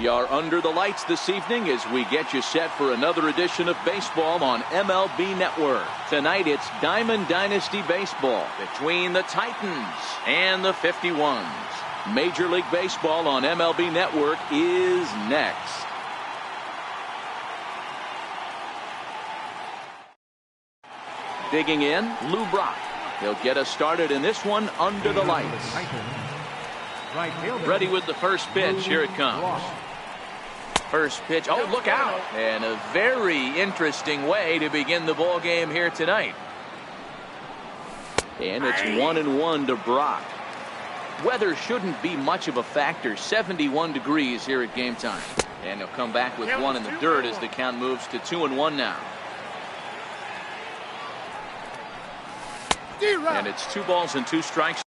We are under the lights this evening as we get you set for another edition of baseball on MLB Network. Tonight it's Diamond Dynasty Baseball between the Titans and the 51s. Major League Baseball on MLB Network is next. Digging in, Lou Brock. He'll get us started in this one under the lights. Ready with the first pitch. Here it comes. First pitch. Oh, look out. And a very interesting way to begin the ball game here tonight. And it's 1-1 to Brock. Weather shouldn't be much of a factor. 71 degrees here at game time. And he'll come back with one in the dirt as the count moves to 2-1 now. And it's 2 balls and 2 strikes.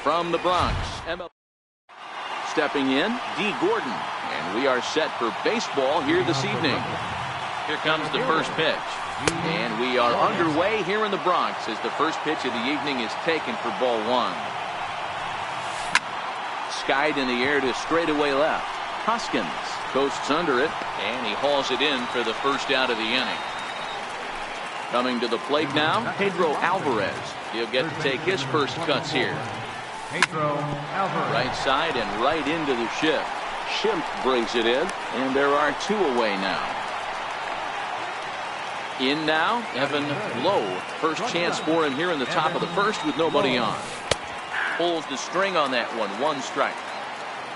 from the Bronx. Stepping in, D. Gordon. And we are set for baseball here this evening. Here comes the first pitch. And we are underway here in the Bronx as the first pitch of the evening is taken for ball one. Skied in the air to straightaway left. Hoskins coasts under it, and he hauls it in for the first out of the inning. Coming to the plate now, Pedro Alvarez. He'll get to take his first cuts here. Pedro Alvarez. Right side and right into the shift. Schimpf brings it in, and there are two away now. In now, Evan Lowe. First chance for him here in the top of the first with nobody on. Pulls the string on that one. One strike.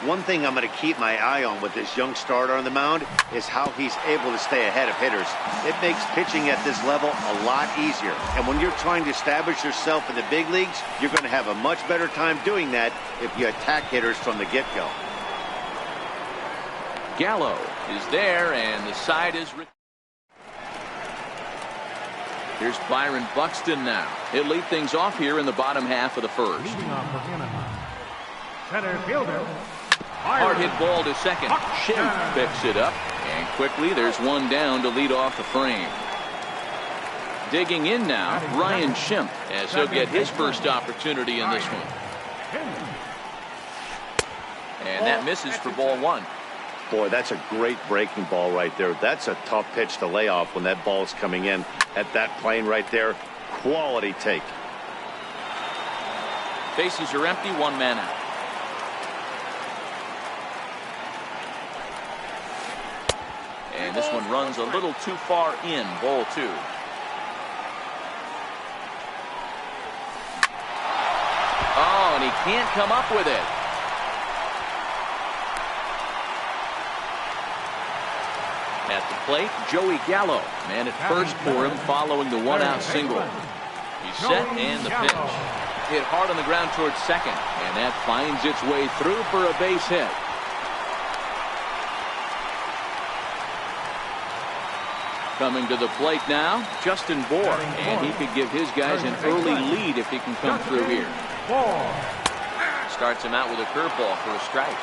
One thing I'm going to keep my eye on with this young starter on the mound is how he's able to stay ahead of hitters. It makes pitching at this level a lot easier. And when you're trying to establish yourself in the big leagues, you're going to have a much better time doing that if you attack hitters from the get-go. Gallo is there, and the side is... Here's Byron Buxton now. He'll lead things off here in the bottom half of the first. Leading off for Anaheim, center fielder. Hard hit ball to second. Schimpf picks it up, and quickly there's one down to lead off the frame. Digging in now, Ryan Schimpf, as he'll get his first opportunity in this one. And that misses for ball one. Boy, that's a great breaking ball right there. That's a tough pitch to lay off when that ball's coming in at that plane right there. Quality take. Bases are empty, one man out. And this one runs a little too far in, ball two. Oh, and he can't come up with it. At the plate, Joey Gallo. Man at first for him following the one-out single. He's set and the pitch. Hit hard on the ground towards second. And that finds its way through for a base hit. Coming to the plate now, Justin Bour. And he could give his guys an early lead if he can come through here. Starts him out with a curveball for a strike.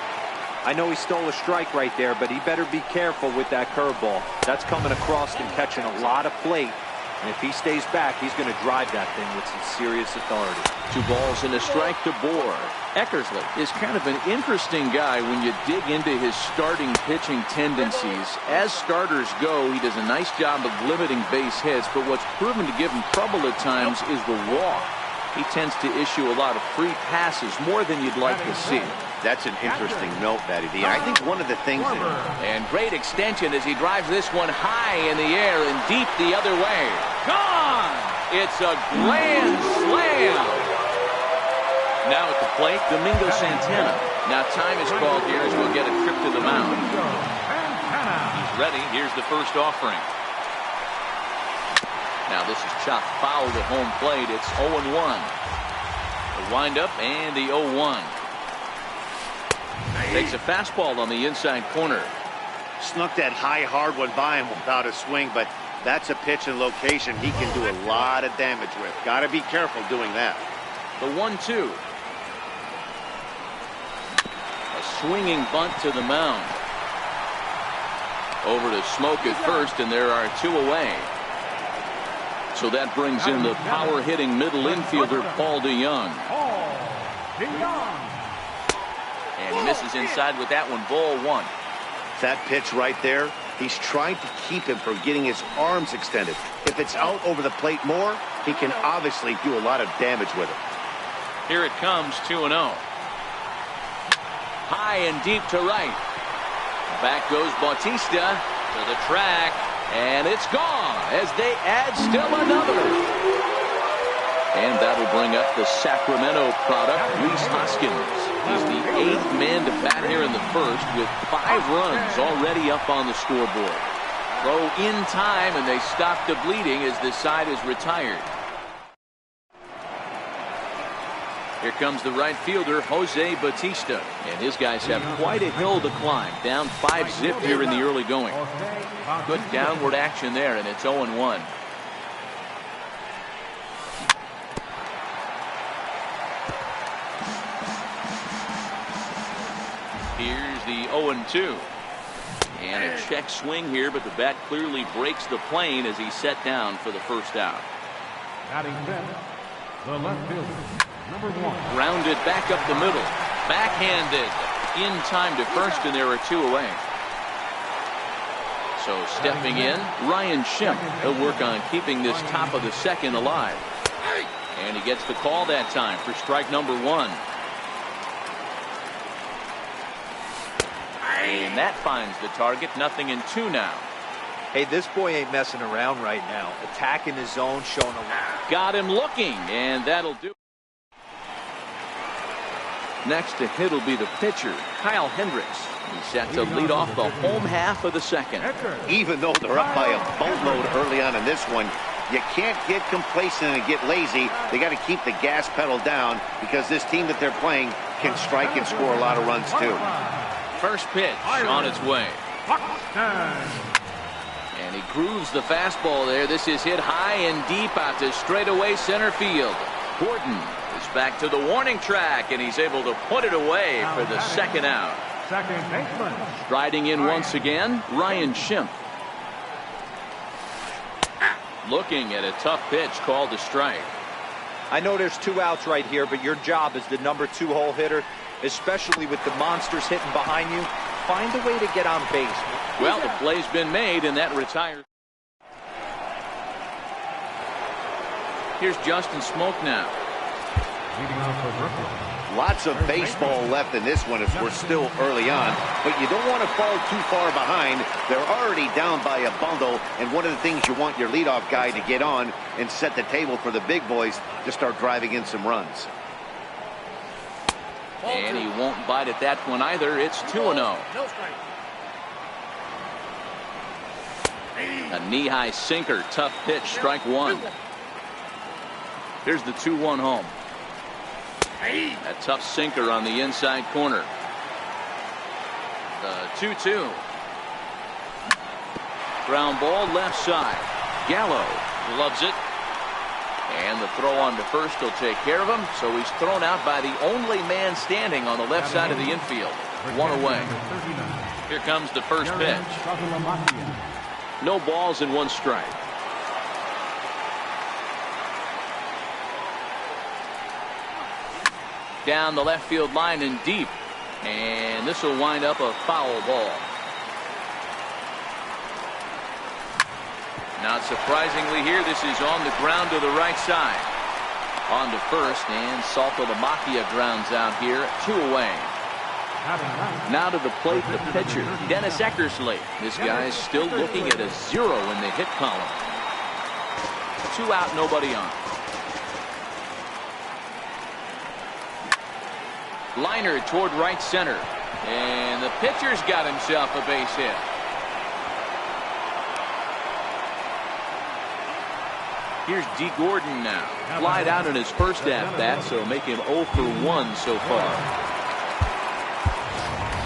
I know he stole a strike right there, but he better be careful with that curveball. That's coming across and catching a lot of plate. And if he stays back, he's going to drive that thing with some serious authority. 2 balls and a strike to Bour. Eckersley is kind of an interesting guy when you dig into his starting pitching tendencies. As starters go, he does a nice job of limiting base hits, but what's proven to give him trouble at times is the walk. He tends to issue a lot of free passes, more than you'd like to see. That's an interesting note, Matty D. I think one of the things and great extension as he drives this one high in the air and deep the other way. Gone! It's a grand slam! Now at the plate, Domingo Santana. Now time is called here as we'll get a trip to the mound. He's ready. Here's the first offering. Now this is chopped foul to home plate. It's 0-1. The windup and the 0-1. Takes a fastball on the inside corner. Snuck that high hard one by him without a swing, but that's a pitch and location he can do a lot of damage with. Got to be careful doing that. The 1-2. A swinging bunt to the mound. Over to Smoke at first, and there are 2 away. So that brings in the power-hitting middle infielder, Paul DeJong. And he misses inside with that one, ball 1. That pitch right there, he's trying to keep him from getting his arms extended. If it's out over the plate more, he can obviously do a lot of damage with it. Here it comes, 2-0. High and deep to right. Back goes Bautista to the track. And it's gone as they add still another. And that'll bring up the Sacramento product, Rhys Hoskins. He's the 8th man to bat here in the first with 5 runs already up on the scoreboard. Throw in time and they stop the bleeding as the side is retired. Here comes the right fielder, Jose Bautista. And his guys have quite a hill to climb. Down 5-zip here in the early going. Good downward action there, and it's 0-1. the 0-2. And a check swing here, but the bat clearly breaks the plane as he's set down for the first out. Batting fifth, the left fielder, number 1. Grounded back up the middle. Backhanded in time to first, and there are 2 away. So stepping in, Ryan Schimpf. He'll work on keeping this top of the second alive. And he gets the call that time for strike number 1. And that finds the target. 0-2 now. Hey, this boy ain't messing around right now. Attacking his zone, showing a lot. Got him looking, and that'll do. Next to hit will be the pitcher, Kyle Hendricks. He's set to lead off the home half of the second. Even though they're up by a boatload early on in this one, you can't get complacent and get lazy. They got to keep the gas pedal down because this team that they're playing can strike and score a lot of runs too. First pitch on its way. And he grooves the fastball there. This is hit high and deep out to straightaway center field. Gordon is back to the warning track, and he's able to put it away for the second out. Second baseman. Striding in once again, Ryan Schimpf. Looking at a tough pitch called a strike. I know there's 2 outs right here, but your job as the number 2 hole hitter, especially with the monsters hitting behind you, find a way to get on base. Well, the play's been made, and that retires. Here's Justin Smoak now. Leading off for Brooklyn. Lots of baseball left in this one as we're still early on, but you don't want to fall too far behind. They're already down by a bundle, and one of the things you want your leadoff guy to get on and set the table for the big boys to start driving in some runs. And he won't bite at that one either. It's 2-0. A knee-high sinker, tough pitch, strike 1. Here's the 2-1 home. A tough sinker on the inside corner. The 2-2. Ground ball left side. Gallo loves it. And the throw on to first will take care of him. So he's thrown out by the only man standing on the left side of the infield. 1 away. Here comes the first pitch. No balls and 1 strike. Down the left field line and deep. And this will wind up a foul ball. Not surprisingly here, this is on the ground to the right side. On to first, and Saltalamacchia grounds out here. 2 away. Now to the plate, the pitcher, Dennis Eckersley. This guy's still looking at a 0 in the hit column. 2 out, nobody on. Liner toward right center. And the pitcher's got himself a base hit. Here's D. Gordon now. Flied out in his first at-bat, so make him 0 for 1 so far.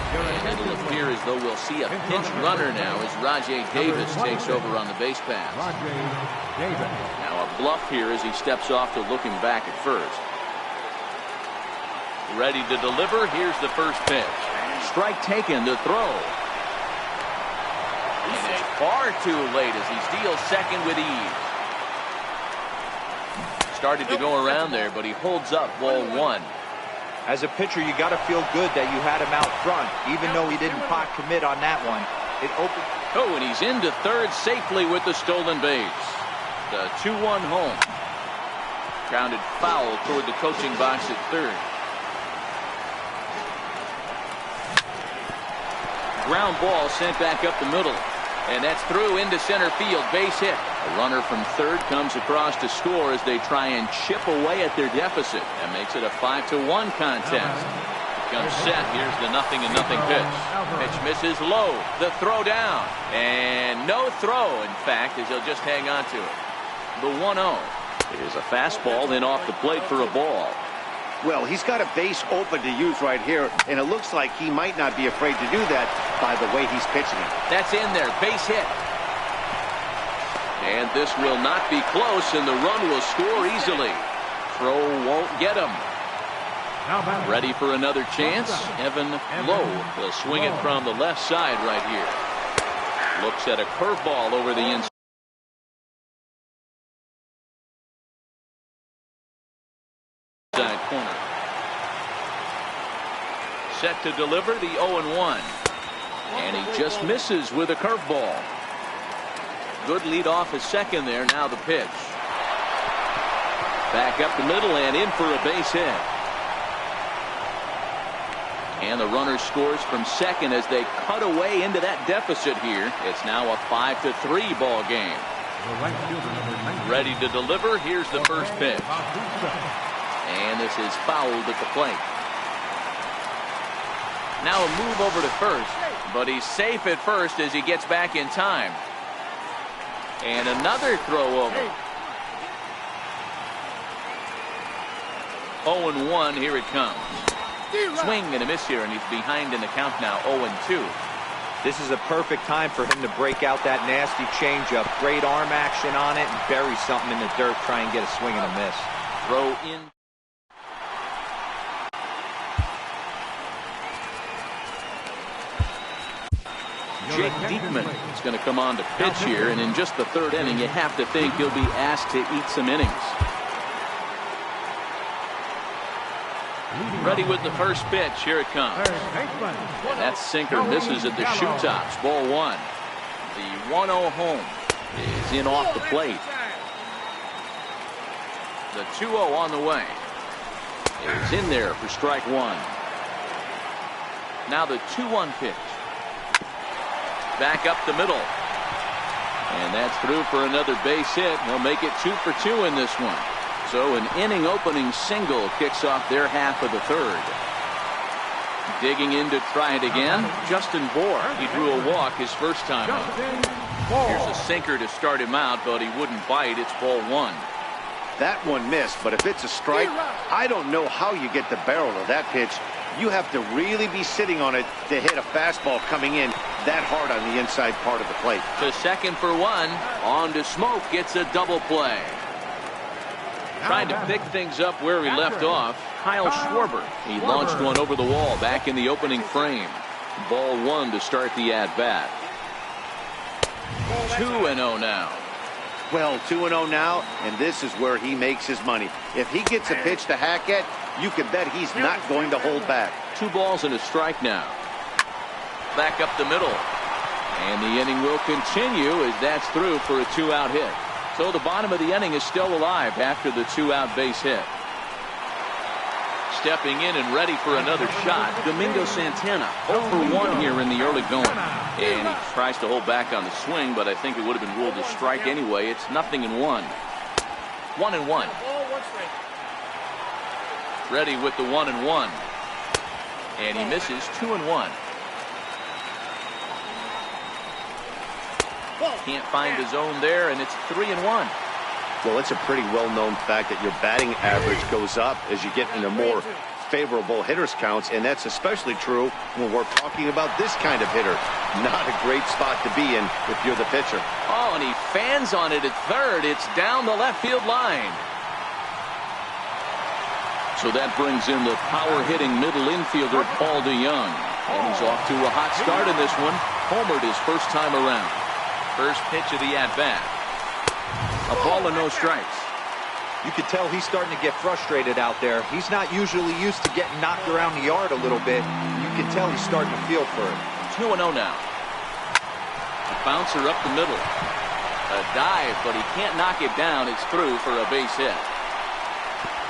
And it'll appear as though we'll see a pinch runner now as Rajai Davis takes over on the base pass. Now a bluff here as he steps off to looking back at first. Ready to deliver. Here's the first pitch. Strike taken to throw. And it's far too late as he steals second with ease. Started to go around there, but he holds up ball 1. As a pitcher, you got to feel good that you had him out front, even though he didn't pot commit on that one. It opened. Oh, and he's into third safely with the stolen base. The 2-1 home. Grounded foul toward the coaching box at third. Ground ball sent back up the middle. And that's through into center field. Base hit. A runner from third comes across to score as they try and chip away at their deficit. That makes it a 5-1 contest. Comes set. Here's the 0-0 pitch. Pitch misses low. The throw down. And no throw, in fact, as he'll just hang on to it. The 1-0 is a fastball then off the plate for a ball. Well, he's got a base open to use right here, and it looks like he might not be afraid to do that by the way he's pitching it. That's in there. Base hit. And this will not be close, and the run will score easily. Throw won't get him. Now batting. Ready for another chance. Evan Lowe will swing it from the left side right here. Looks at a curveball over the inside corner. Set to deliver the 0-1. And he just misses with a curveball. Good lead off his second there. Now the pitch. Back up the middle and in for a base hit. And the runner scores from second as they cut away into that deficit here. It's now a 5-3 ball game. Ready to deliver. Here's the first pitch. And this is fouled at the plate. Now a move over to first, but he's safe at first as he gets back in time. And another throw over. 0-1, here it comes. Swing and a miss here, and he's behind in the count now, 0-2. This is a perfect time for him to break out that nasty changeup. Great arm action on it and bury something in the dirt, try and get a swing and a miss. Throw in. Jake Diekman is going to come on to pitch here, and in just the third inning, you have to think he'll be asked to eat some innings. Ready with the first pitch. Here it comes. And that sinker misses at the shoe tops. Ball one. The 1-0 home is in off the plate. The 2-0 on the way is in there for strike one. Now the 2-1 pitch. Back up the middle. And that's through for another base hit. They'll make it 2 for 2 in this one. So an inning opening single kicks off their half of the third. Digging in to try it again, Justin Bour. He drew a walk his first time up. Here's a sinker to start him out, but he wouldn't bite. It's ball one. That one missed, but if it's a strike, I don't know how you get the barrel of that pitch. You have to really be sitting on it to hit a fastball coming in that hard on the inside part of the plate. To second for one. On to Smoke. Gets a double play. Trying to pick things up where he left off. Kyle Schwarber. He launched one over the wall back in the opening frame. Ball one to start the at-bat. 2-0 now. Well, 2-0 now, and this is where he makes his money. If he gets a pitch to hack at, you can bet he's not going to hold back. 2 balls and a strike now. Back up the middle. And the inning will continue as that's through for a 2-out hit. So the bottom of the inning is still alive after the 2-out base hit. Stepping in and ready for another shot, Domingo Santana. 0 for 1 here in the early going. And he tries to hold back on the swing, but I think it would have been ruled a strike anyway. It's 0-1. 1-1. Ready with the 1-1. And he misses. 2-1. Can't find his zone there, and it's 3-1. Well, it's a pretty well-known fact that your batting average goes up as you get into more favorable hitters counts, and that's especially true when we're talking about this kind of hitter. Not a great spot to be in if you're the pitcher. Oh, and he fans on it at third. It's down the left field line. So that brings in the power-hitting middle infielder, Paul DeJong. And he's off to a hot start in this one. Homered his first time around. First pitch of the at-bat. A ball and no strikes. You can tell he's starting to get frustrated out there. He's not usually used to getting knocked around the yard a little bit. You can tell he's starting to feel for it. 2-0 now. A bouncer up the middle. A dive, but he can't knock it down. It's through for a base hit.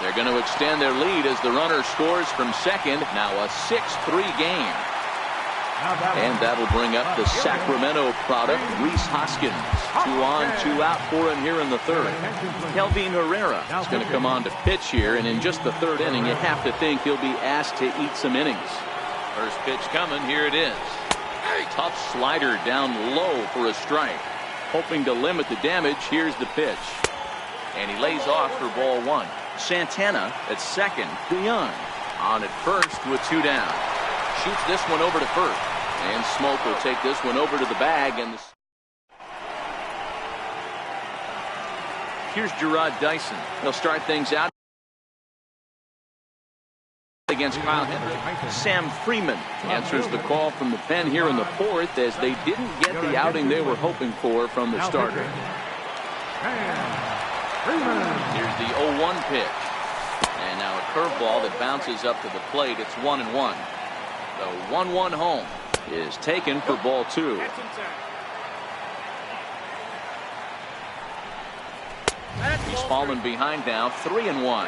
They're going to extend their lead as the runner scores from second. Now a 6-3 game. And that'll bring up the Sacramento product, Rhys Hoskins. 2 on, 2 out for him here in the third. Kelvin Herrera is going to come on to pitch here, and in just the third inning, you have to think he'll be asked to eat some innings. First pitch coming, here it is. Tough slider down low for a strike. Hoping to limit the damage, here's the pitch. And he lays off for ball one. Santana at second, DeJong on at first with 2 down. Shoots this one over to first. And Smoke will take this one over to the bag. And here's Gerard Dyson. He'll start things out against Kyle Hendricks. Sam Freeman answers the call from the pen here in the fourth, as they didn't get the outing they were hoping for from the starter. Here's the 0-1 pitch. And now a curveball that bounces up to the plate. It's 1-1. The 1-1 home is taken for ball 2. He's fallen behind now, 3-1.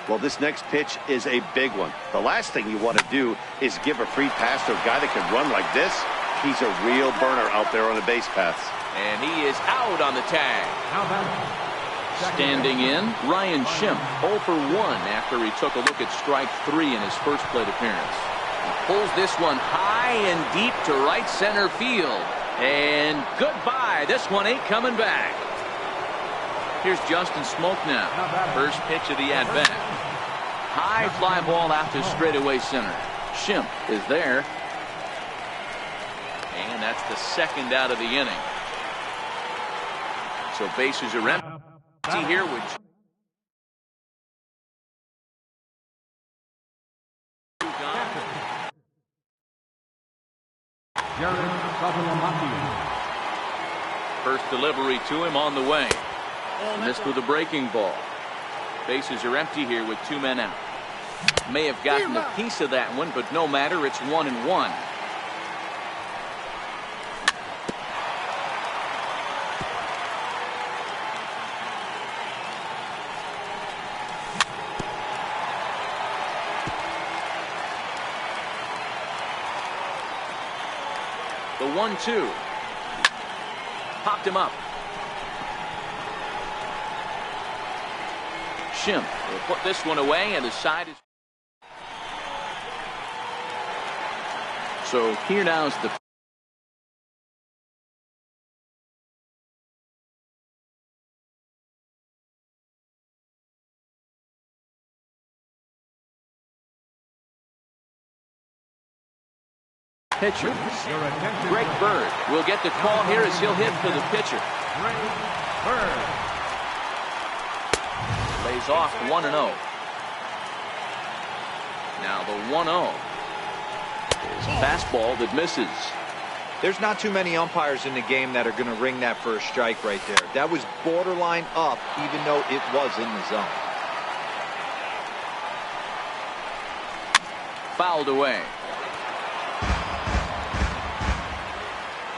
Well, this next pitch is a big one. The last thing you want to do is give a free pass to a guy that can run like this. He's a real burner out there on the base paths. And he is out on the tag. Standing in, Ryan Schimpf, 0 for 1 after he took a look at strike 3 in his first plate appearance. He pulls this one high and deep to right center field. And goodbye. This one ain't coming back. Here's Justin Smoak now. First pitch of the at-bat. High fly ball out to straightaway center. Schimpf is there. And that's the second out of the inning. So bases are empty here with first delivery to him on the way. Missed with a breaking ball. Bases are empty here with 2 men out. May have gotten a piece of that one, but no matter. It's 1-1. The 1-2. Popped him up. Schimpf will put this one away, and the side is. So here now is the pitcher. Greg Bird will get the call here as he'll hit for the pitcher. Lays off 1-0. Now the 1-0 is a fastball that misses. There's not too many umpires in the game that are going to ring that first strike right there. That was borderline up, even though it was in the zone. Fouled away.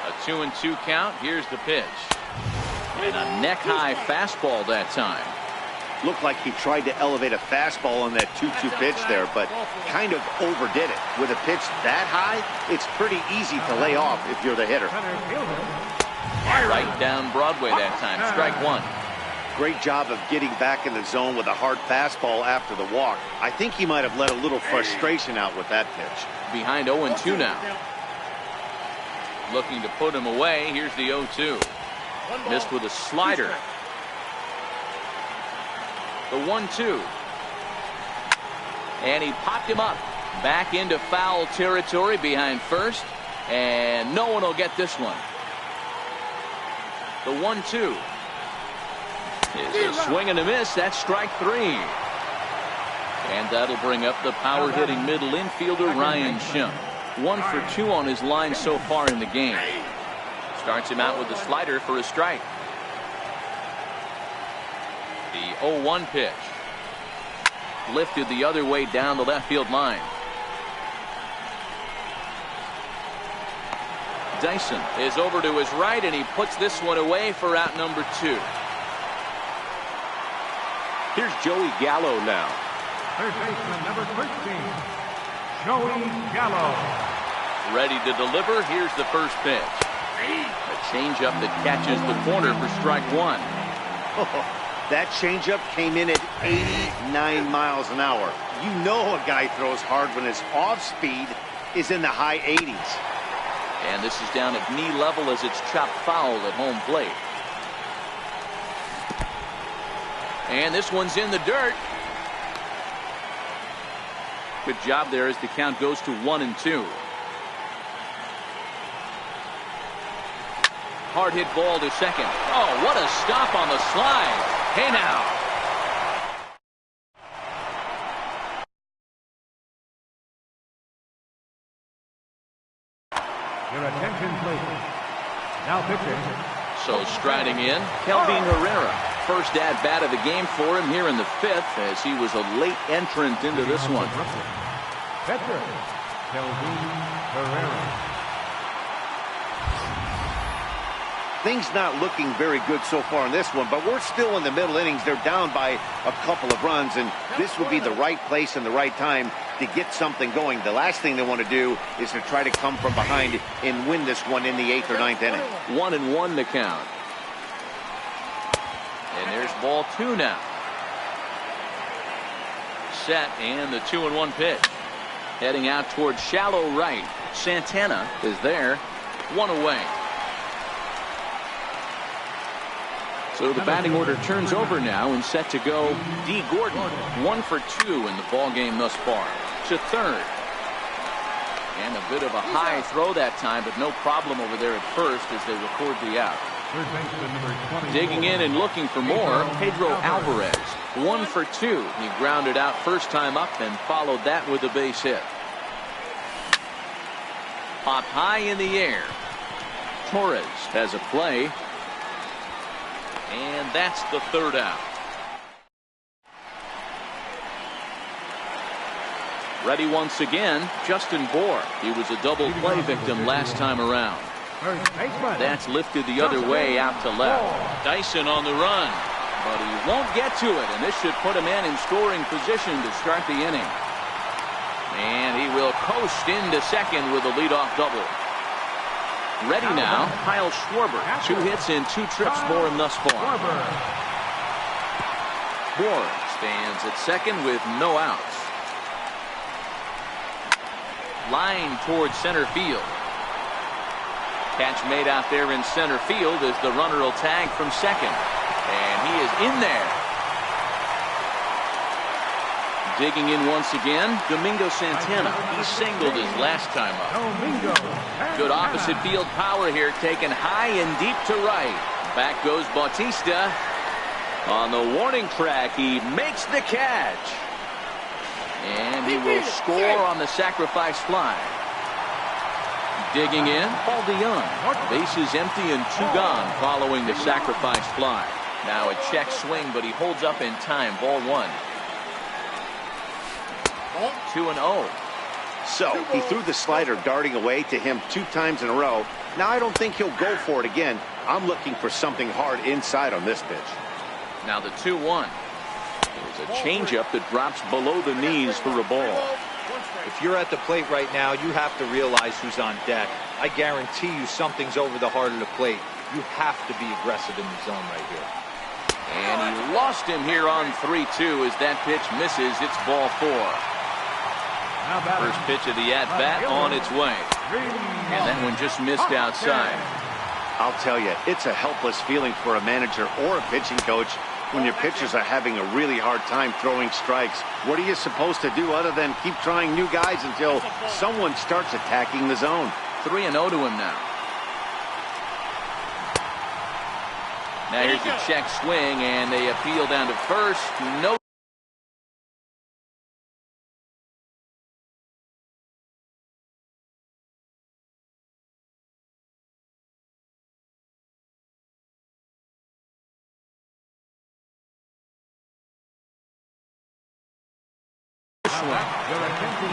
A 2-2 count. Here's the pitch. And a neck-high fastball that time. Looked like he tried to elevate a fastball on that 2-2 pitch there, but kind of overdid it. With a pitch that high, it's pretty easy to lay off if you're the hitter. Right down Broadway that time. Strike 1. Great job of getting back in the zone with a hard fastball after the walk. I think he might have let a little frustration out with that pitch. Behind 0-2 now. Looking to put him away. Here's the 0-2. Missed with a slider. The 1-2. And he popped him up. Back into foul territory behind first. And no one will get this one. The 1-2 is a swing and a miss. That's strike 3. And that'll bring up the power-hitting middle infielder Ryan Schimpf. 1 for 2 on his line so far in the game. Starts him out with a slider for a strike. The 0-1 pitch. Lifted the other way down the left field line. Dyson is over to his right, and he puts this one away for out number 2. Here's Joey Gallo now. Third baseman number 13, Joey Gallo. Ready to deliver. Here's the first pitch. A changeup that catches the corner for strike 1. That changeup came in at 89 miles an hour. You know a guy throws hard when his off speed is in the high 80s. And this is down at knee level as it's chopped foul at home plate. And this one's in the dirt. Good job there as the count goes to 1-2. Hard hit ball to second. Oh, what a stop on the slide. Hey now. plate. Now pitching. So striding in, Kelvin Herrera. First at bat of the game for him here in the 5th, as he was a late entrant into this one. Catcher, Kelvin Herrera. Things not looking very good so far in this one, but we're still in the middle innings. They're down by a couple of runs, and this would be the right place and the right time to get something going. The last thing they want to do is to try to come from behind and win this one in the 8th or 9th inning. 1-1 to count. And there's ball 2 now. Set, and the 2-1 pitch. Heading out towards shallow right. Santana is there. 1 away. So the batting order turns over now and set to go D. Gordon. 1 for 2 in the ball game thus far. To third. And a bit of a high throw that time, but no problem over there at first as they record the out. Digging in and looking for more, Pedro Alvarez. 1 for 2. He grounded out first time up and followed that with a base hit. Popped high in the air. Torres has a play. And that's the 3rd out. Ready once again, Justin Bour. He was a double play victim last time around. That's lifted the other way out to left. Dyson on the run, but he won't get to it, and this should put him in scoring position to start the inning. And he will coast into second with a leadoff double. Ready now, Kyle Schwarber. 2 hits and 2 trips for him thus far. Bour stands at second with no outs. Line towards center field. Catch made out there in center field as the runner will tag from second. And he is in there. Digging in once again, Domingo Santana. He singled his last time up. Good opposite field power here, taken high and deep to right. Back goes Bautista. On the warning track, he makes the catch. And he will score on the sacrifice fly. Digging in, Paul DeYoung. Bases empty and 2 gone following the sacrifice fly. Now a check swing, but he holds up in time. Ball 1. 2-0. So he threw the slider darting away to him 2 times in a row. Now I don't think he'll go for it again. I'm looking for something hard inside on this pitch. Now the 2-1. There's a changeup that drops below the knees for a ball. If you're at the plate right now, you have to realize who's on deck. I guarantee you something's over the heart of the plate. You have to be aggressive in the zone right here. And he lost him here on 3-2 as that pitch misses. It's ball 4. First pitch of the at-bat on its way. And that one just missed outside. I'll tell you, it's a helpless feeling for a manager or a pitching coach when your pitchers are having a really hard time throwing strikes. What are you supposed to do other than keep trying new guys until someone starts attacking the zone? 3-0 to him now. Now here's a check swing, and they appeal down to first. No.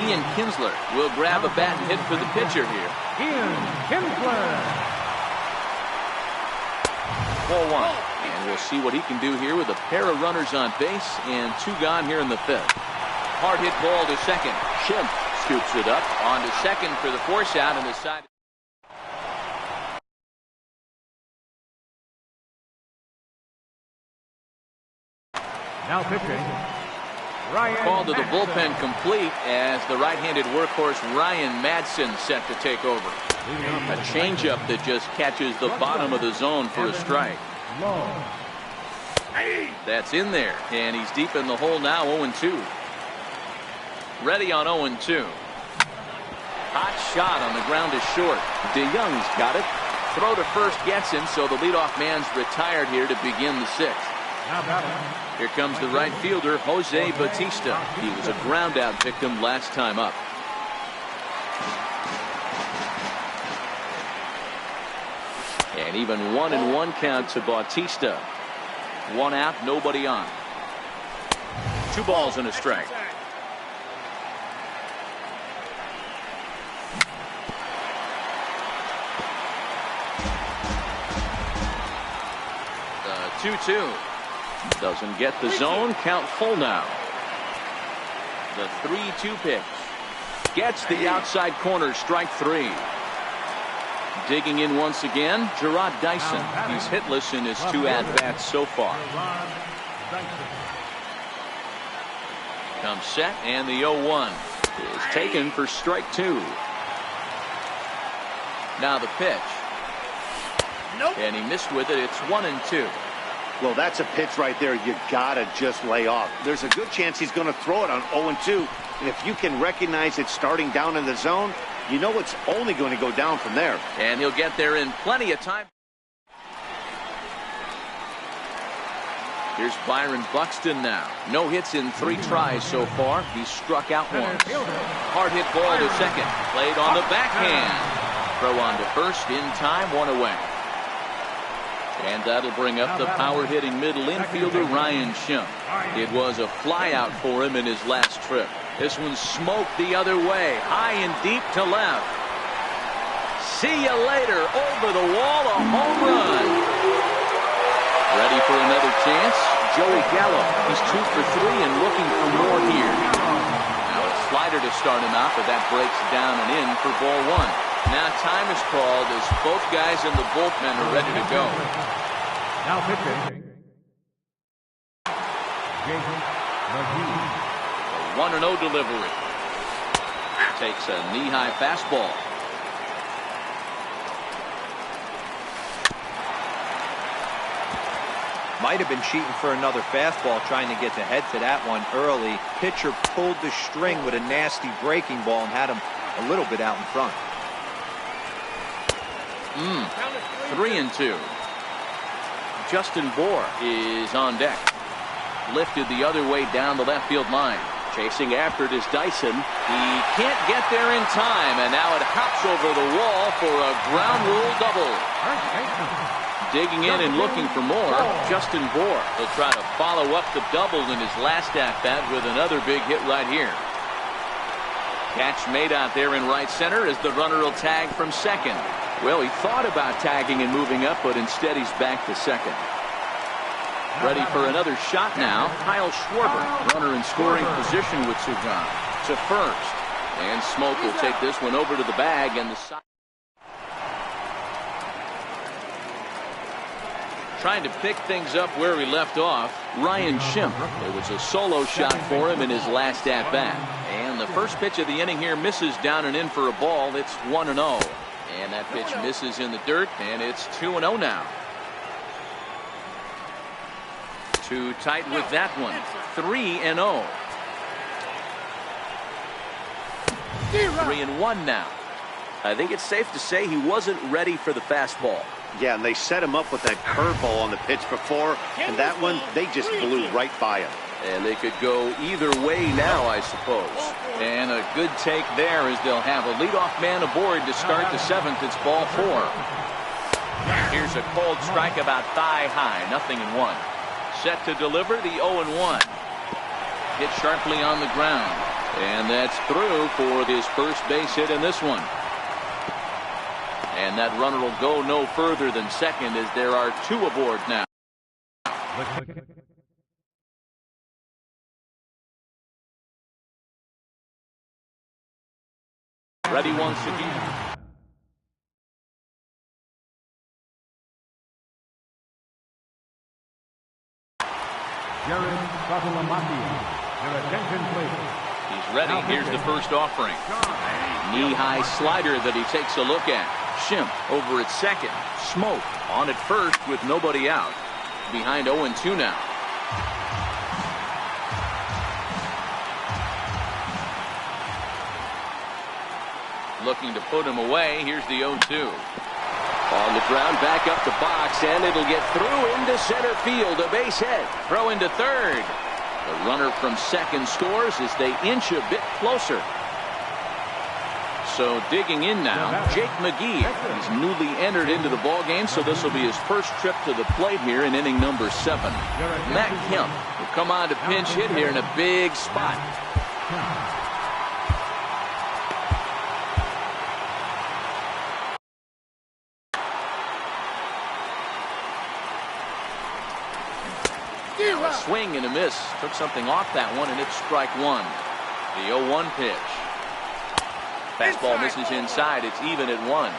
Ian Kinsler will grab a bat and hit for the pitcher here. Ian Kinsler. Ball 1. And we'll see what he can do here with a pair of runners on base and 2 gone here in the 5th. Hard hit ball to second. Schimpf scoops it up on to second for the force out on the side. Now pitching. Call to the bullpen complete as the right-handed workhorse Ryan Madson set to take over. A changeup that just catches the bottom of the zone for a strike. That's in there, and he's deep in the hole now. 0-2. Ready on 0-2. Hot shot on the ground is short. DeYoung's got it. Throw to first gets him, so the leadoff man's retired here to begin the 6th. Here comes the right fielder, Jose Bautista. He was a ground-out victim last time up. And even 1-1 count to Bautista. 1 out, nobody on. 2 balls and a strike. The 2-2. Doesn't get the zone. Count full now. The 3-2 pitch. Gets the outside corner. Strike 3. Digging in once again, Gerard Dyson. He's hitless in his 2 at-bats so far. Comes set, and the 0-1 is taken for strike 2. Now the pitch. And he missed with it. It's 1-2. Well, that's a pitch right there you gotta just lay off. There's a good chance he's going to throw it on 0-2. And if you can recognize it starting down in the zone, you know it's only going to go down from there. And he'll get there in plenty of time. Here's Byron Buxton now. No hits in 3 tries so far. He's struck out once. Hard hit ball to second. Played on the backhand. Throw on to first in time. 1 away. And that'll bring up the power-hitting middle infielder Ryan Schimpf. It was a flyout for him in his last trip. This one smoked the other way, high and deep to left. See you later, over the wall, a home run. Ready for another chance? Joey Gallo. He's 2 for 3 and looking for more here. Now a slider to start him out, but that breaks down and in for ball 1. Now time is called as both guys in the bullpen are ready to go. Now pitching. Jason McGee. A 1-0 delivery. Takes a knee-high fastball. Might have been cheating for another fastball, trying to get the head to that one early. Pitcher pulled the string with a nasty breaking ball and had him a little bit out in front. 3-2. Justin Bour is on deck. Lifted the other way down the left field line. Chasing after it is Dyson. He can't get there in time, and now it hops over the wall for a ground rule double. Digging in and looking for more, Justin Bour. He'll try to follow up the double in his last at-bat with another big hit right here. Catch made out there in right center as the runner will tag from second. Well, he thought about tagging and moving up, but instead he's back to second. Ready for another shot now. Kyle Schwarber, runner in scoring position with Sugan. To first. And Smoke will take this one over to the bag and the side. Trying to pick things up where he left off, Ryan Schimpf. It was a solo shot for him in his last at-bat. And the first pitch of the inning here misses down and in for a ball. It's 1-0. And that pitch misses in the dirt, and it's 2-0 now. Too tight with that one. 3-0. 3-1 now. I think it's safe to say he wasn't ready for the fastball. Yeah, and they set him up with that curveball on the pitch before, and that one, they just blew right by him. And they could go either way now, I suppose. And a good take there as they'll have a leadoff man aboard to start the 7th. It's ball 4. Here's a cold strike about thigh high, 0-1. Set to deliver the 0-1. Hit sharply on the ground. And that's through for his first base hit in this one. And that runner will go no further than second as there are 2 aboard now. Ready once again. Jared Bartolomaki. Your attention, please. He's ready. Here's the first offering. Knee-high slider that he takes a look at. Schimpf over at second. Smoke on at first with nobody out. Behind 0-2 now. Looking to put him away. Here's the 0-2. On the ground, back up the box, and it'll get through into center field. A base hit. Throw into third. The runner from second scores as they inch a bit closer. So digging in now, Jake McGee. He's newly entered into the ball game, so this will be his first trip to the plate here in inning number 7. Matt Kemp will come on to pinch hit here in a big spot. A swing and a miss. Took something off that one, and it's strike one. The 0-1 pitch. Fastball misses inside. It's even at 1.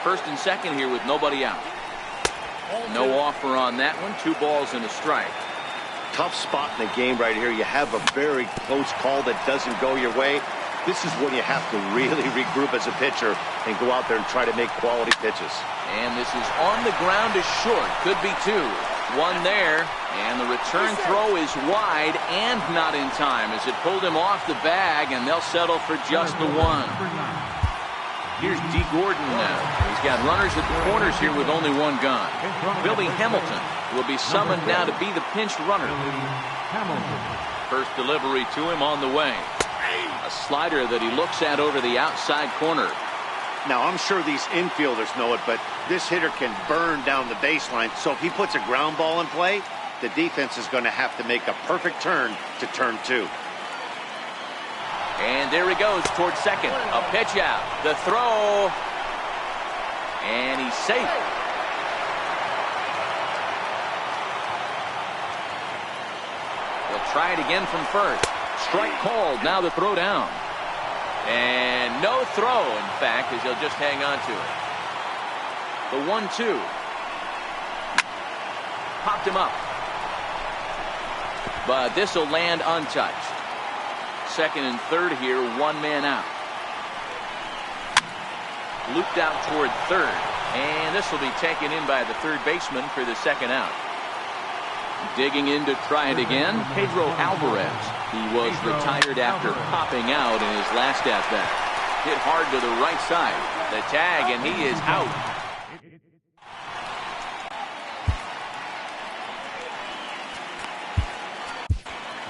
First and second here with nobody out. No offer on that one. 2 balls and a strike. Tough spot in the game right here. You have a very close call that doesn't go your way. This is when you have to really regroup as a pitcher and go out there and try to make quality pitches. And this is on the ground to short. Could be 2. 1 there, and the return throw is wide and not in time as it pulled him off the bag, and they'll settle for just the 1. Here's D. Gordon now. He's got runners at the corners here with only 1 gone. Billy Hamilton will be summoned now to be the pinch runner. First delivery to him on the way. A slider that he looks at over the outside corner. Now, I'm sure these infielders know it, but this hitter can burn down the baseline. So if he puts a ground ball in play, the defense is going to have to make a perfect turn to turn 2. And there he goes towards second. A pitch out. The throw. And he's safe. He'll try it again from first. Strike called. Now the throw down. And no throw, in fact, as he'll just hang on to it. The 1-2. Popped him up. But this will land untouched. Second and third here, 1 man out. Looped out toward third. And this will be taken in by the third baseman for the second out. Digging in to try it again, Pedro Alvarez. He was retired after popping out in his last at-bat. Hit hard to the right side. The tag, and he is out.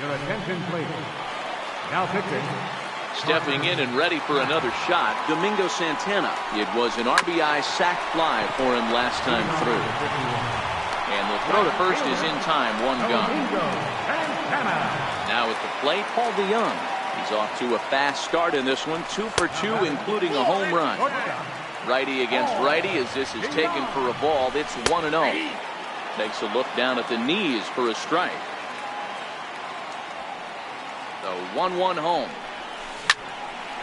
Your attention, please. Now pitching. Stepping in and ready for another shot, Domingo Santana. It was an RBI sac fly for him last time through. And the throw to first is in time, 1 gone. Now at the plate, Paul DeJong. He's off to a fast start in this one, 2 for 2, including a home run. Righty against righty as this is taken for a ball. It's 1-0. Takes a look down at the knees for a strike. The 1-1 home.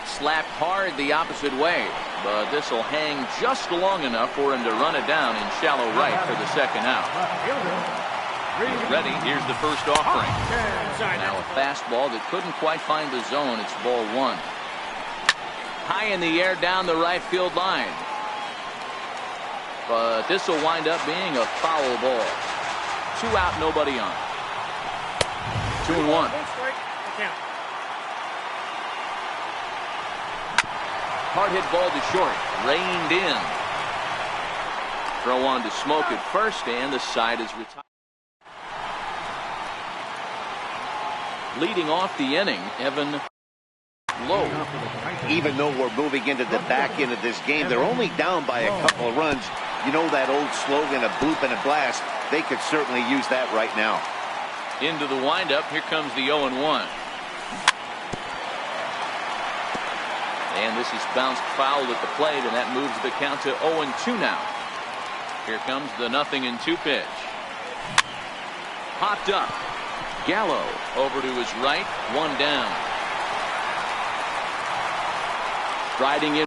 Slapped hard the opposite way, but this will hang just long enough for him to run it down in shallow right for the second out. He's ready. Here's the first offering. Now a fastball that couldn't quite find the zone. It's ball 1. High in the air down the right field line. But this will wind up being a foul ball. 2 out, nobody on. 2-1. Hard hit ball to short. Reined in. Throw on to Smoke at first, and the side is retired. Leading off the inning, Evan Lowe. Even though we're moving into the back end of this game, they're only down by a couple of runs. You know that old slogan, a bloop and a blast. They could certainly use that right now. Into the windup. Here comes the 0-1. And this is bounced foul at the plate, and that moves the count to 0-2 now. Here comes the 0-2 pitch. Popped up. Gallo over to his right, 1 down. Riding in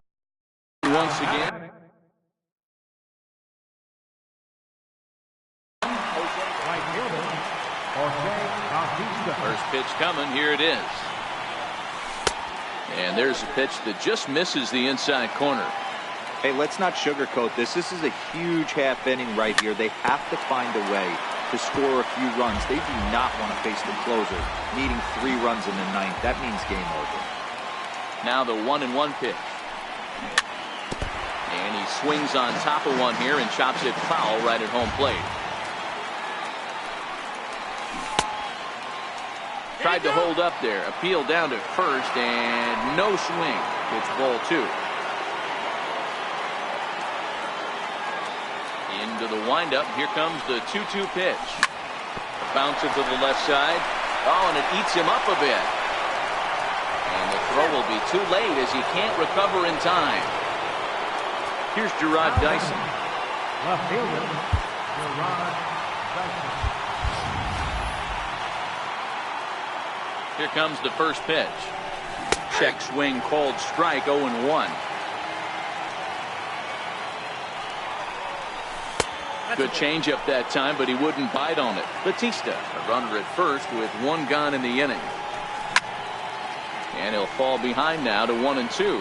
once again. First pitch coming. Here it is. And there's a pitch that just misses the inside corner. Hey, let's not sugarcoat this. This is a huge half inning right here. They have to find a way to score a few runs. They do not want to face the closer, needing 3 runs in the 9th. That means game over. Now the 1-1 pitch. And he swings on top of one here and chops it foul right at home plate. tried to hold up there. Appeal down to first, and no swing. It's ball 2. Into the windup. Here comes the 2-2 pitch. Bouncer to the left side. Oh, and it eats him up a bit. And the throw will be too late as he can't recover in time. Here's Gerard Dyson. Left fielder, Gerard Dyson. Here comes the first pitch. Check swing called strike, 0-1. Good changeup that time, but he wouldn't bite on it. Batista, a runner at first with 1 gone in the inning. And he'll fall behind now to 1-2.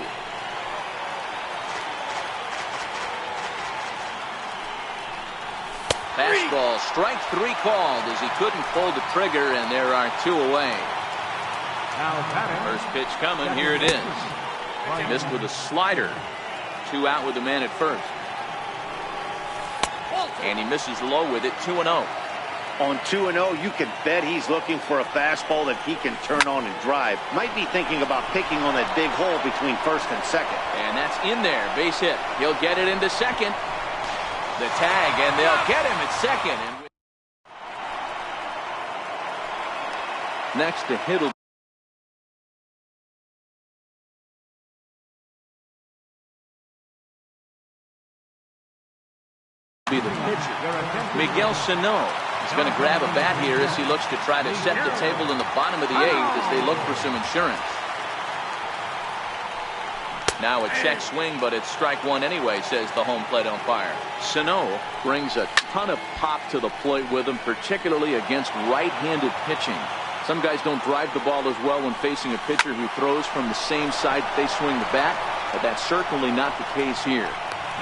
Fastball, strike 3 called as he couldn't pull the trigger, and there are 2 away. First pitch coming, here it is. Missed with a slider. 2 out with the man at first. And he misses low with it, 2-0. On 2-0, you can bet he's looking for a fastball that he can turn on and drive. Might be thinking about picking on that big hole between first and second. And that's in there, base hit. He'll get it into second. The tag, and they'll get him at second. And next to hit will be the pitcher, Miguel Sano. He's going to grab a bat here as he looks to try to set the table in the bottom of the 8th as they look for some insurance. Now a check swing, but it's strike 1 anyway, says the home plate umpire. Sano brings a ton of pop to the plate with him, particularly against right-handed pitching. Some guys don't drive the ball as well when facing a pitcher who throws from the same side they swing the bat, but that's certainly not the case here.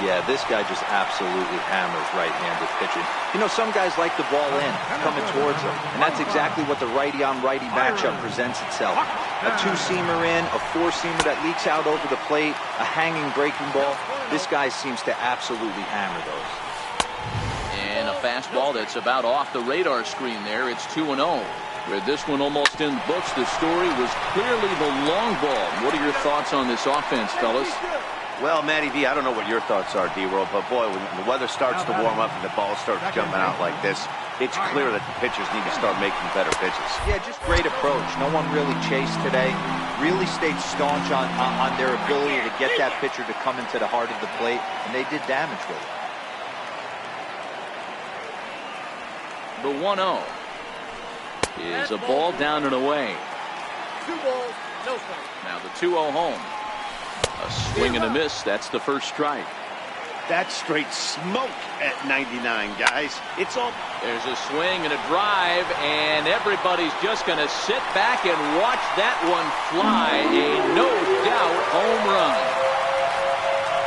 Yeah, this guy just absolutely hammers right-handed pitching. You know, some guys like the ball in, coming towards them, and that's exactly what the righty-on-righty matchup presents itself. A 2-seamer in, a 4-seamer that leaks out over the plate, a hanging breaking ball. This guy seems to absolutely hammer those. And a fastball that's about off the radar screen there. It's 2-0. With this one almost in the books, the story was clearly the long ball. What are your thoughts on this offense, fellas? Well, Matty V, I don't know what your thoughts are, D-Roll, but boy, when the weather starts to warm up and the ball starts jumping out like this, it's clear that the pitchers need to start making better pitches. Yeah, just great approach. No one really chased today. Really stayed staunch on their ability to get that pitcher to come into the heart of the plate, and they did damage with it. The 1-0 is a ball down and away. 2 balls, no strikes. Now the 2-0 home. A swing and a miss. That's the first strike. That's straight smoke at 99, guys. It's all. There's a swing and a drive, and everybody's just going to sit back and watch that one fly. A no-doubt home run.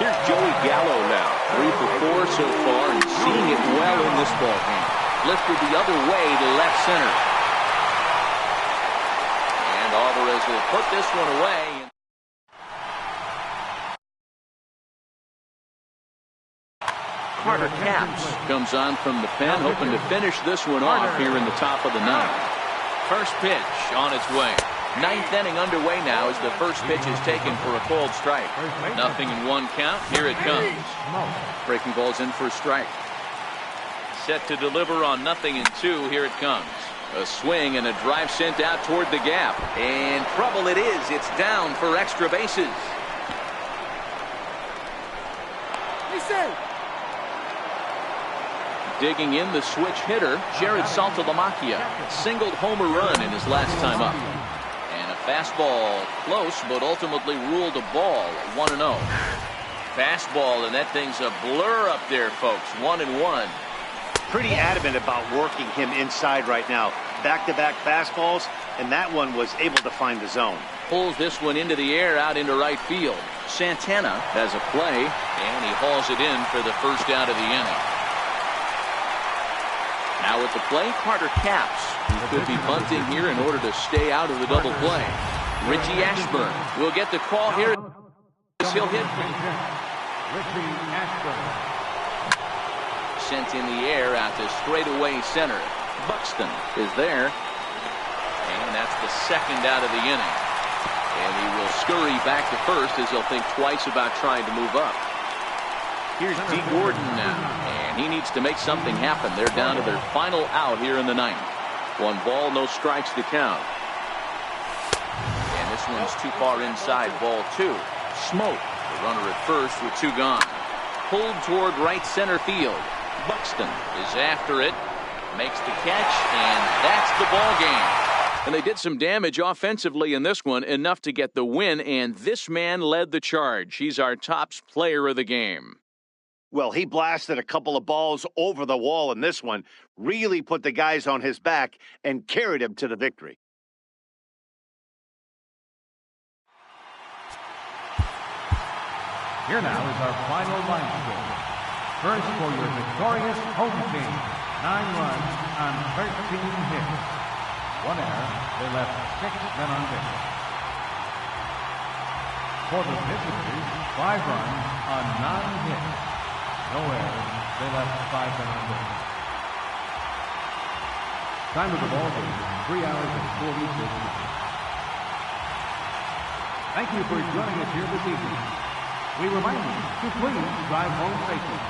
Here's Joey Gallo now. 3 for 4 so far, and seeing it well in this ballgame. Lifted the other way to left center. And Alvarez will put this one away. Carter Capps comes on from the pen, hoping to finish this one off here in the top of the 9th. First pitch on its way. 9th inning underway now as the first pitch is taken for a called strike. 0-1 count. Here it comes. Breaking ball's in for a strike. Set to deliver on 0-2. Here it comes. A swing and a drive sent out toward the gap. And trouble it is. It's down for extra bases. Digging in the switch hitter, Jared Saltalamacchia singled homer run in his last time up. And a fastball close, but ultimately ruled a ball, 1-0. Fastball, and that thing's a blur up there, folks, 1-1. Pretty adamant about working him inside right now. Back-to-back fastballs, and that one was able to find the zone. Pulls this one into the air out into right field. Santana has a play, and he hauls it in for the first out of the inning. Now at the play, Carter Capps, who could be bunting here in order to stay out of the double play. Richie Ashburn will get the call here. He'll hit. Richie Ashburn. Sent in the air out to straightaway center. Buxton is there. And that's the second out of the inning. And he will scurry back to first as he'll think twice about trying to move up. Here's D. Gordon now, and he needs to make something happen. They're down to their final out here in the ninth. 1 ball, no strikes to count. And this one's too far inside, ball 2. Smoke, the runner at first with 2 gone. Pulled toward right center field. Buxton is after it, makes the catch, and that's the ball game. And they did some damage offensively in this one, enough to get the win, and this man led the charge. He's our top player of the game. Well, he blasted a couple of balls over the wall in this one, really put the guys on his back and carried him to the victory. Here now is our final line score. First for your victorious home team. 9 runs on 13 hits. 1 error. They left 6 men on base. For the visitors, 5 runs on 9 hits. No errors. They left 5 men on base. Time of the ball game, 3 hours and 46 minutes. Thank you for joining us here this evening. We remind you to please drive home safely.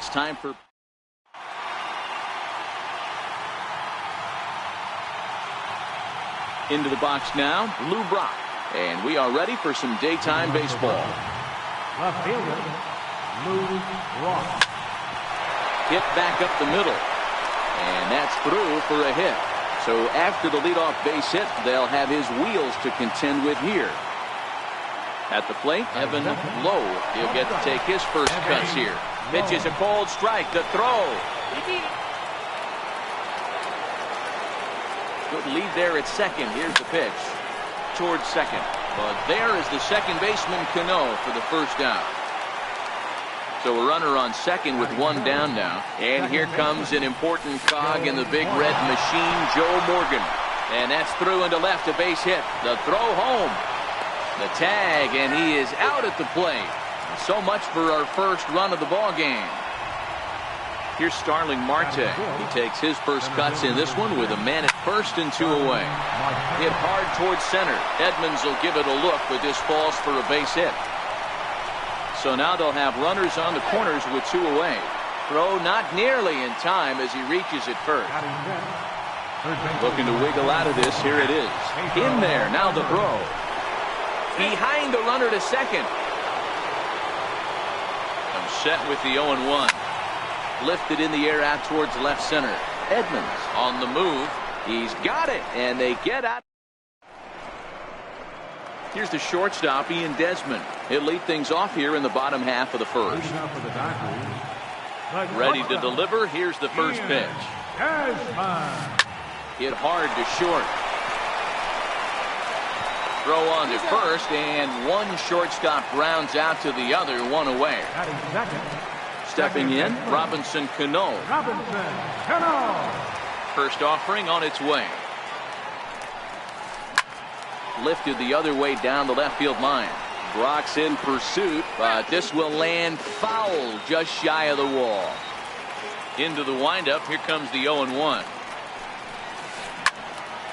It's time for into the box now, Lou Brock. And we are ready for some daytime baseball. Left fielder, Lou Brock. Hit back up the middle. And that's through for a hit. So after the leadoff base hit, they'll have his wheels to contend with here. At the plate, Evan Lowe. He'll get to take his first cuts here. Pitch is a cold strike. The throw. Good lead there at second. Here's the pitch. Towards second. But there is the second baseman, Cano, for the first out. So a runner on second with one down now. And here comes an important cog in the big red machine, Joe Morgan. And that's through into left, a base hit. The throw home. The tag, and he is out at the plate. So much for our first run of the ball game. Here's Starling Marte. He takes his first cuts in this one with a man at first and 2 away. Hit hard towards center. Edmonds will give it a look, but this falls for a base hit. So now they'll have runners on the corners with 2 away. Throw not nearly in time as he reaches it first. Looking to wiggle out of this. Here it is. In there. Now the throw. Behind the runner to second. I'm set with the 0-1. Lifted in the air out towards left center. Edmonds on the move. He's got it, and they get out. Here's the shortstop, Ian Desmond. He'll lead things off here in the bottom half of the first. Ready to deliver. Here's the first pitch. Hit hard to short. Throw on to first, and one shortstop grounds out to the other, 1 away. Stepping in, Robinson Cano. First offering on its way. Lifted the other way down the left field line. Brock's in pursuit, but this will land foul just shy of the wall. Into the windup, here comes the 0-1.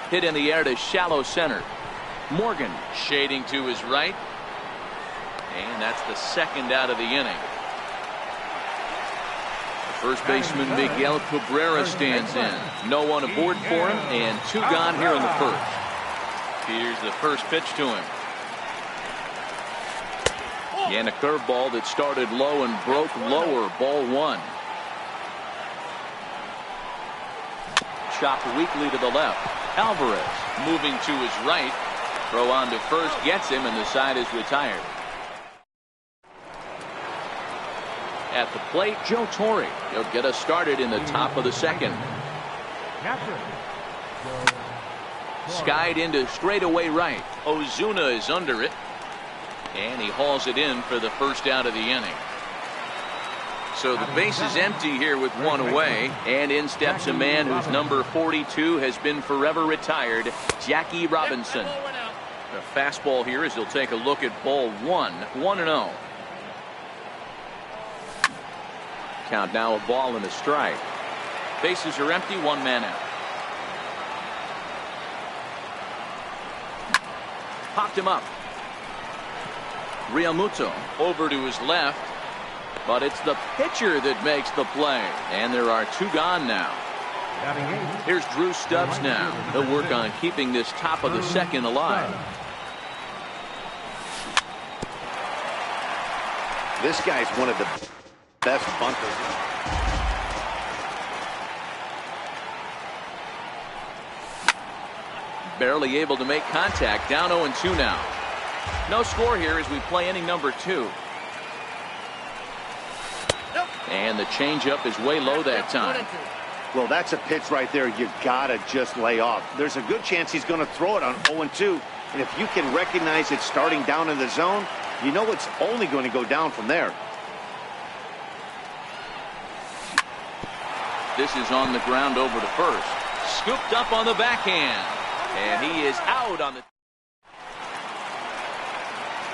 Hit in the air to shallow center. Morgan shading to his right. And that's the second out of the inning. First baseman Miguel Cabrera stands in. No one aboard for him, and 2 gone here in the first. Here's the first pitch to him. And a curveball that started low and broke lower. Ball 1. Chopped weakly to the left. Alvarez moving to his right. Throw on to first, gets him, and the side is retired. At the plate, Joe Torre. He'll get us started in the top of the second. Skied into straightaway right. Ozuna is under it. And he hauls it in for the first out of the inning. So the base is empty here with 1 away. And in steps a man whose number 42 has been forever retired, Jackie Robinson. A fastball here as he'll take a look at ball 1. 1-0. Count now a ball and a strike. Bases are empty, 1 man out. Popped him up. Realmuto over to his left. But it's the pitcher that makes the play. And there are 2 gone now. Here's Drew Stubbs now. He'll work on keeping this top of the second alive. This guy's one of the best bunters. Barely able to make contact. Down 0-2 now. No score here as we play inning number 2. And the changeup is way low that time. Well, that's a pitch right there you gotta just lay off. There's a good chance he's going to throw it on 0-2. And if you can recognize it starting down in the zone, you know it's only going to go down from there. This is on the ground over to first. Scooped up on the backhand. And he is out on the...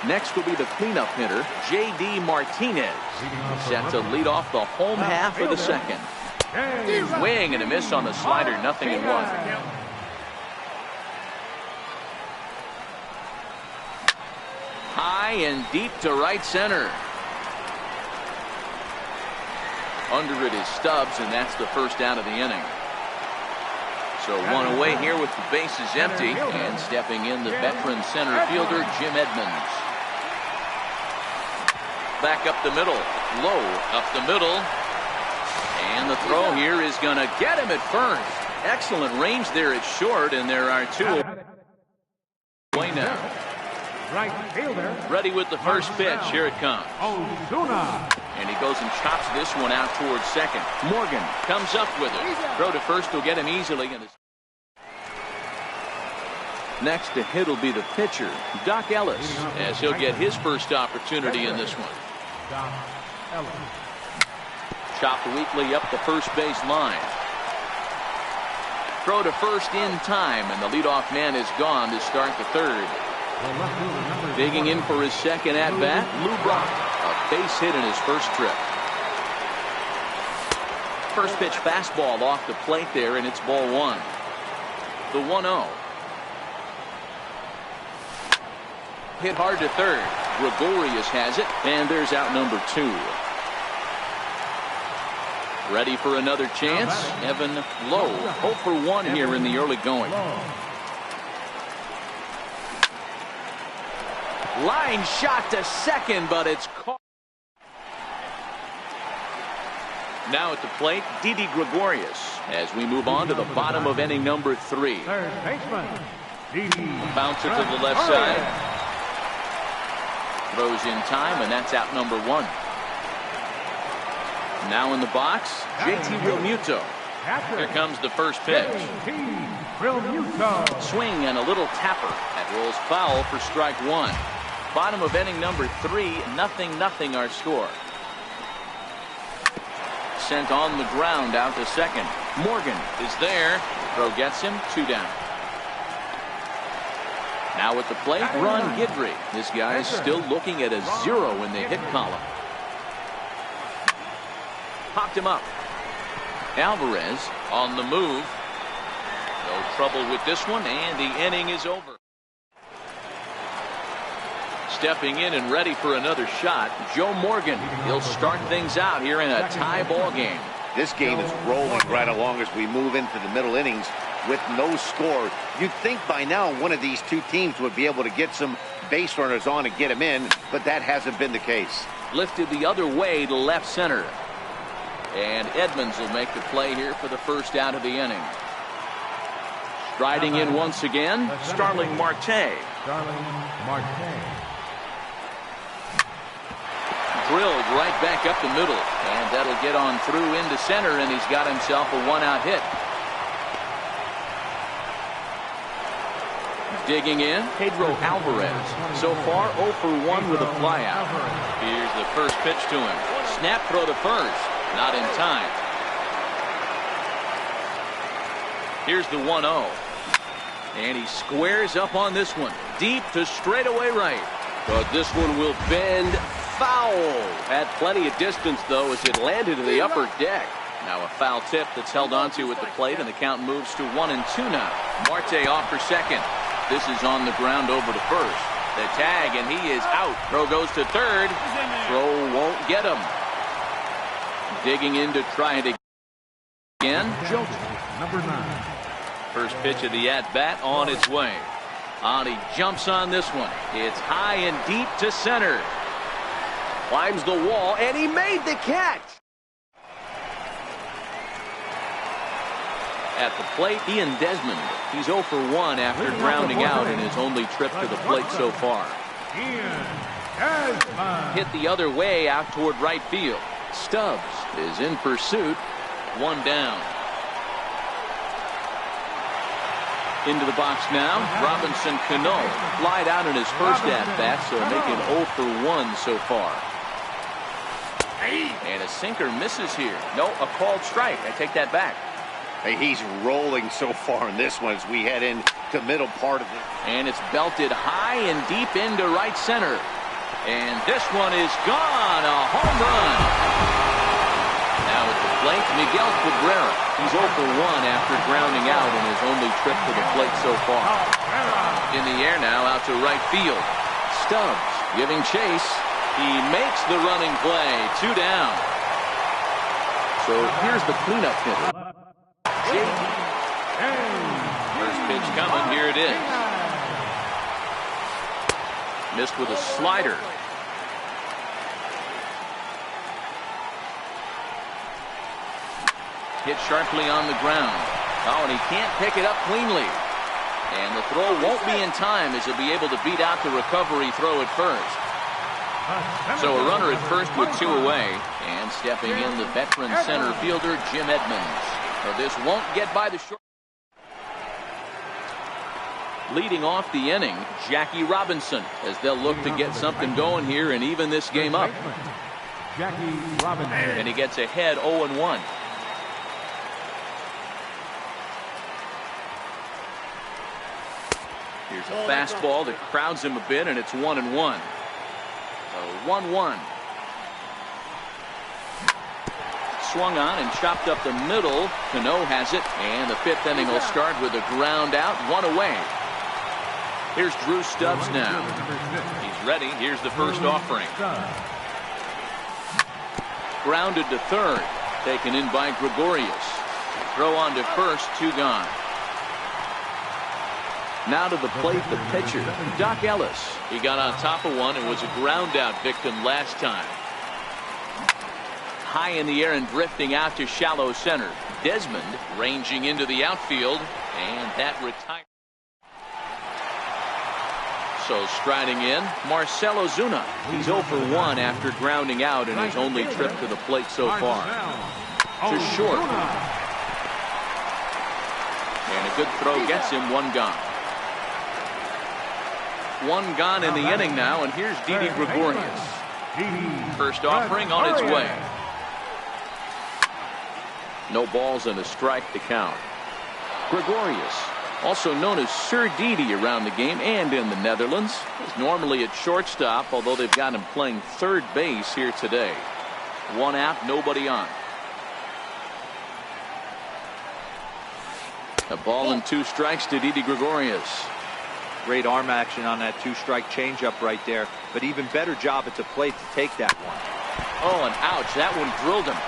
Next will be the cleanup hitter, J.D. Martinez. Set to lead off the home half of the second. Swing and a miss on the slider, 0-1. High and deep to right center. Under it is Stubbs, and that's the first out of the inning. So one away here with the bases empty, and stepping in the veteran center fielder, Jim Edmonds. Back up the middle, low up the middle, and the throw here is going to get him at first. Excellent range there at short, and there are two away now. Right fielder. Ready with the first pitch. Here it comes. Ozuna. And he goes and chops this one out towards second. Morgan comes up with it. Throw to first will get him easily. Next to hit will be the pitcher, Doc Ellis, as he'll get his first opportunity in this one. Doc Ellis. Chopped weakly up the first base line. Throw to first in time, and the leadoff man is gone to start the third. Digging in for his second at-bat, Lou Brock. A base hit in his first trip. First pitch fastball off the plate there, and it's ball one. The 1-0. Hit hard to third. Gregorius has it, and there's out number 2. Ready for another chance. Evan Lowe, 0 for 1 here in the early going. Line shot to second, but it's caught. Now at the plate, Didi Gregorius, as we move on to the bottom of inning number 3. Third baseman. Didi. Bouncer to the left side. Throws in time, and that's out number 1. Now in the box, JT Realmuto. Here comes the first pitch. Realmuto. Swing and a little tapper. That rolls foul for strike 1. Bottom of inning number 3, 0-0 our score. Sent on the ground out to second. Morgan is there. Throw gets him, 2 down. Now at the plate, Ron Guidry. This guy is still looking at a 0 in the hit column. Popped him up. Alvarez on the move. No trouble with this one, and the inning is over. Stepping in and ready for another shot, Joe Morgan. He'll start things out here in a tie ball game. This game is rolling right along as we move into the middle innings with no score. You'd think by now one of these two teams would be able to get some base runners on and get them in, but that hasn't been the case. Lifted the other way to left center. And Edmonds will make the play here for the first out of the inning. Striding in once again, Starling Marte. Starling Marte. Drilled right back up the middle, and that'll get on through into center, and he's got himself a 1-out hit. Digging in, Pedro Alvarez. So far 0 for 1 with a flyout. Here's the first pitch to him. Snap throw to first. Not in time. Here's the 1-0. And he squares up on this one. Deep to straightaway right. But this one will bend foul. Had plenty of distance, though, as it landed to the upper deck. Now a foul tip that's held onto at the plate, and the count moves to 1-2 now. Marte off for second. This is on the ground over to first. The tag, and he is out. Throw goes to third. Throw won't get him. Digging in to try it again. Jolton, number 9. First pitch of the at-bat on its way. He jumps on this one. It's high and deep to center. Climbs the wall, and he made the catch. At the plate, Ian Desmond. He's 0 for 1 after grounding out in his only trip to the plate so far. Ian Desmond. Hit the other way out toward right field. Stubbs is in pursuit. 1 down. Into the box now, Robinson Cano. Flied out in his first at-bat, so making 0 for 1 so far. And a sinker misses here. No, a called strike. I take that back. Hey, he's rolling so far in this one as we head into middle part of it. And it's belted high and deep into right center. And this one is gone. A home run. Now at the plate, Miguel Cabrera. He's 0 for 1 after grounding out in his only trip to the plate so far. In the air now out to right field. Stubbs giving chase. He makes the running play. 2 down. So here's the cleanup hitter. First pitch coming. Here it is. Missed with a slider. Hit sharply on the ground. Oh, and he can't pick it up cleanly. And the throw won't be in time as he'll be able to beat out the recovery throw at first. So a runner at first with 2 away. And stepping in the veteran center fielder, Jim Edmonds. So this won't get by the short. Leading off the inning, Jackie Robinson, as they'll look to get something going here and even this game up. Jackie Robinson. And he gets ahead 0-1. Here's a fastball that crowds him a bit, and it's 1-1. So 1-1. Swung on and chopped up the middle. Cano has it, and the 5th inning will start with a ground out, 1 away. Here's Drew Stubbs now. He's ready. Here's the first offering. Grounded to third. Taken in by Gregorius. Throw on to first, 2 gone. Now to the plate, the pitcher, Doc Ellis. He got on top of one and was a ground out victim last time. High in the air and drifting out to shallow center. Desmond ranging into the outfield, and that retired. So striding in, Marcell Ozuna. He's 0 for 1 after grounding out in his only trip to the plate so far. To short. And a good throw gets him 1 gone. 1 gone in the inning now, and here's Didi Gregorius. First offering on its way. No balls and a strike to count. Gregorius, also known as Sir Didi around the game and in the Netherlands, is normally at shortstop, although they've got him playing third base here today. 1 out, nobody on. A ball and 2 strikes to Didi Gregorius. Great arm action on that 2-strike changeup right there, but even better job at the plate to take that one. Oh, and ouch, that one drilled him.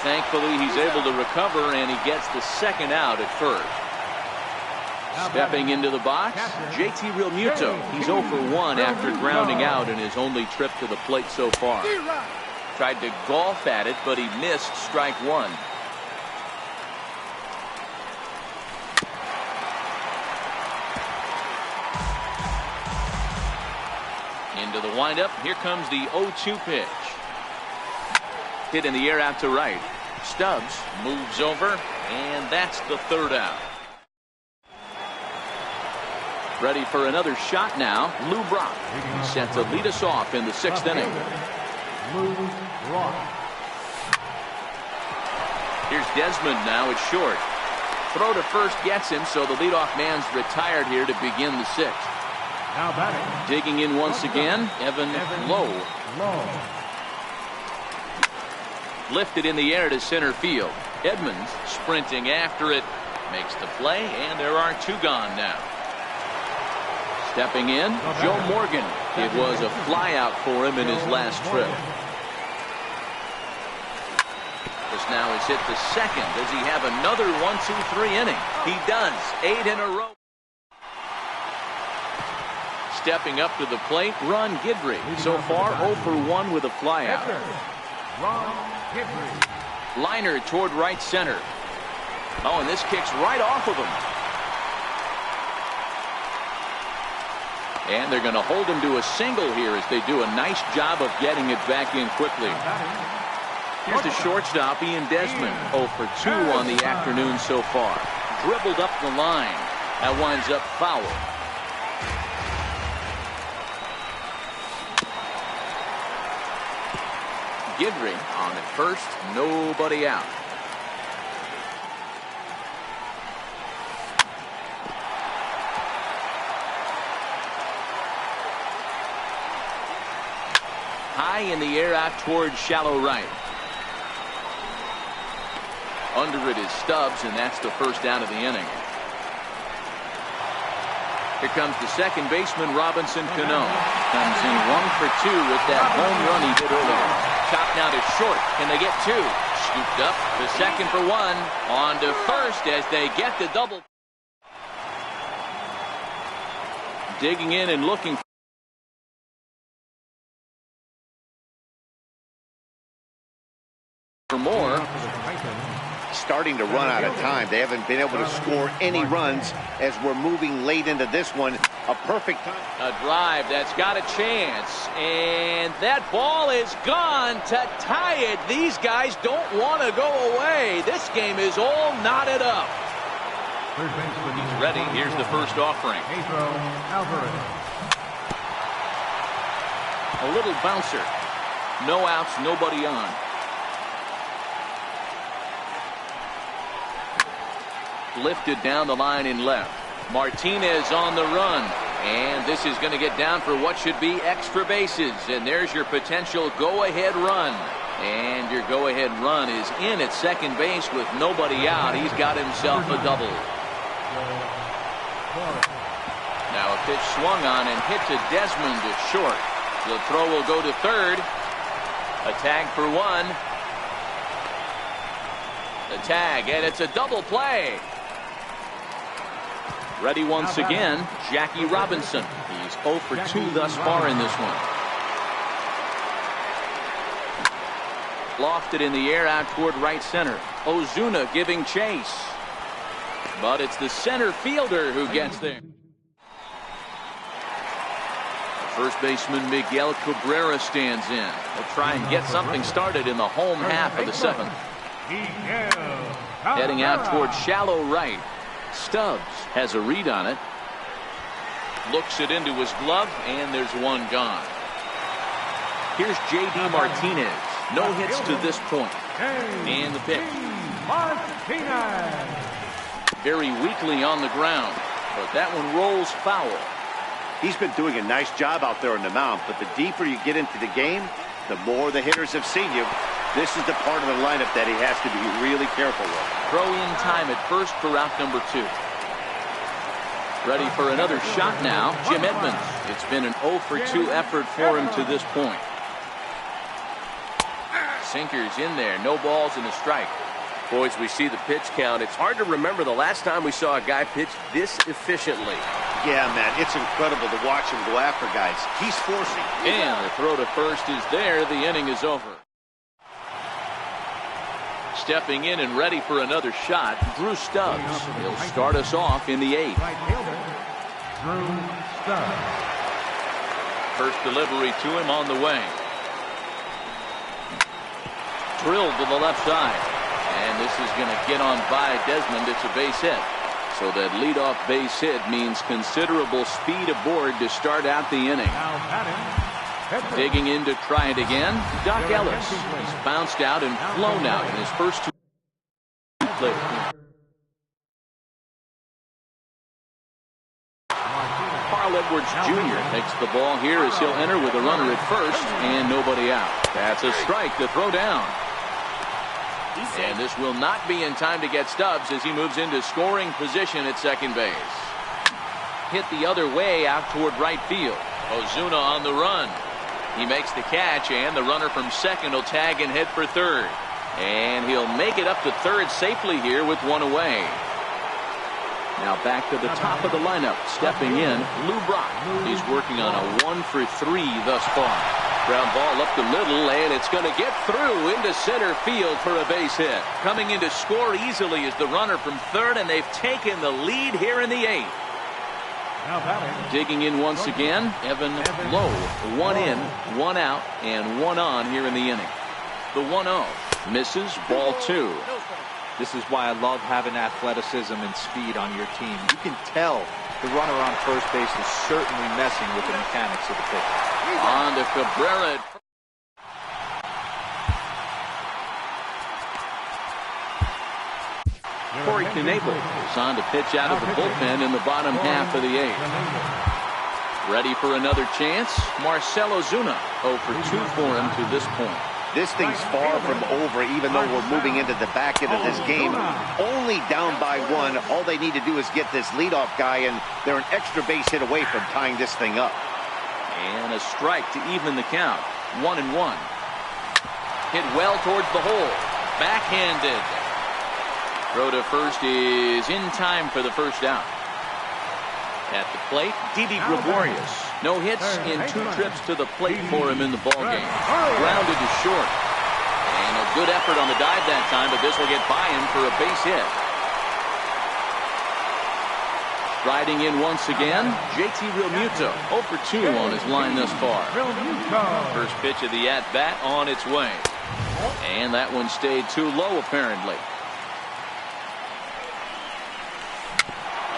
Thankfully, he's able to recover, and he gets the 2nd out at first. Stepping into the box, JT Realmuto. He's 0 for 1 after grounding out in his only trip to the plate so far. Tried to golf at it, but he missed strike 1. Into the windup. Here comes the 0-2 pitch. Hit in the air out to right. Stubbs moves over, and that's the 3rd out. Ready for another shot now. Lou Brock. He's set to lead us off in the 6th inning. Lou Brock. Here's Desmond now at short. Throw to first gets him, so the leadoff man's retired here to begin the 6th. Now batting. Digging in once again, Evan Lowe. Lifted in the air to center field. Edmonds sprinting after it. Makes the play, and there are 2 gone now. Stepping in, Joe Morgan. It was a flyout for him in his last trip. This now is hit the 2nd. Does he have another 1-2-3 inning? He does. 8 in a row. Stepping up to the plate, Ron Guidry. So far 0 for 1 with a flyout. Ron Guidry. Liner toward right center. Oh, and this kicks right off of him. And they're going to hold him to a single here as they do a nice job of getting it back in quickly. Here's the shortstop, Ian Desmond. 0 for 2 on the afternoon so far. Dribbled up the line. That winds up foul. Guidry on at first, nobody out. High in the air out towards shallow right. Under it is Stubbs, and that's the first down of the inning. Here comes the second baseman, Robinson Cano. Comes in 1 for 2 with that home run he did earlier. Chop now to short. Can they get 2? Scooped up to second for one. On to first as they get the double. Digging in and looking for more. Starting to run out of time. They haven't been able to score any runs as we're moving late into this one. A perfect time. A drive that's got a chance. And that ball is gone to tie it. These guys don't want to go away. This game is all knotted up. He's ready. Here's the first offering. A little bouncer. No outs, nobody on. Lifted down the line in left. Martinez on the run. And this is going to get down for what should be extra bases. And there's your potential go-ahead run. And your go-ahead run is in at second base with nobody out. He's got himself a double. Now a pitch swung on and hit to Desmond at short. The throw will go to third. A tag for one. The tag, and it's a double play. Ready once again, Jackie Robinson. He's 0 for 2 thus far in this one. Lofted in the air out toward right center. Ozuna giving chase. But it's the center fielder who gets there. First baseman Miguel Cabrera stands in. He'll try and get something started in the home half of the seventh. Heading out toward shallow right. Stubbs has a read on it. Looks it into his glove, and there's one gone. Here's J.D. Martinez. No hits to this point. And the pitch. Very weakly on the ground, but that one rolls foul. He's been doing a nice job out there on the mound, but the deeper you get into the game, the more the hitters have seen you. This is the part of the lineup that he has to be really careful with. Throw in time at first for out number 2. Ready for another shot now, Jim Edmonds. It's been an 0 for 2 effort for him to this point. Sinkers in there, no balls and a strike. Boys, we see the pitch count. It's hard to remember the last time we saw a guy pitch this efficiently. Yeah, man, it's incredible to watch him go after guys. He's forcing. And the throw to first is there. The inning is over. Stepping in and ready for another shot, Drew Stubbs. He'll start us off in the 8th. Drew Stubbs. First delivery to him on the way. Drilled to the left side. And this is going to get on by Desmond. It's a base hit. So that leadoff base hit means considerable speed aboard to start out the inning. Digging in to try it again, Doc Ellis. He's bounced out and flown out in his first 2 plays. Carl Edwards Jr. takes the ball here as he'll enter with a runner at first and nobody out. That's a strike to throw down. And this will not be in time to get Stubbs as he moves into scoring position at second base. Hit the other way out toward right field. Ozuna on the run. He makes the catch, and the runner from second will tag and head for third. And he'll make it up to third safely here with one away. Now back to the top of the lineup. Stepping in, Lou Brock. He's working on a 1 for 3 thus far. Ground ball up the middle, and it's going to get through into center field for a base hit. Coming in to score easily is the runner from third, and they've taken the lead here in the 8th. Digging in once again, Evan Lowe. 1 in, 1 out, and 1 on here in the inning. The 1-0 misses, ball 2. This is why I love having athleticism and speed on your team. You can tell the runner on first base is certainly messing with the mechanics of the pitch. On to Cabrera. Corey Knebel is on to pitch out of the bullpen in the bottom half of the 8th. Ready for another chance? Marcell Ozuna. 0 for 2 for him to this point. This thing's far from over, even though we're moving into the back end of this game. Only down by 1. All they need to do is get this leadoff guy, and they're an extra base hit away from tying this thing up. And a strike to even the count. 1-1. Hit well towards the hole. Backhanded. Throw to first is in time for the first down. At the plate, Didi Gregorius. No hits in 2 trips to the plate for him in the ballgame. Grounded to short. And a good effort on the dive that time, but this will get by him for a base hit. Riding in once again, JT Realmuto. 0 for 2 on his line thus far. First pitch of the at-bat on its way. And that one stayed too low, apparently.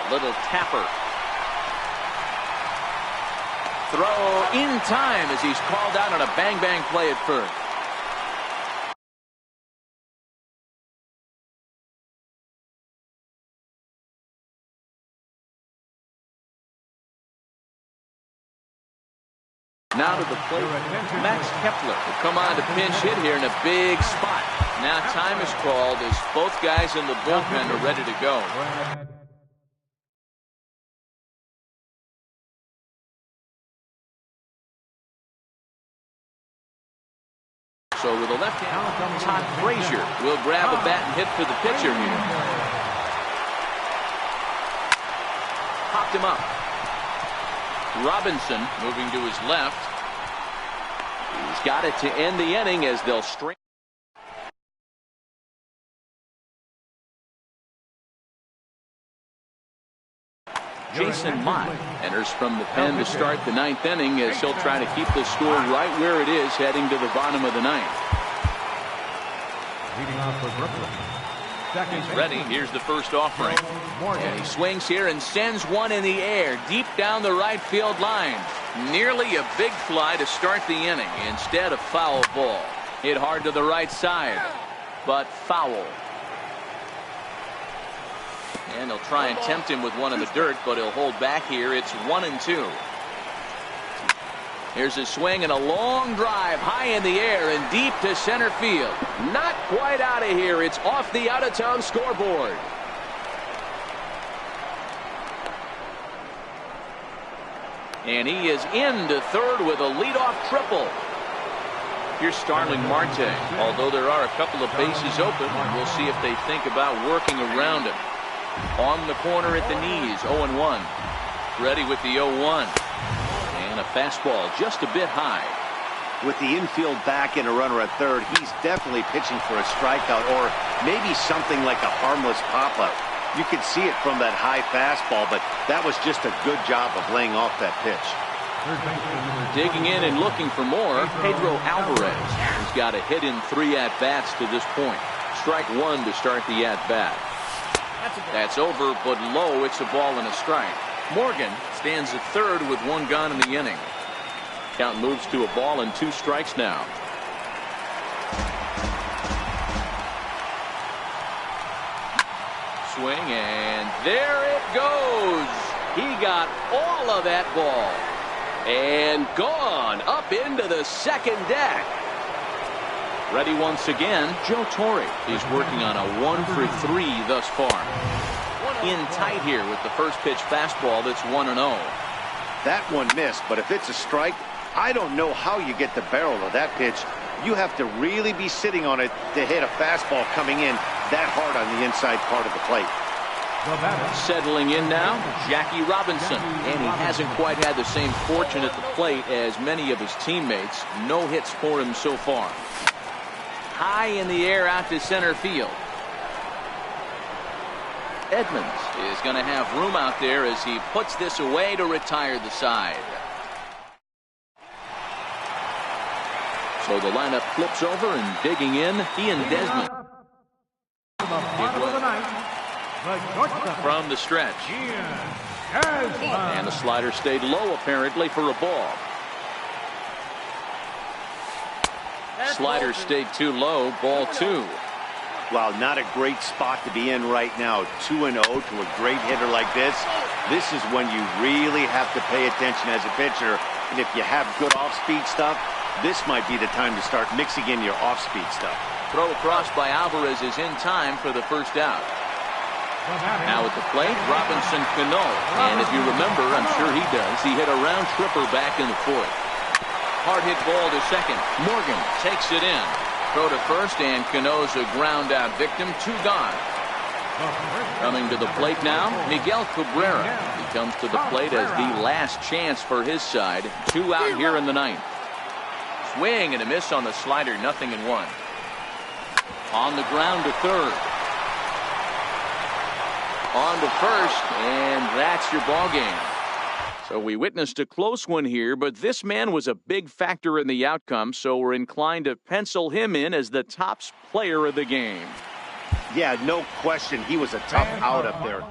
A little tapper. Throw in time as he's called out on a bang-bang play at first. Now to the plate, Max Kepler will come on to pinch hit here in a big spot. Now time is called as both guys in the bullpen are ready to go. So with a left hand, Todd Frazier will grab a bat and hit for the pitcher here. Popped him up. Robinson moving to his left. He's got it to end the inning as they'll string. Jason Mott enters from the pen to start the 9th inning as he'll try to keep the score right where it is heading to the bottom of the 9th. Leading off for Brooklyn. He's ready. Here's the first offering. And he swings here and sends one in the air deep down the right field line. Nearly a big fly to start the inning. Instead, a foul ball. Hit hard to the right side, but foul. And they'll try and tempt him with one in the dirt, but he'll hold back here. It's 1-2. Here's a swing and a long drive high in the air and deep to center field. Not quite out of here. It's off the out-of-town scoreboard. And he is into third with a leadoff triple. Here's Starling Marte. Although there are a couple of bases open, we'll see if they think about working around him. On the corner at the knees, 0-1. Ready with the 0-1. And a fastball just a bit high. With the infield back and a runner at third, he's definitely pitching for a strikeout or maybe something like a harmless pop-up. You could see it from that high fastball, but that was just a good job of laying off that pitch. Digging in and looking for more, Pedro Alvarez. He's got a hit in 3 at-bats to this point. Strike 1 to start the at-bat. That's over, but low. It's a ball and a strike. Morgan stands at third with 1 gone in the inning. Count moves to a ball and 2 strikes now. Swing, and there it goes. He got all of that ball. And gone up into the second deck. Ready once again, Joe Torre. He's working on a 1 for 3 thus far. In tight here with the first pitch fastball that's 1-0. That one missed, but if it's a strike, I don't know how you get the barrel of that pitch. You have to really be sitting on it to hit a fastball coming in that hard on the inside part of the plate. Settling in now, Jackie Robinson. And he hasn't quite had the same fortune at the plate as many of his teammates. No hits for him so far. High in the air out to center field. Edmonds is going to have room out there as he puts this away to retire the side. So the lineup flips over and digging in, Ian Desmond. From the stretch. And the slider stayed low apparently for a ball. Slider stayed too low, ball 2. Wow, not a great spot to be in right now. 2-0 to a great hitter like this. This is when you really have to pay attention as a pitcher. And if you have good off-speed stuff, this might be the time to start mixing in your off-speed stuff. Throw across by Alvarez is in time for the first out. Now at the plate, Robinson Cano. And if you remember, I'm sure he does, he hit a round tripper back in the 4th. Hard hit ball to second. Morgan takes it in. Throw to first, and Cano's a ground out victim. 2 gone. Coming to the plate now, Miguel Cabrera. He comes to the plate as the last chance for his side. 2 out here in the 9th. Swing and a miss on the slider, 0-1. On the ground to third. On to first, and that's your ball game. So we witnessed a close one here, but this man was a big factor in the outcome, so we're inclined to pencil him in as the top player of the game. Yeah, no question. He was a tough out up there.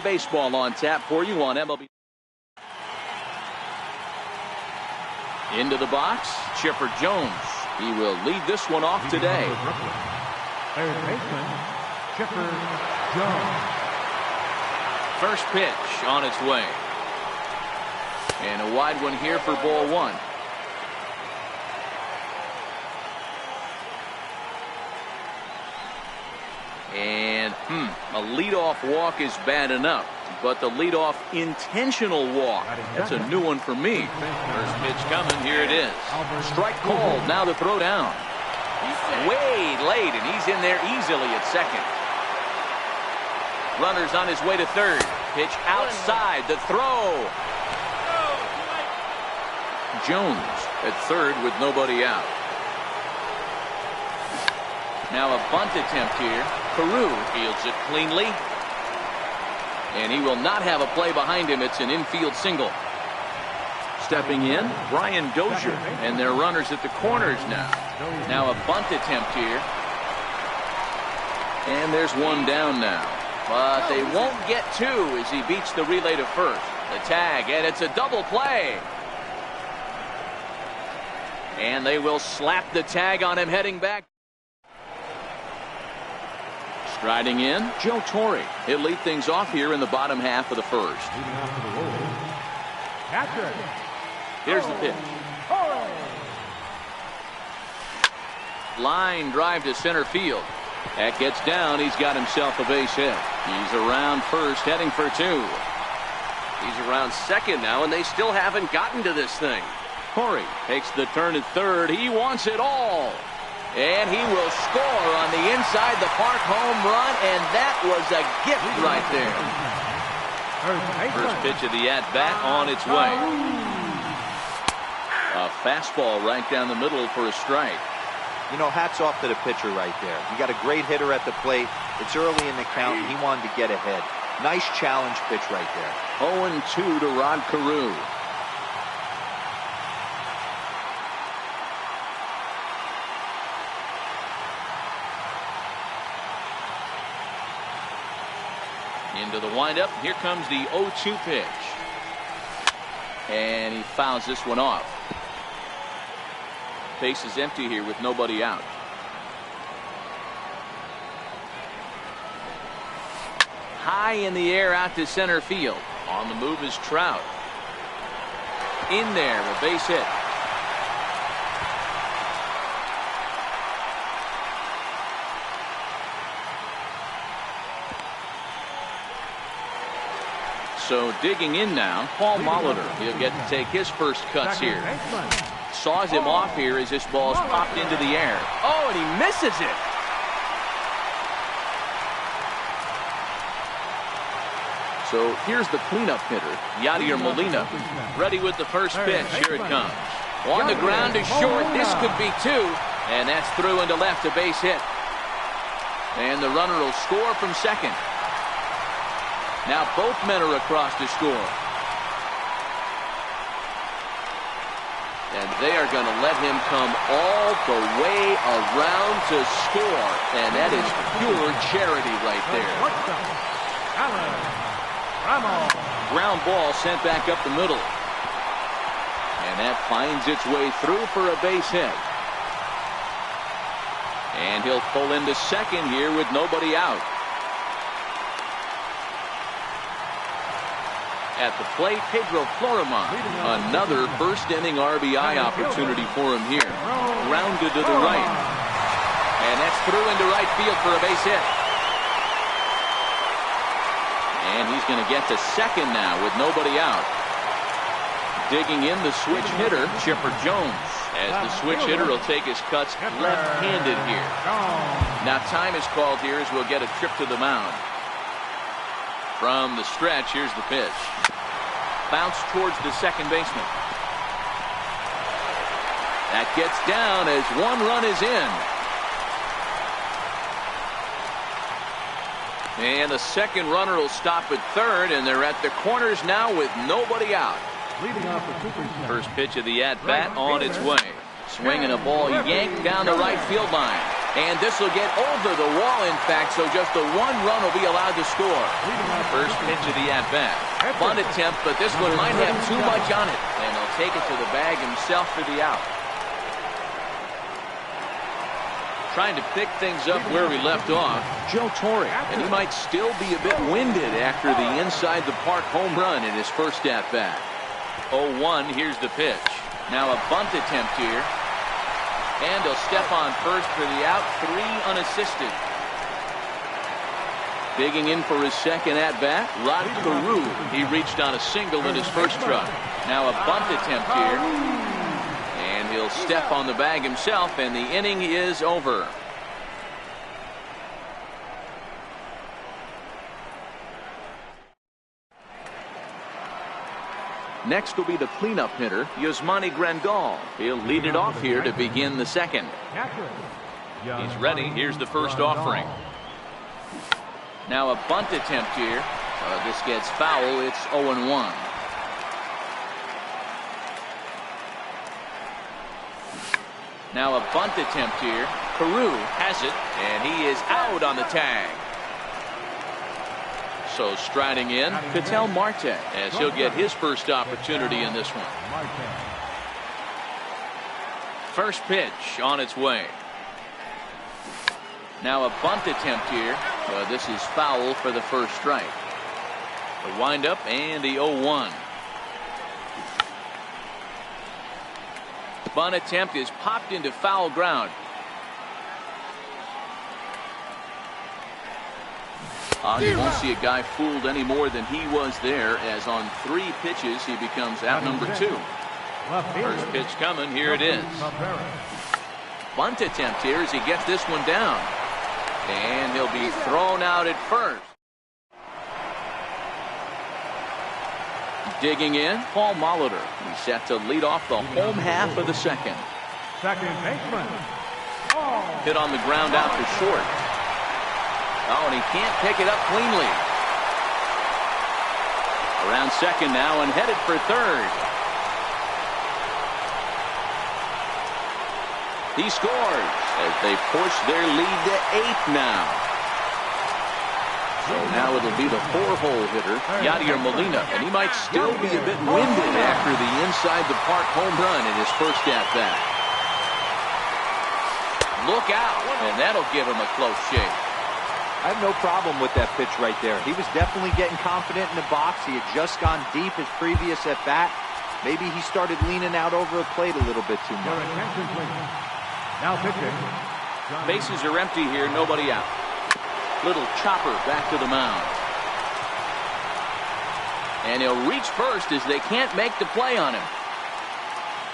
baseball on tap for you on MLB. Into the box, Chipper Jones. He will lead this one off today. Third baseman, Chipper Jones. First pitch on its way. And a wide one here for ball one. And a leadoff walk is bad enough, but the leadoff intentional walk, that's a new one for me. First pitch coming, here it is. Strike called, now the throw down. He's way late, and he's in there easily at second. Runner's on his way to third. Pitch outside, the throw. Jones at third with nobody out. Now a bunt attempt here. Carew fields it cleanly. And he will not have a play behind him. It's an infield single. Stepping in, Brian Dozier. And their runners at the corners now. Now a bunt attempt here. And there's one down now. But they won't get two as he beats the relay to first. The tag, and it's a double play. And they will slap the tag on him heading back. Striding in, Joe Torre. He'll lead things off here in the bottom half of the first. Here's the pitch. Line drive to center field. That gets down. He's got himself a base hit. He's around first, heading for two. He's around second now, and they still haven't gotten to this thing. Torre takes the turn at third. He wants it all. And he will score on the inside the park home run, and that was a gift right there. First pitch of the at-bat on its way. A fastball right down the middle for a strike. You know, hats off to the pitcher right there. You got a great hitter at the plate. It's early in the count, and he wanted to get ahead. Nice challenge pitch right there. 0-2 to Rod Carew. Into the windup. Here comes the 0-2 pitch. And he fouls this one off. Base is empty here with nobody out. High in the air out to center field. On the move is Trout. In there, a base hit. So digging in now, Paul Molitor. He'll get to take his first cuts here. Saws him off here as this ball's popped into the air. Oh, and he misses it. So here's the cleanup hitter, Yadier Molina. Ready with the first pitch. Here it comes. On the ground is short. This could be two. And that's through into left, a base hit. And the runner will score from second. Now both men are across to score. And they are going to let him come all the way around to score. And that is pure charity right there. Ground ball sent back up the middle. And that finds its way through for a base hit. And he'll pull into second here with nobody out. At the plate, Pedro Florimon. Another first inning RBI opportunity for him here. Grounded to the right. And that's through into right field for a base hit. And he's going to get to second now with nobody out. Digging in the switch hitter, Chipper Jones. As the switch hitter will take his cuts left-handed here. Now time is called here as we'll get a trip to the mound. From the stretch, here's the pitch. Bounce towards the second baseman. That gets down as one run is in. And the second runner will stop at third, and they're at the corners now with nobody out. First pitch of the at-bat on its way. Swinging a ball yanked down the right field line. And this will get over the wall, in fact, so just the one run will be allowed to score. First pitch of the at-bat. Bunt attempt, but this one might have too much on it. And he'll take it to the bag himself for the out. Trying to pick things up where we left off, Joe Torre. And he might still be a bit winded after the inside-the-park home run in his first at-bat. 0-1, here's the pitch. Now a bunt attempt here. And he'll step on first for the out, 3 unassisted. Digging in for his second at-bat, Rod Carew. He reached on a single in his first try. Now a bunt attempt here. And he'll step on the bag himself, and the inning is over. Next will be the cleanup hitter, Yasmani Grandal. He'll lead it off here to begin the second. He's ready. Here's the first offering. Now a bunt attempt here. This gets foul. It's 0-1. Now a bunt attempt here. Carew has it, and he is out on the tag. So striding in, Ketel Marte, as he'll get his first opportunity in this one. First pitch on its way. Now a bunt attempt here. This is foul for the first strike. The windup and the 0-1. The bunt attempt is popped into foul ground. You won't see a guy fooled any more than he was there, as on 3 pitches he becomes out number 2. First pitch coming. Here it is. Bunt attempt here as he gets this one down. And he'll be thrown out at first. Digging in, Paul Molitor. He's set to lead off the home half of the second. Second baseman. Hit on the ground out to short. Oh, and he can't pick it up cleanly. Around second now and headed for third. He scores as they push their lead to 8 now. So now it'll be the 4-hole hitter, Yadier Molina, and he might still be a bit winded after the inside-the-park home run in his first at-bat. Look out, and that'll give him a close shave. I have no problem with that pitch right there. He was definitely getting confident in the box. He had just gone deep his previous at bat. Maybe he started leaning out over the plate a little bit too much. Now pitching. Bases are empty here, nobody out. Little chopper back to the mound. And he'll reach first as they can't make the play on him.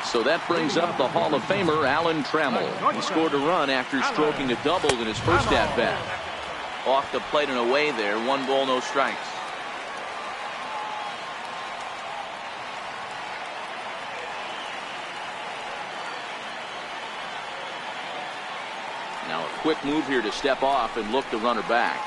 So that brings up the Hall of Famer Alan Trammell. He scored a run after stroking a double in his first at-bat. Off the plate and away there. 1 ball, no strikes. Now a quick move here to step off and look the runner back.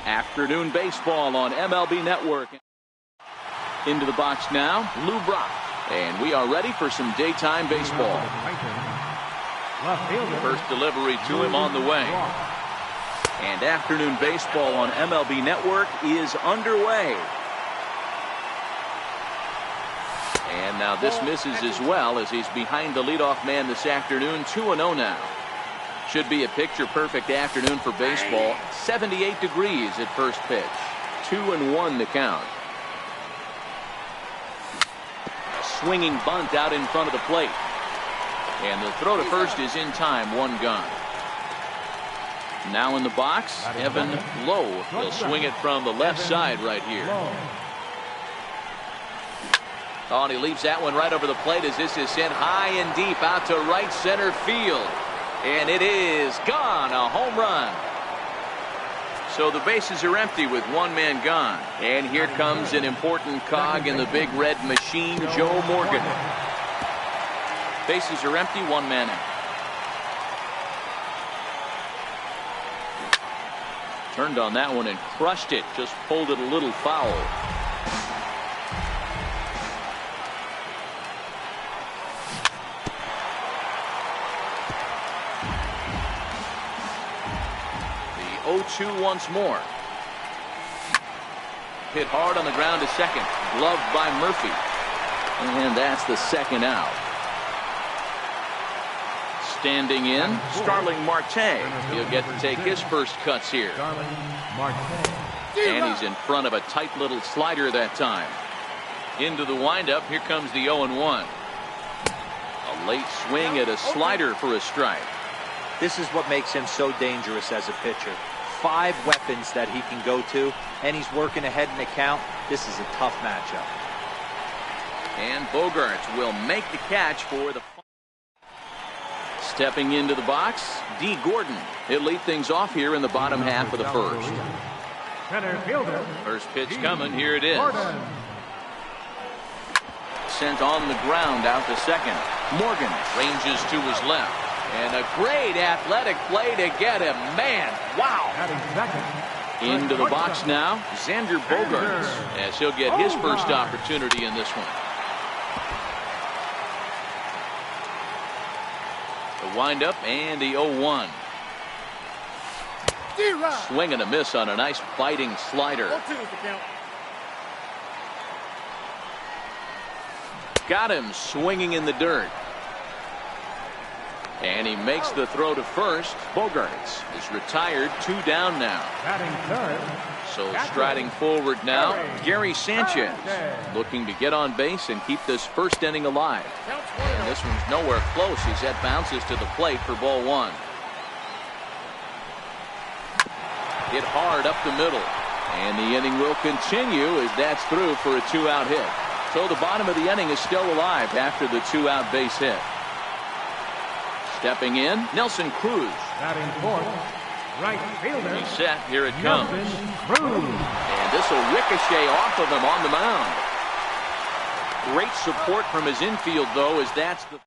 Afternoon baseball on MLB Network. Into the box now, Lou Brock. And we are ready for some daytime baseball. First delivery to him on the way. And afternoon baseball on MLB Network is underway. And now this misses as well as he's behind the leadoff man this afternoon. 2-0 now. Should be a picture-perfect afternoon for baseball. 78 degrees at first pitch. 2-1 the count. Swinging bunt out in front of the plate. And the throw to first is in time. 1 gone. Now in the box, Evan Lowe. He'll swing it from the left side right here. Oh, and he leaves that one right over the plate as this is sent high and deep out to right center field. And it is gone. A home run. So the bases are empty with 1 man gone. And here comes an important cog in the big red machine, Joe Morgan. Bases are empty, 1 man out. Turned on that one and crushed it. Just pulled it a little foul. The 0-2 once more. Hit hard on the ground to second. Gloved by Murphy. And that's the 2nd out. Standing in, Starling Marte. He'll get to take his first cuts here. And he's in front of a tight little slider that time. Into the windup, here comes the 0-1. A late swing at a slider for a strike. This is what makes him so dangerous as a pitcher. 5 weapons that he can go to, and he's working ahead in the count. This is a tough matchup. And Bogaerts will make the catch for the... Stepping into the box, D. Gordon. He'll lead things off here in the bottom half of the first. First pitch coming. Here it is. Sent on the ground out to second. Morgan ranges to his left. And a great athletic play to get him. Man, wow. Into the box now, Xander Bogaerts, as he'll get his first opportunity in this one. The windup and the 0-1. Swing and a miss on a nice biting slider. Got him swinging in the dirt. And he makes the throw to first. Bogaerts is retired. 2 down now. So striding forward now, Gary Sanchez looking to get on base and keep this first inning alive. And this one's nowhere close. He's at bounces to the plate for ball 1. Hit hard up the middle. And the inning will continue as that's through for a 2-out hit. So the bottom of the inning is still alive after the 2-out base hit. Stepping in, Nelson Cruz. Right fielder. He's set. Here it comes. And this will ricochet off of him on the mound. Great support from his infield, though, as that's the...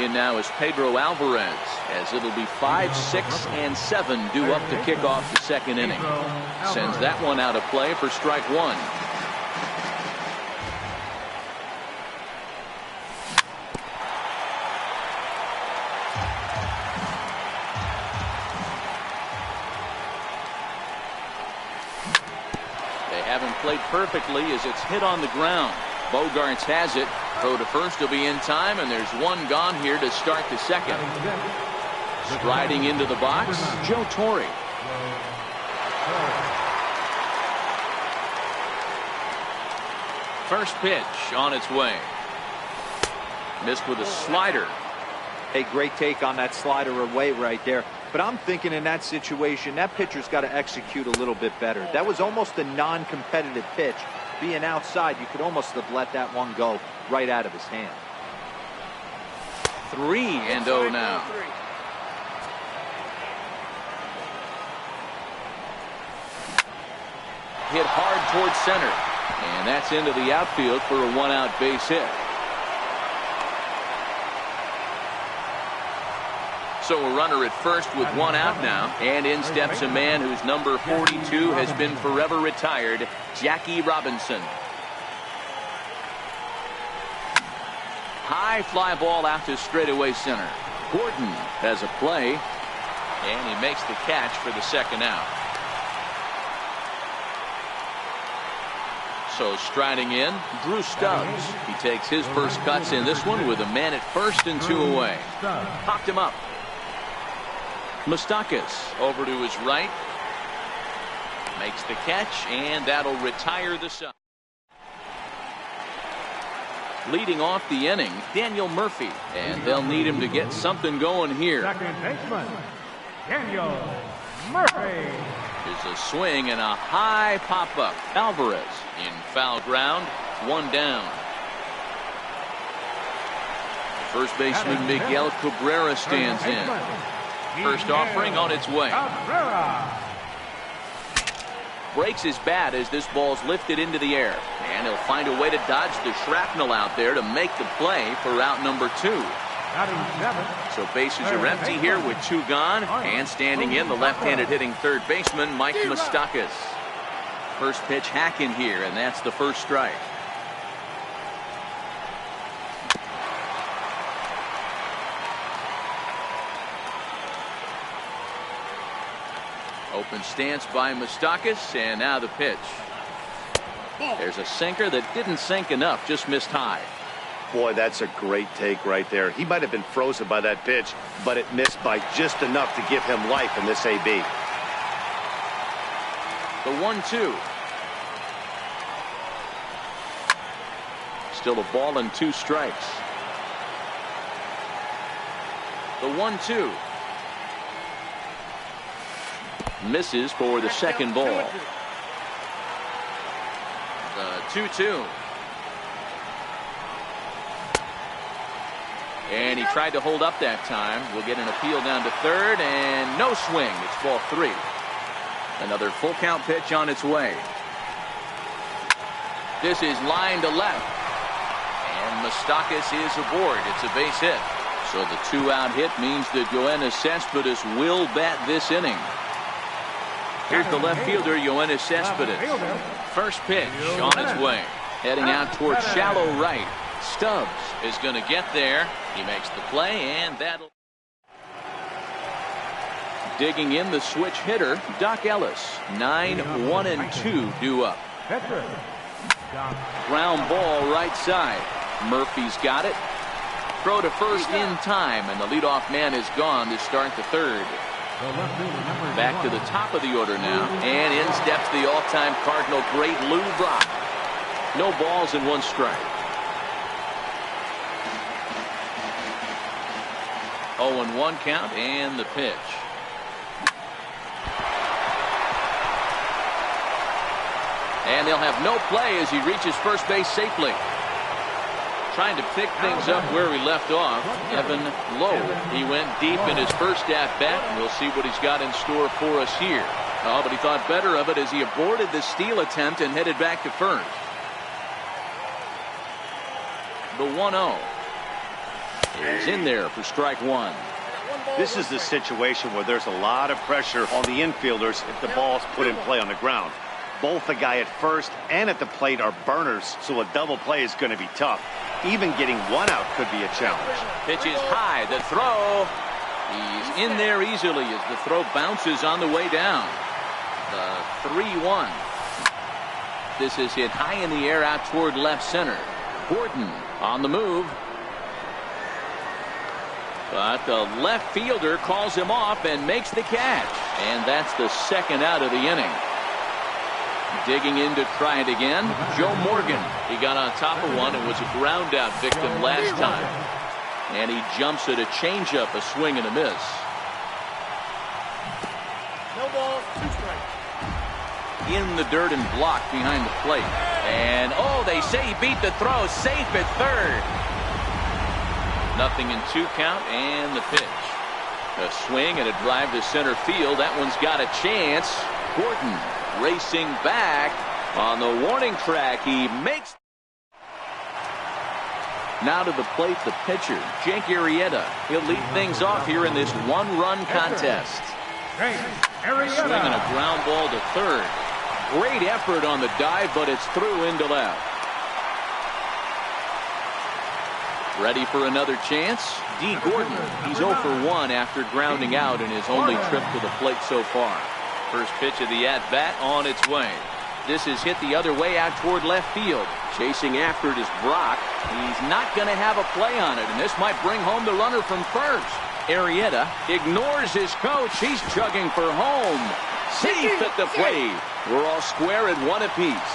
In now is Pedro Alvarez, as it'll be 5, 6, and 7 due up to kick off the 2nd inning. Sends that one out of play for strike 1. Haven't played perfectly as it's hit on the ground. Bogaerts has it. Throw to first will be in time, and there's 1 gone here to start the 2nd. Striding into the box, Joe Torre. First pitch on its way. Missed with a slider. A great take on that slider away right there. But I'm thinking in that situation, that pitcher's got to execute a little bit better. That was almost a non-competitive pitch. Being outside, you could almost have let that one go right out of his hand. 3-0 now. Hit hard towards center. And that's into the outfield for a 1-out base hit. So a runner at first with one out now. And in steps a man whose number 42 has been forever retired, Jackie Robinson. High fly ball out to straightaway center. Gordon has a play. And he makes the catch for the second out. So striding in, Drew Stubbs. He takes his first cuts in this one with a man at first and 2 away. Popped him up. Moustakas over to his right. Makes the catch, and that'll retire the side. Leading off the inning, Daniel Murphy. And they'll need him to get something going here. Second baseman, Daniel Murphy. There's a swing and a high pop-up. Alvarez in foul ground, 1 down. First baseman Miguel Cabrera stands in. First offering on its way. Breaks his bat as this ball's lifted into the air. And he'll find a way to dodge the shrapnel out there to make the play for out number 2. So bases are empty here with 2 gone. And standing in, the left-handed hitting third baseman, Mike Moustakas. First pitch hack in here, and that's the first strike. Open stance by Moustakas, and now the pitch. There's a sinker that didn't sink enough, just missed high. Boy, that's a great take right there. He might have been frozen by that pitch, but it missed by just enough to give him life in this AB. The 1-2. Still a ball and 2 strikes. The 1-2. Misses for the second ball. The 2-2. And he tried to hold up that time. We'll get an appeal down to third, and no swing. It's ball 3. Another full count pitch on its way. This is line to left. And Moustakas is aboard. It's a base hit. So the 2-out hit means that Yoenis Cespedes will bat this inning. Here's the left fielder, Yoenis Cespedes. First pitch on its way. Heading out towards shallow right. Stubbs is going to get there. He makes the play, and that'll... Digging in the switch hitter, Doc Ellis. 9-1-2 due up. Ground ball right side. Murphy's got it. Throw to first in time, and the leadoff man is gone to start the third. Back to the top of the order now, and in steps the all-time Cardinal great Lou Brock. No balls and 1 strike. 0-1 count, and the pitch. And they'll have no play as he reaches first base safely. Trying to pick things up where we left off, Evan Lowe. He went deep in his first at-bat, and we'll see what he's got in store for us here. Oh, but he thought better of it as he aborted the steal attempt and headed back to first. The 1-0 is in there for strike 1. This is the situation where there's a lot of pressure on the infielders if the ball's put in play on the ground. Both the guy at first and at the plate are burners, so a double play is going to be tough. Even getting 1 out could be a challenge. Pitch is high. The throw. He's in there easily as the throw bounces on the way down. The 3-1. This is hit high in the air out toward left center. Gordon on the move. But the left fielder calls him off and makes the catch. And that's the second out of the inning. Digging in to try it again, Joe Morgan. He got on top of one and was a ground out victim last time. And he jumps at a changeup, a swing and a miss. No balls, 2 strikes. In the dirt and blocked behind the plate. And oh, they say he beat the throw, safe at third. 0-2 count, and the pitch. A swing and a drive to center field. That one's got a chance. Gordon racing back on the warning track. He makes Now to the plate, the pitcher, Jake Arrieta. He'll lead things off here in this one-run contest. Swinging a ground ball to third. Great effort on the dive, but it's through into left. Ready for another chance? D. Gordon. He's 0 for 1 after grounding out in his only trip to the plate so far. First pitch of the at-bat on its way. This is hit the other way out toward left field. Chasing after it is Brock. He's not going to have a play on it, and this might bring home the runner from first. Arrieta ignores his coach. He's chugging for home. Safe at the plate. We're all square at 1 apiece.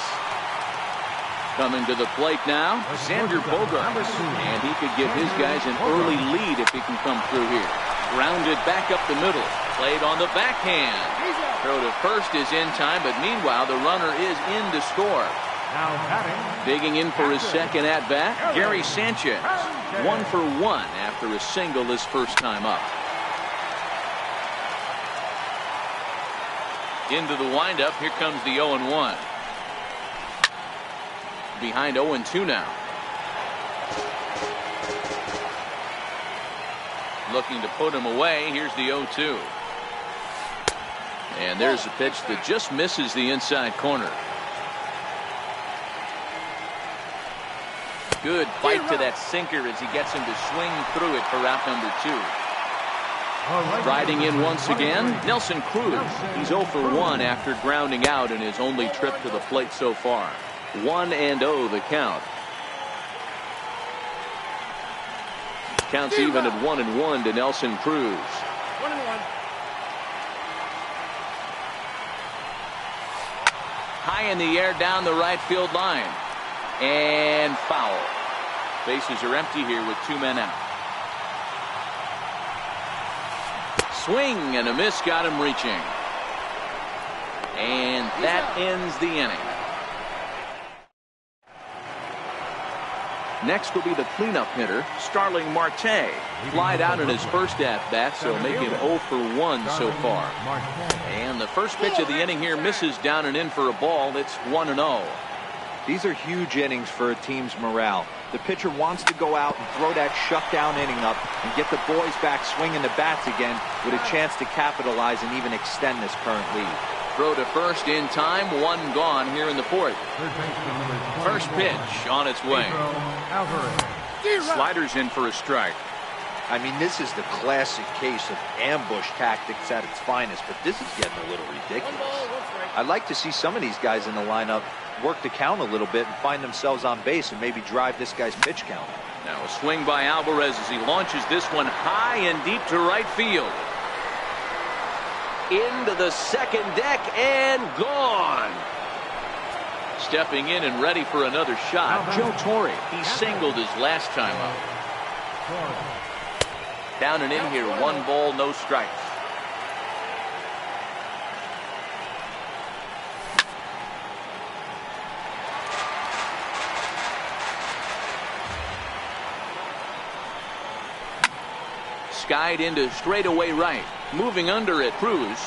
Coming to the plate now, Xander Bogaerts. And he could give his guys an early lead if he can come through here. Grounded back up the middle. Played on the backhand. Throw to first is in time, but meanwhile the runner is in to score. Digging in for his second at-bat, Gary Sanchez. 1 for 1 after a single his first time up. Into the windup, here comes the 0-1. Behind 0-2 now. Looking to put him away. Here's the 0-2. And there's a pitch that just misses the inside corner. Good bite to that sinker as he gets him to swing through it for out number 2. Riding in once again, Nelson Cruz. He's 0 for 1 after grounding out in his only trip to the plate so far. 1-0 the count. Counts even at 1-1 to Nelson Cruz. 1-1. High in the air down the right field line. And foul. Bases are empty here with 2 men out. Swing and a miss got him reaching. And that ends the inning. Next will be the cleanup hitter, Starling Marte. Flied out in his first at-bat, so make him 0 for 1 so far. And the first pitch of the inning here misses down and in for a ball. It's 1-0. These are huge innings for a team's morale. The pitcher wants to go out and throw that shutdown inning up and get the boys back swinging the bats again with a chance to capitalize and even extend this current lead. Throw to first in time, 1 gone here in the fourth. First pitch on its way. Sliders in for a strike. I mean, this is the classic case of ambush tactics at its finest, but this is getting a little ridiculous. I'd like to see some of these guys in the lineup work the count a little bit and find themselves on base and maybe drive this guy's pitch count. Now a swing by Alvarez as he launches this one high and deep to right field. Into the second deck and gone. Stepping in and ready for another shot, Joe Torre. He singled his last time up. Down and in here, 1 ball, no strikes. Skied into straightaway right. Moving under it, Cruz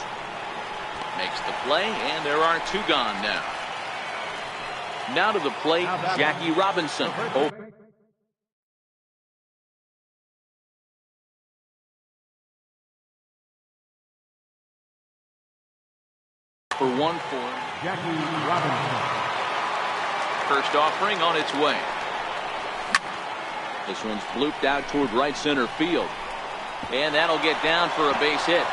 makes the play, and there are 2 gone now. Now to the plate, Jackie Robinson. For 1 for Jackie Robinson. First offering on its way. This one's blooped out toward right center field. And that'll get down for a base hit.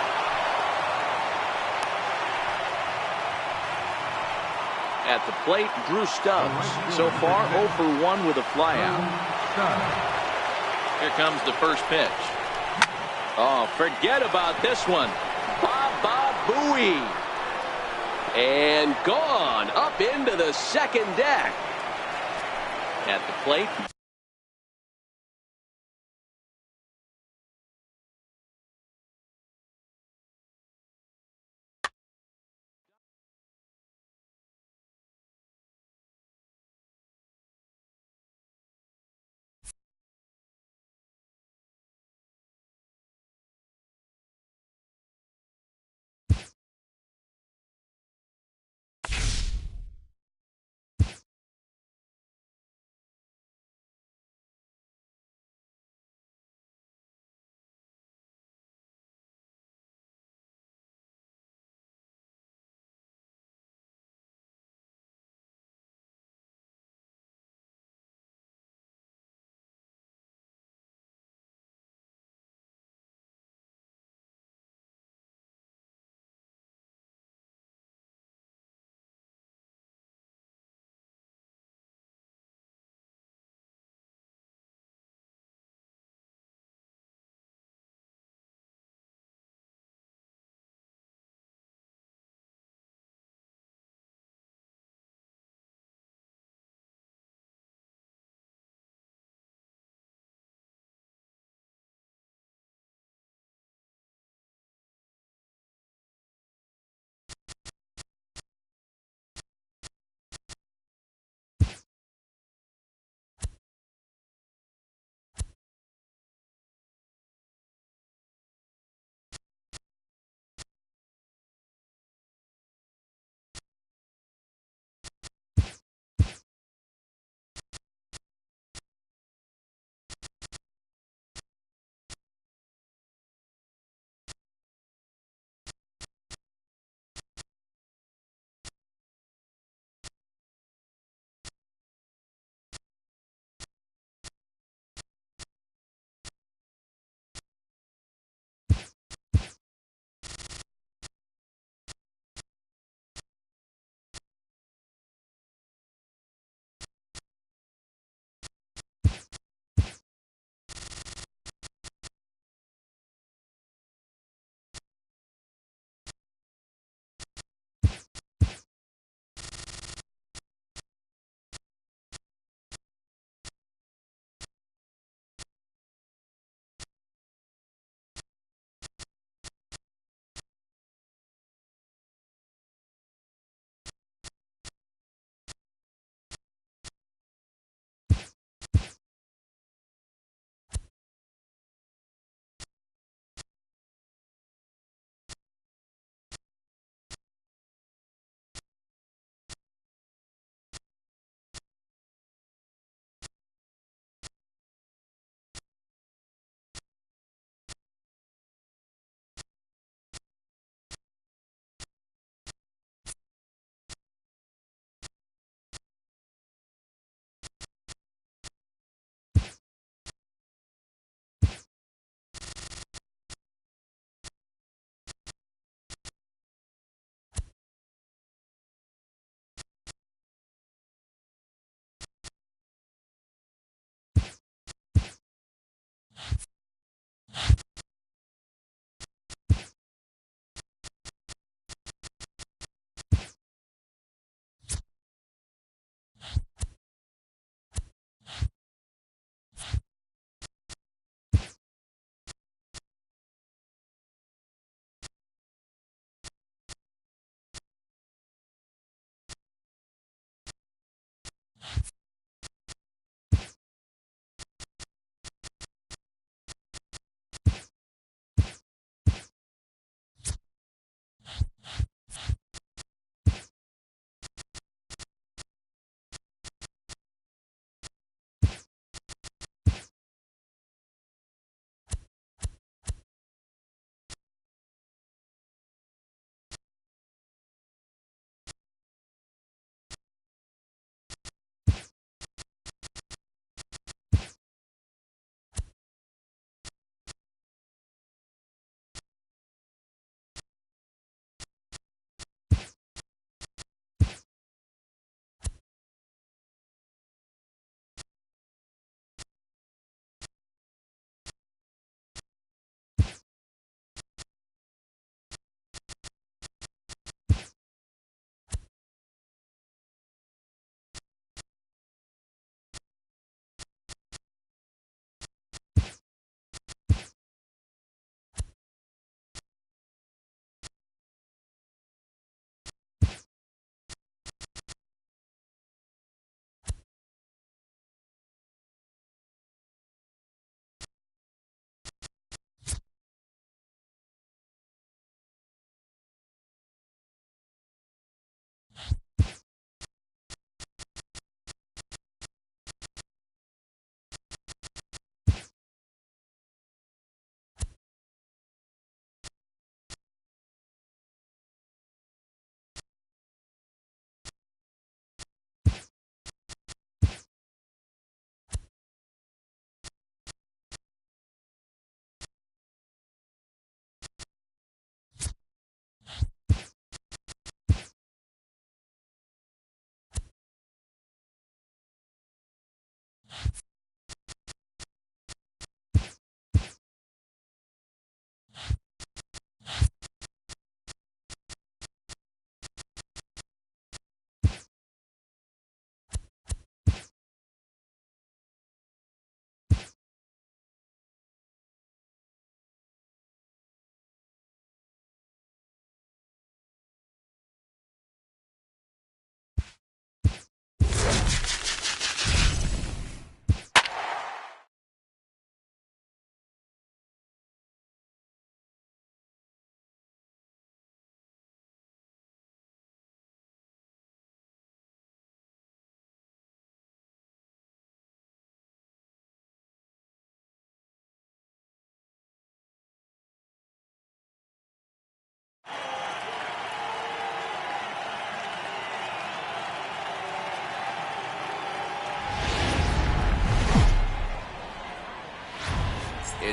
At the plate, Drew Stubbs. So far, 0 for 1 with a flyout. Here comes the first pitch. Oh, forget about this one. Baba Booey. And gone up into the second deck. At the plate.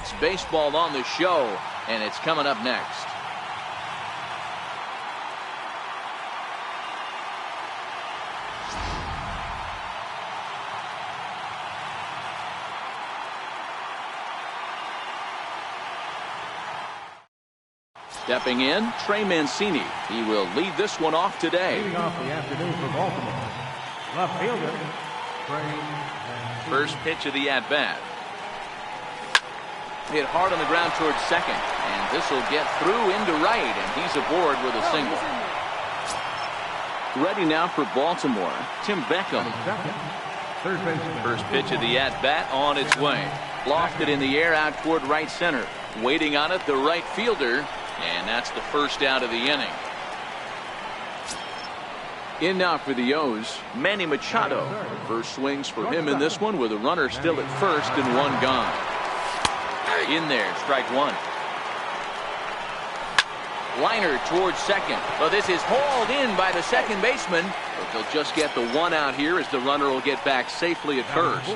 It's baseball on the show, and it's coming up next. Stepping in, Trey Mancini. He will lead this one off today. Leading off the afternoon for Baltimore, left fielder, Trey Mancini. First pitch of the at-bat. Hit hard on the ground towards second, and this will get through into right, and he's aboard with a single. Ready now for Baltimore, Tim Beckham. Third baseman. First pitch of the at-bat on its way. Lofted in the air out toward right center. Waiting on it, the right fielder. And that's the first out of the inning. In now for the O's, Manny Machado. First swings for him in this one with a runner still at first and one gone. In there, strike one. Liner towards second. Well, this is hauled in by the second baseman. But they'll just get the one out here as the runner will get back safely at first.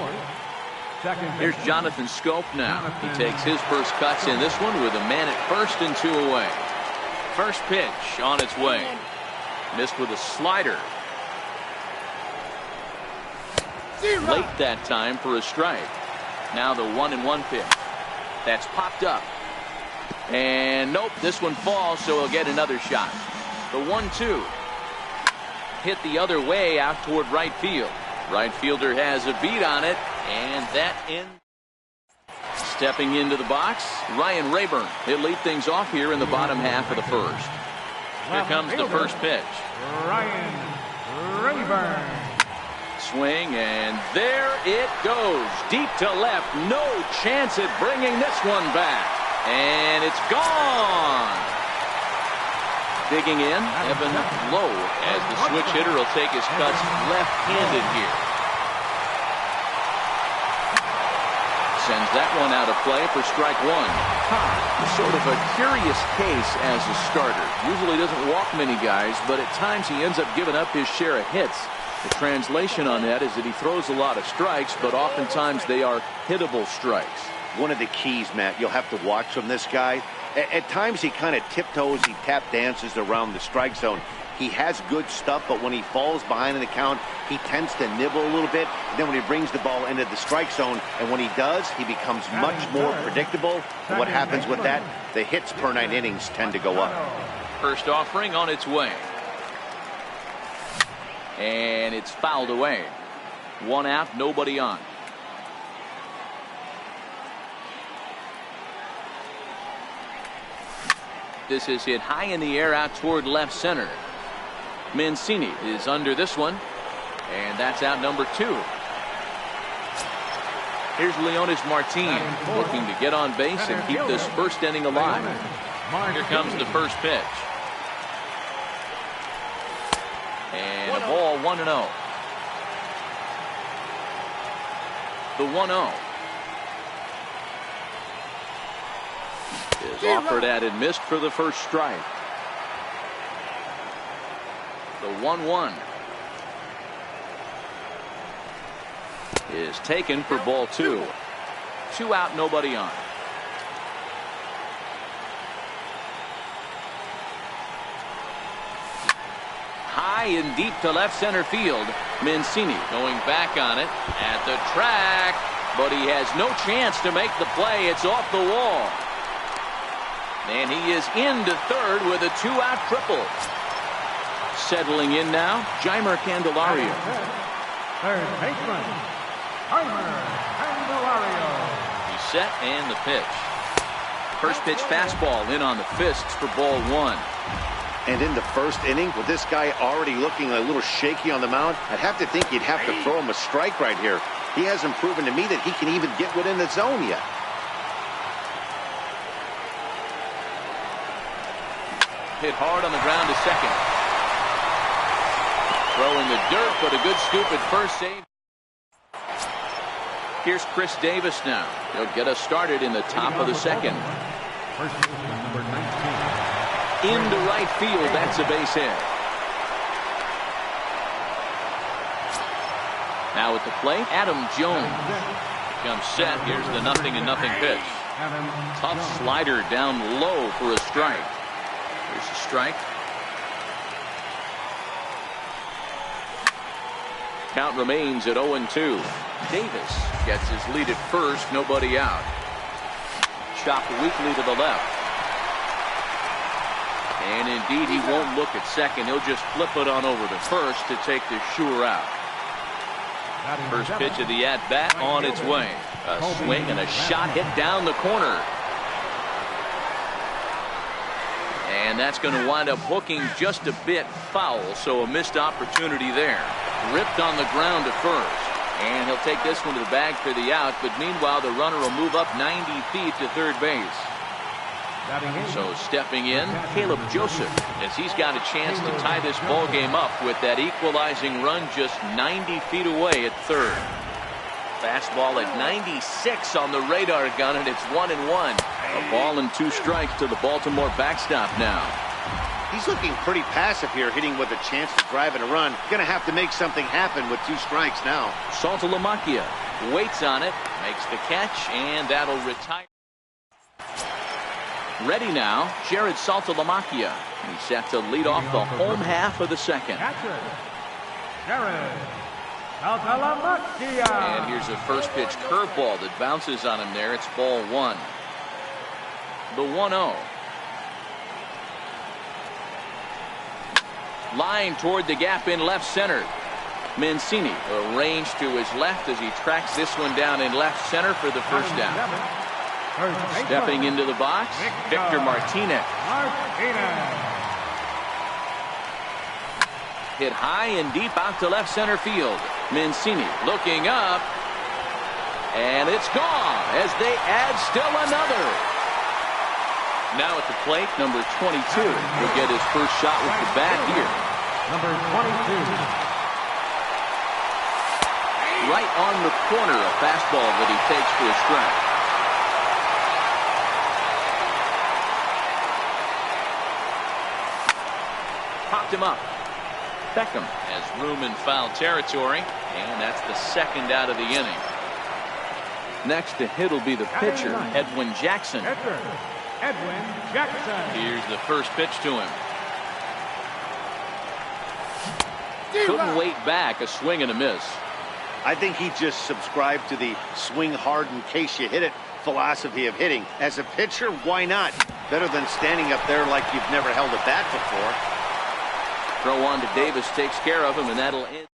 Here's Jonathan Schoop now. He takes his first cuts in this one with a man at first and two away. First pitch on its way. Missed with a slider. Late that time for a strike. Now the 1-1 pitch. That's popped up. And nope, this one falls, so he'll get another shot. The 1-2. Hit the other way out toward right field. Right fielder has a beat on it, and that ends. Stepping into the box, Ryan Rayburn. He'll lead things off here in the bottom half of the first. Here comes the first pitch. Ryan Rayburn. Swing, and there it goes. Deep to left. No chance at bringing this one back. And it's gone. Digging in, Evan Lowe, as the switch hitter will take his cuts left-handed here. Sends that one out of play for strike one. Sort of a curious case as a starter. Usually doesn't walk many guys, but at times he ends up giving up his share of hits. The translation on that is that he throws a lot of strikes, but oftentimes they are hittable strikes. One of the keys, Matt, you'll have to watch from this guy. At times he kind of tiptoes, he tap dances around the strike zone. He has good stuff, but when he falls behind in the count, he tends to nibble a little bit. And then when he brings the ball into the strike zone, and when he does, he becomes much more predictable. And what happens with that? The hits per 9 innings tend to go up. First offering on its way. And it's fouled away. One out, nobody on. This is hit high in the air out toward left center. Mancini is under this one, and that's out number 2. Here's Leonys Martin looking to get on base and keep this first inning alive. Here comes the first pitch. And a ball 1-0. The 1-0. Is offered at and missed for the first strike. The 1-1 is taken for ball 2. 2 out, nobody on. High and deep to left center field. Mancini going back on it at the track, but he has no chance to make the play. It's off the wall. And he is into third with a 2-out triple. Settling in now, Jeimer Candelario. Third baseman, Jeimer Candelario. He's set and the pitch. First pitch fastball in on the fists for ball 1. And in the first inning, with this guy already looking a little shaky on the mound, I'd have to think you'd have to throw him a strike right here. He hasn't proven to me that he can even get within the zone yet. Hit hard on the ground to second. Throwing the dirt, but a good scoop at first save. Here's Chris Davis now. He'll get us started in the top of the second. First baseman, number 19. Into right field, that's a base hit. Now at the plate, Adam Jones. Comes set, here's the 0-0 pitch. Tough slider down low for a strike. Here's a strike. Count remains at 0-2. Davis gets his lead at first, nobody out. Chopped weakly to the left. And indeed, he won't look at second. He'll just flip it on over to first to take the sure out. First pitch of the at-bat on its way. A swing and a shot hit down the corner. And that's going to wind up hooking just a bit foul, so a missed opportunity there. Ripped on the ground to first. And he'll take this one to the bag for the out, but meanwhile the runner will move up 90 feet to third base. So stepping in, Caleb Joseph, as he's got a chance to tie this ball game up with that equalizing run just 90 feet away at third. Fastball at 96 on the radar gun, and it's 1-1. A ball and 2 strikes to the Baltimore backstop now. He's looking pretty passive here, hitting with a chance to drive in a run. Gonna have to make something happen with 2 strikes now. Saltalamacchia waits on it, makes the catch, and that'll retire. Ready now, Jared Saltalamacchia. He's set to lead off the home half of the second. Jared Saltalamacchia. And here's a first pitch curveball that bounces on him there. It's ball 1. The 1-0. Line toward the gap in left center. Mancini arranged to his left as he tracks this one down in left center for the first down. Stepping into the box, Victor Martinez. Hit high and deep out to left center field. Mancini looking up, and it's gone as they add still another. Now at the plate, number 22 will get his first shot with the bat here. Number 22. Right on the corner, a fastball that he takes for a strike. Popped him up. Beckham has room in foul territory, and that's the second out of the inning. Next to hit will be the pitcher, Edwin Jackson. Edwin Jackson. Here's the first pitch to him. Couldn't wait back, a swing and a miss. I think he just subscribed to the swing hard in case you hit it philosophy of hitting. As a pitcher, why not? Better than standing up there like you've never held a bat before. Throw on to Davis takes care of him, and that'll end.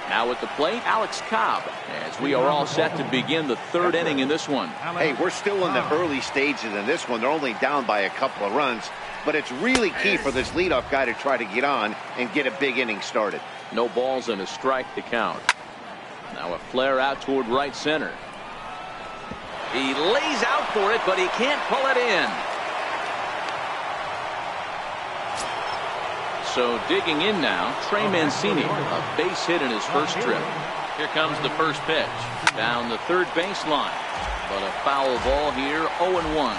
Now at the plate, Alex Cobb, as we are all set to begin the third inning in this one. Hey, we're still in the early stages in this one. They're only down by a couple of runs, but it's really key for this leadoff guy to try to get on and get a big inning started. No balls and a strike to count. Now a flare out toward right center. He lays out for it, but he can't pull it in. So digging in now, Trey Mancini, a base hit in his first trip. Here comes the first pitch. Down the third baseline. But a foul ball here, 0-1.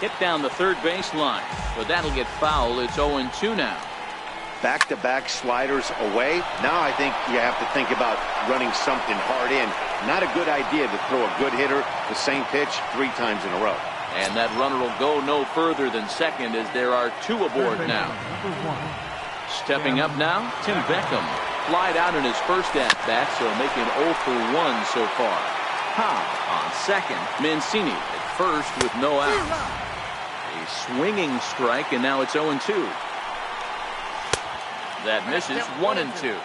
Hit down the third baseline, but that'll get foul. It's 0-2 now. Back-to-back sliders away. Now I think you have to think about running something hard in. Not a good idea to throw a good hitter the same pitch 3 times in a row. And that runner will go no further than second as there are 2 aboard now. Stepping up now, Tim Beckham. Flied out in his first at-bat, so making 0 for 1 so far. Cobb on second. Mancini at first with no out. A swinging strike, and now it's 0-2. That misses. 1-2.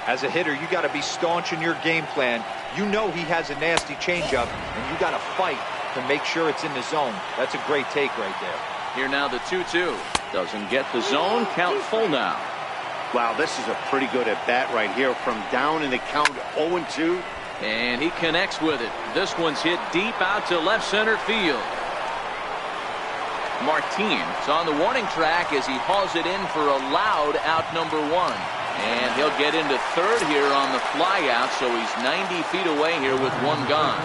As a hitter, you got to be staunch in your game plan. You know he has a nasty changeup, and you got to fight to make sure it's in the zone. That's a great take right there. Here now the 2-2. Doesn't get the zone. Count full now. Wow, this is a pretty good at bat right here from down in the count 0-2. And he connects with it. This one's hit deep out to left center field. Martinez on the warning track as he hauls it in for a loud out number 1. And he'll get into third here on the fly out, so he's 90 feet away here with 1 gone.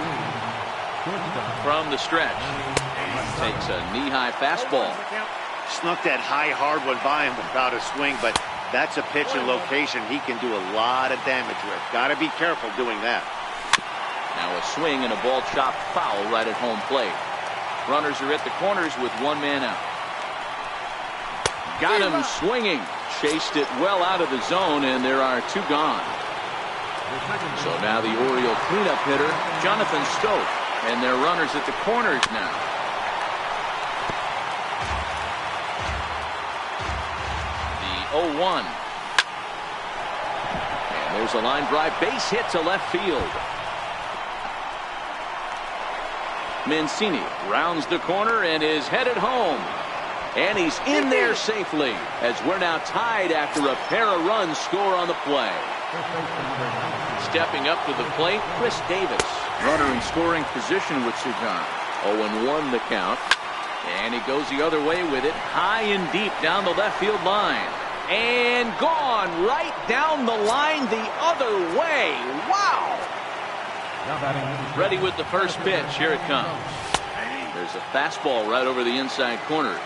From the stretch. Takes a knee-high fastball. Snuck that high hard one by him without a swing, but that's a pitch and location he can do a lot of damage with. Got to be careful doing that. Now Now a swing and a ball chopped foul right at home plate. Runners are at the corners with one man out. Got him swinging. Chased it well out of the zone, and there are two gone. So now the Oriole cleanup hitter, Jonathan Stope, and their runners at the corners now. The 0-1. And there's a line drive base hit to left field. Mancini rounds the corner and is headed home. And he's in there safely as we're now tied after a pair of runs score on the play. Stepping up to the plate, Chris Davis. Runner in scoring position with Sugan. 0-1 the count. And he goes the other way with it, high and deep down the left field line. And gone right down the line the other way. Wow! Ready with the first pitch. Here it comes. There's a fastball right over the inside corner.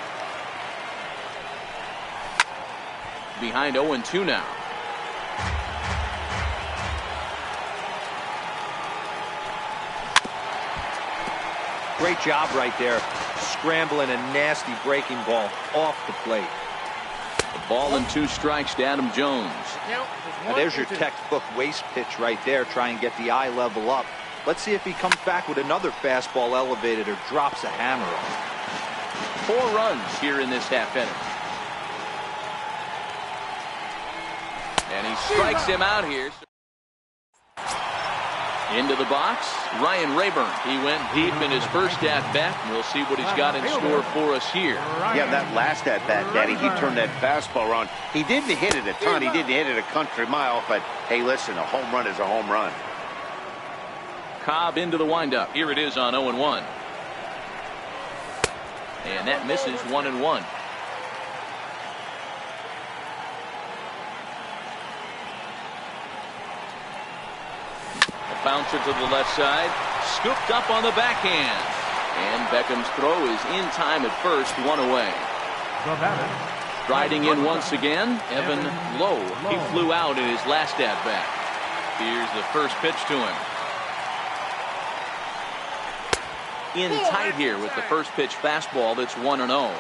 Behind 0-2 now. Great job right there. Scrambling a nasty breaking ball off the plate. A ball and 2 strikes to Adam Jones. Now there's your textbook waste pitch right there. Try and get the eye level up. Let's see if he comes back with another fastball elevated or drops a hammer on. 4 runs here in this half inning. And he strikes him out here. Into the box, Ryan Rayburn. He went deep in his first at-bat. We'll see what he's got in store for us here. Yeah, that last at-bat, Daddy, he turned that fastball around. He didn't hit it a ton. He didn't hit it a country mile. But, hey, listen, a home run is a home run. Cobb into the windup. Here it is on 0-1. And that misses 1-1. Bouncer to the left side, scooped up on the backhand, and Beckham's throw is in time at first, 1 away. Riding in once again, Evan Lowe. He flew out in his last at bat. Here's the first pitch to him. In tight here with the first pitch fastball. That's 1-0.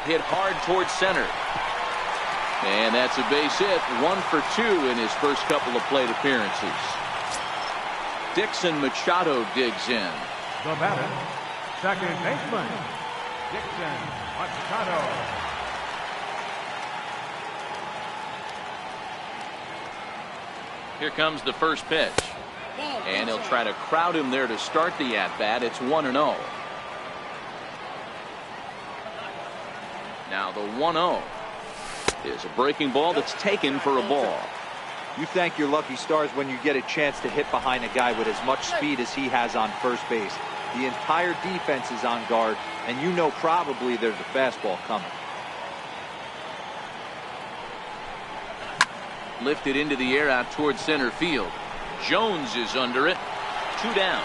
Hit hard towards center. And that's a base hit. 1 for 2 in his first couple of plate appearances. Dixon Machado digs in. The batter, second baseman, Dixon Machado. Here comes the first pitch. And he'll try to crowd him there to start the at-bat. It's 1-0. Now the 1-0 is a breaking ball that's taken for a ball. You thank your lucky stars when you get a chance to hit behind a guy with as much speed as he has on first base. The entire defense is on guard, and you know probably there's a fastball coming. Lifted into the air out towards center field. Jones is under it. 2 down.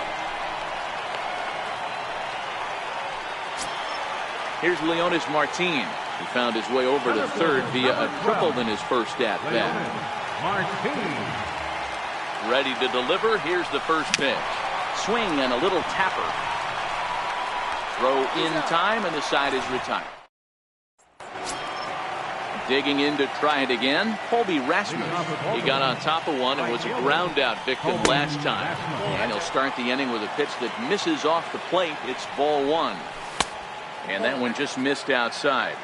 Here's Leonis Martin. He found his way over to third via a triple in his first at-bat. Ready to deliver. Here's the first pitch. Swing and a little tapper. Throw in time, and the side is retired. Digging in to try it again, Colby Rasmus. He got on top of one and was a ground out victim last time. And he'll start the inning with a pitch that misses off the plate. It's ball 1. And that one just missed outside.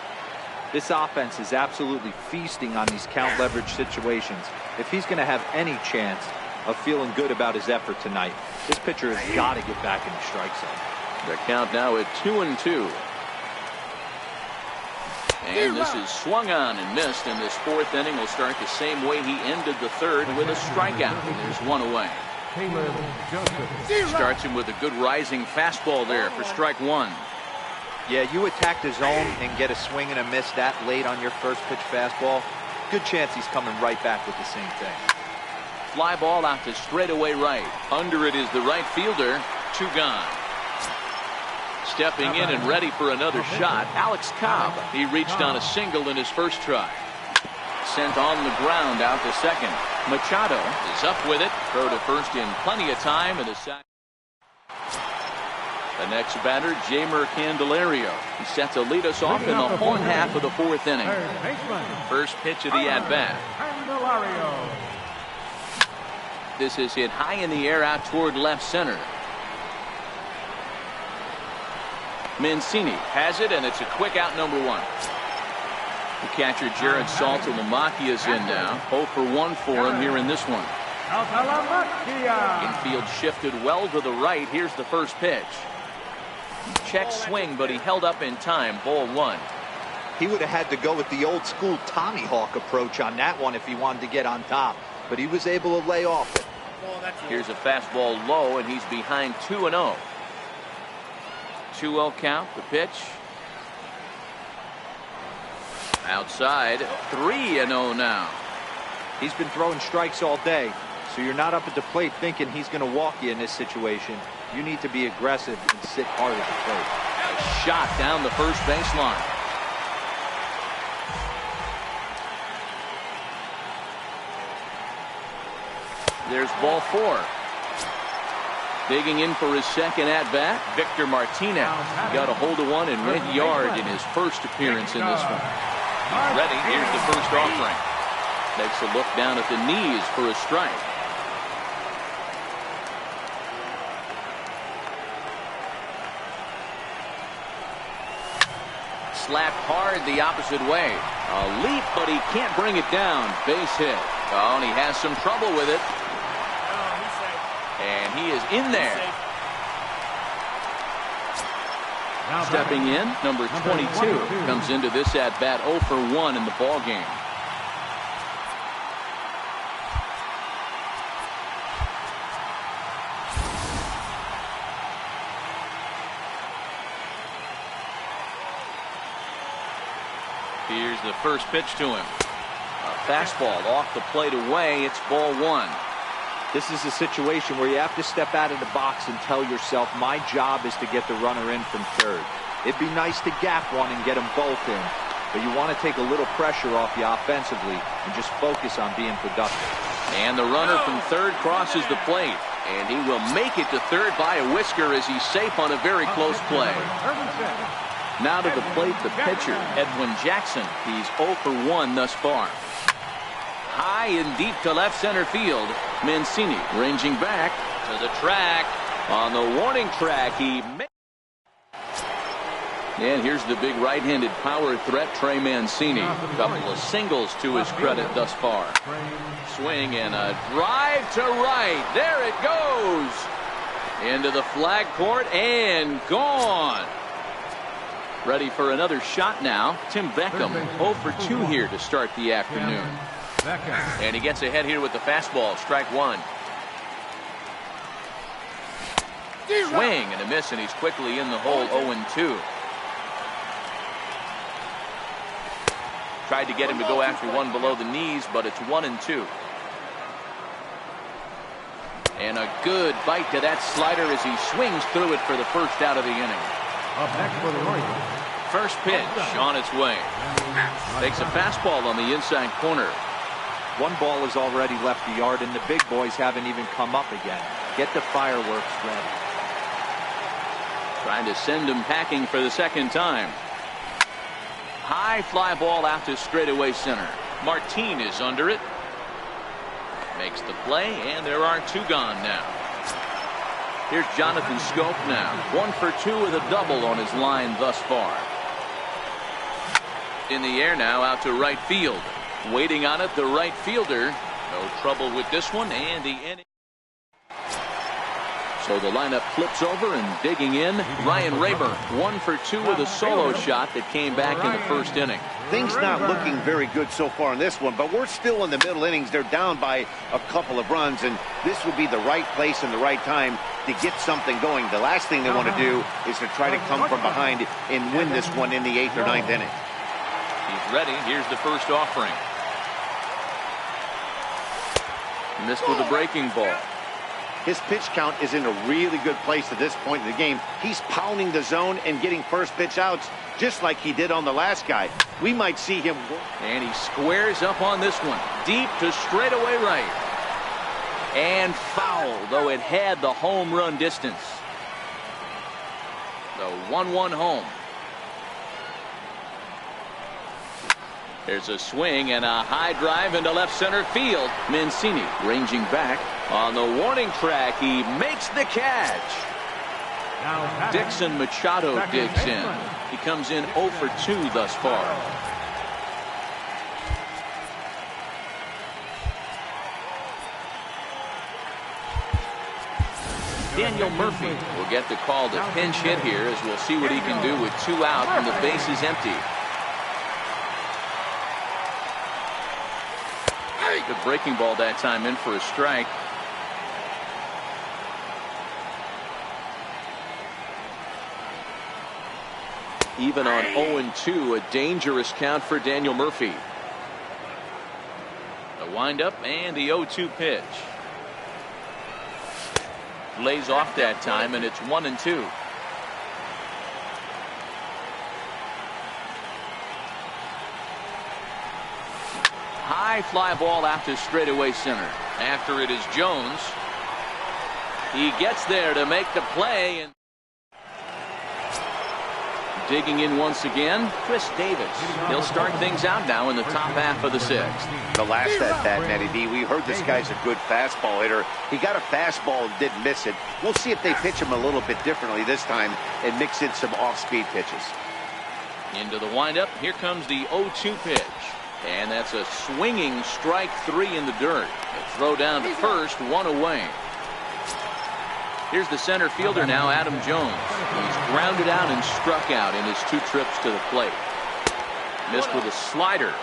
This offense is absolutely feasting on these count leverage situations. If he's going to have any chance of feeling good about his effort tonight, this pitcher has got to get back in the strike zone. The count now at 2-2. And this is swung on and missed, and this 4th inning will start the same way he ended the 3rd with a strikeout. There's 1 away. Starts him with a good rising fastball there for strike 1. Yeah, you attack the zone and get a swing and a miss that late on your first pitch fastball. Good chance he's coming right back with the same thing. Fly ball out to straightaway right. Under it is the right fielder. 2 gone. Stepping in and ready for another shot, Alex Cobb. He reached on a single in his first try. sent on the ground out to second. Machado is up with it. Throw to first in plenty of time, and the sack. The next batter, Jeimer Candelario. He set to lead us off in the home half of the fourth inning. First pitch of the at-bat. This is hit high in the air out toward left center. Mancini has it, and it's a quick out, number one. The catcher, Jared Saltalamacchia, is in now. 0 for 1 for him here in this one. Infield shifted well to the right. Here's the first pitch. Check swing, but he held up in time. Ball one. He would have had to go with the old school Tommy Hawk approach on that one if he wanted to get on top, but he was able to lay off it. Here's a fastball low, and he's behind 2-0. 2-0 count. The pitch. Outside. 3-0 now. He's been throwing strikes all day, so you're not up at the plate thinking he's going to walk you in this situation. You need to be aggressive and sit hard at the plate. A shot down the first baseline. There's ball four. Digging in for his second at-bat, Victor Martinez. He got a hold of one and went yard in his first appearance in this one. He's ready. Here's the first offering. Takes a look down at the knees for a strike. Slapped hard the opposite way. A leap, but he can't bring it down. Base hit. Oh, and he has some trouble with it. And he is in there. Stepping in, number 22 comes into this at-bat 0 for 1 in the ball game. Here's the first pitch to him. A fastball off the plate away. It's ball one. This is a situation where you have to step out of the box and tell yourself, my job is to get the runner in from third. It'd be nice to gap one and get them both in, but you want to take a little pressure off you offensively and just focus on being productive. And the runner from third crosses the plate, and he will make it to third by a whisker as he's safe on a very close play. Now to the plate, the pitcher, Edwin Jackson. He's 0 for 1 thus far. High and deep to left center field. Mancini ranging back to the track. On the warning track, he makes. And here's the big right-handed power threat, Trey Mancini. A couple of singles to his credit thus far. Swing and a drive to right. There it goes. Into the flag court and gone. Ready for another shot now. Tim Beckham 0 for 2 here to start the afternoon. And he gets ahead here with the fastball. Strike one. Swing and a miss, and he's quickly in the hole. 0-2. Tried to get him to go after one below the knees, but it's 1-2. And a good bite to that slider as he swings through it for the first out of the inning. Up next for the Royals. First pitch on its way. Takes a fastball on the inside corner. One ball has already left the yard, and the big boys haven't even come up again. Get the fireworks ready. Trying to send him packing for the second time. High fly ball out to straightaway center. Martin is under it. Makes the play, and there are two gone now. Here's Jonathan Schoop now. 1 for 2 with a double on his line thus far. In the air now out to right field. Waiting on it, the right fielder. No trouble with this one, and the inning. So the lineup flips over and digging in. Ryan Rayburn 1 for 2 with a solo shot that came back in the first inning. Things not looking very good so far in this one, but we're still in the middle innings. They're down by a couple of runs, and this would be the right place and the right time to get something going. The last thing they want to do is to try to come from behind and win this one in the 8th or 9th inning. He's ready. Here's the first offering. Missed with a breaking ball. His pitch count is in a really good place at this point in the game. He's pounding the zone and getting first pitch outs just like he did on the last guy. We might see him. And he squares up on this one. Deep to straightaway right. And foul, though it had the home run distance. The 1-1 home. There's a swing and a high drive into left center field. Mancini ranging back on the warning track. He makes the catch. Dixon Machado digs in. He comes in 0 for 2 thus far. Daniel Murphy will get the call to pinch hit here, as we'll see what he can do with 2 out and the base is empty. Good breaking ball that time, in for a strike. Even on 0-2, a dangerous count for Daniel Murphy. The windup and the 0-2 pitch. Lays off that time, and it's 1-2. High fly ball out to straightaway center. After it is Jones. He gets there to make the play. And digging in once again, Chris Davis. He'll start things out now in the top half of the 6th. The last at bat, Matty D, we heard this guy's a good fastball hitter. He got a fastball and didn't miss it. We'll see if they pitch him a little bit differently this time and mix in some off-speed pitches. Into the windup. Here comes the 0-2 pitch. And that's a swinging strike 3 in the dirt. A throw down to first, 1 away. Here's the center fielder now, Adam Jones. He's grounded out and struck out in his 2 trips to the plate. Missed with a slider.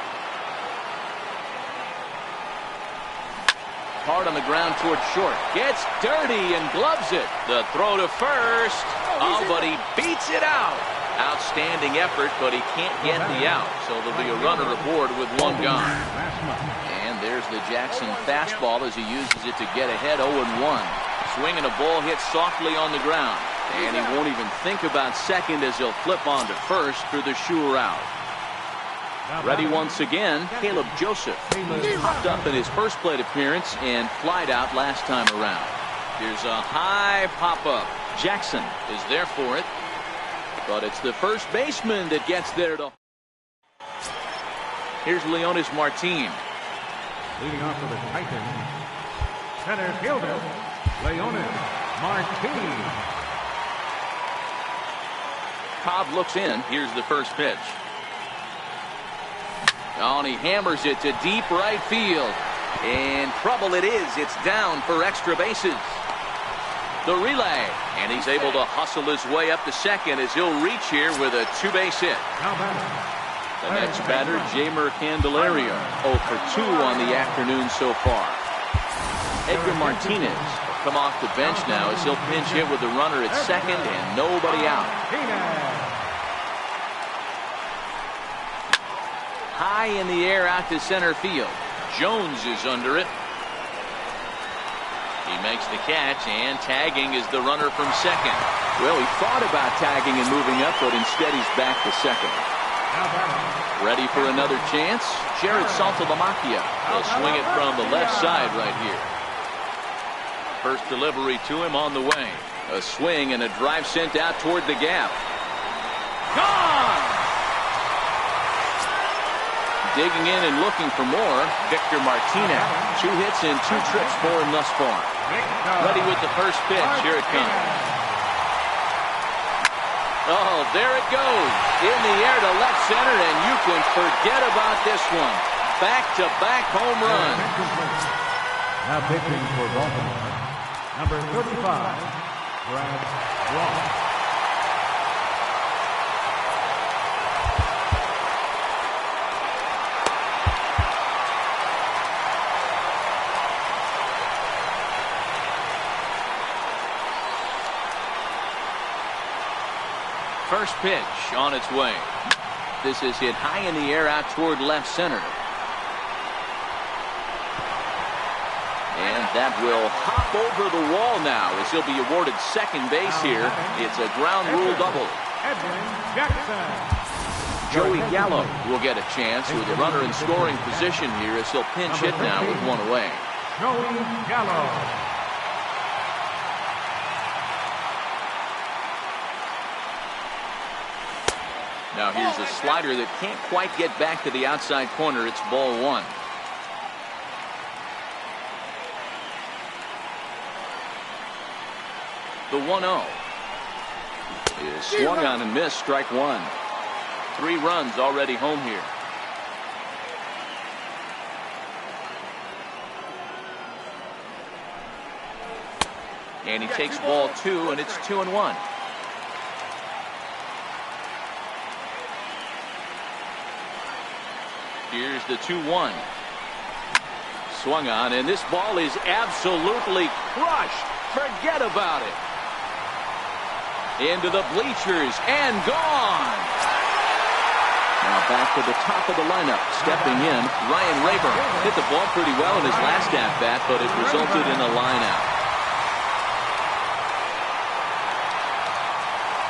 Hard on the ground toward short. Gets dirty and gloves it. The throw to first. Oh, but he beats it out. Outstanding effort, but he can't get the out. So there'll be a runner aboard with 1 gone. And there's the Jackson fastball as he uses it to get ahead 0-1. Swinging a ball hit softly on the ground. And he won't even think about second as he'll flip on to first for the sure out. Ready once again, Caleb Joseph. Popped up in his first plate appearance and flied out last time around. Here's a high pop-up. Jackson is there for it. But it's the first baseman that gets there to. Here's Leonys Martin. Leading off for the Titans, center fielder, Leonys Martin. Cobb looks in. Here's the first pitch. Oh, and he hammers it to deep right field. And trouble it is. It's down for extra bases. The relay, and he's able to hustle his way up to second as he'll reach here with a 2-base hit. The next batter, Jeimer Candelario, 0 for 2 on the afternoon so far. Edgar Martinez will come off the bench now as he'll pinch hit with the runner at second and nobody out. High in the air out to center field. Jones is under it. He makes the catch, and tagging is the runner from second. Well, he thought about tagging and moving up, but instead he's back to second. Ready for another chance? Jared Saltalamacchia will swing it from the left side right here. First delivery to him on the way. A swing and a drive sent out toward the gap. Gone! Digging in and looking for more, Victor Martinez. 2 hits and 2 trips for him thus far. Ready with the first pitch. Here it comes. Oh, there it goes. In the air to left center, and you can forget about this one. Back-to-back home run. Now pitching for Baltimore, number 35, Brad Ross. First pitch on its way. This is hit high in the air out toward left center. And that will hop over the wall now as he'll be awarded second base here. It's a ground rule double. Edwin Jackson. Joey Gallo will get a chance with a runner in scoring position here as he'll pinch hit now with one away. Joey Gallo. Now here's a slider that can't quite get back to the outside corner. It's ball one. The 1-0 is swung on and missed, strike one. 3 runs already home here. And he takes ball 2, and it's 2-1. Here's the 2-1. Swung on, and this ball is absolutely crushed. Forget about it. Into the bleachers and gone. Now back to the top of the lineup. Stepping in, Ryan Rayburn. Hit the ball pretty well in his last at-bat, but it resulted in a line-out.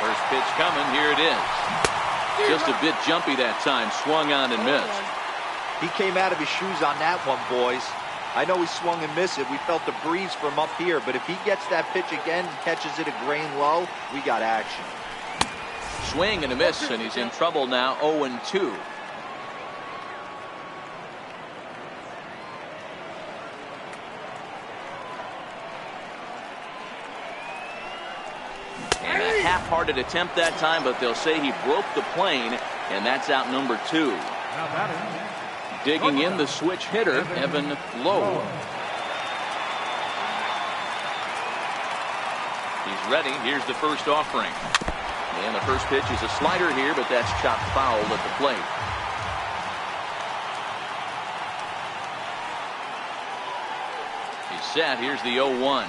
First pitch coming. Here it is. Just a bit jumpy that time. Swung on and missed. He came out of his shoes on that one, boys. I know he swung and missed it. We felt the breeze from up here, but if he gets that pitch again and catches it a grain low, we got action. Swing and a miss, and he's in trouble now. 0-2. And a half-hearted attempt that time, but they'll say he broke the plane, and that's out number 2. Now batting. Digging in, the switch hitter, Evan Lowe. He's ready. Here's the first offering. And the first pitch is a slider here, but that's chopped foul at the plate. He's set. Here's the 0-1.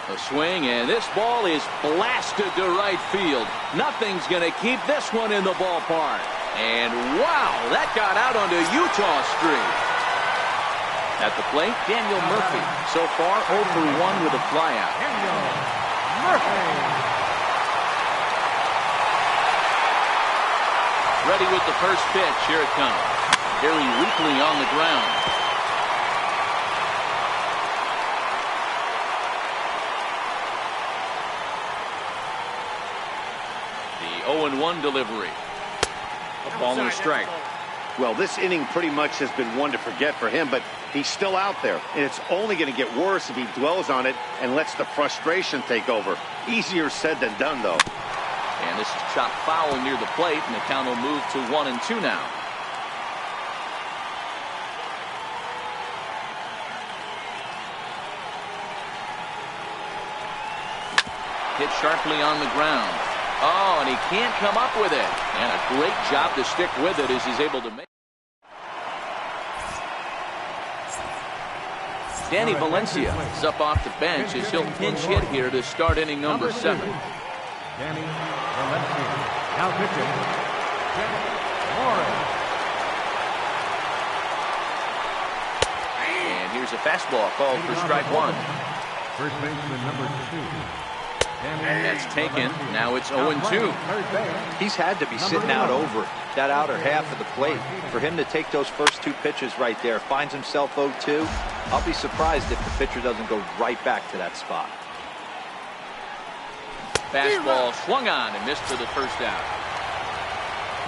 A swing, and this ball is blasted to right field. Nothing's going to keep this one in the ballpark. And wow, that got out onto Utah Street. At the plate, Daniel Murphy. So far, 0 for 1 with a flyout. Daniel Murphy. Ready with the first pitch. Here it comes. Very weakly on the ground. The 0-1 delivery. A ball and a strike. Well, this inning pretty much has been one to forget for him, but he's still out there, and it's only going to get worse if he dwells on it and lets the frustration take over. Easier said than done, though. And this is chopped foul near the plate, and the count will move to 1-2 now. Hit sharply on the ground. Oh, and he can't come up with it. And a great job to stick with it as he's able to make. Danny Valencia is up off the bench as he'll pinch hit here to start inning number 7. Danny Valencia. Now pitching. Morris. And here's a fastball called for strike 1. First baseman number 2. And that's taken. Now it's 0-2. He's had to be sitting out over that outer half of the plate. For him to take those first 2 pitches right there, finds himself 0-2. I'll be surprised if the pitcher doesn't go right back to that spot. Fastball swung on and missed for the first out.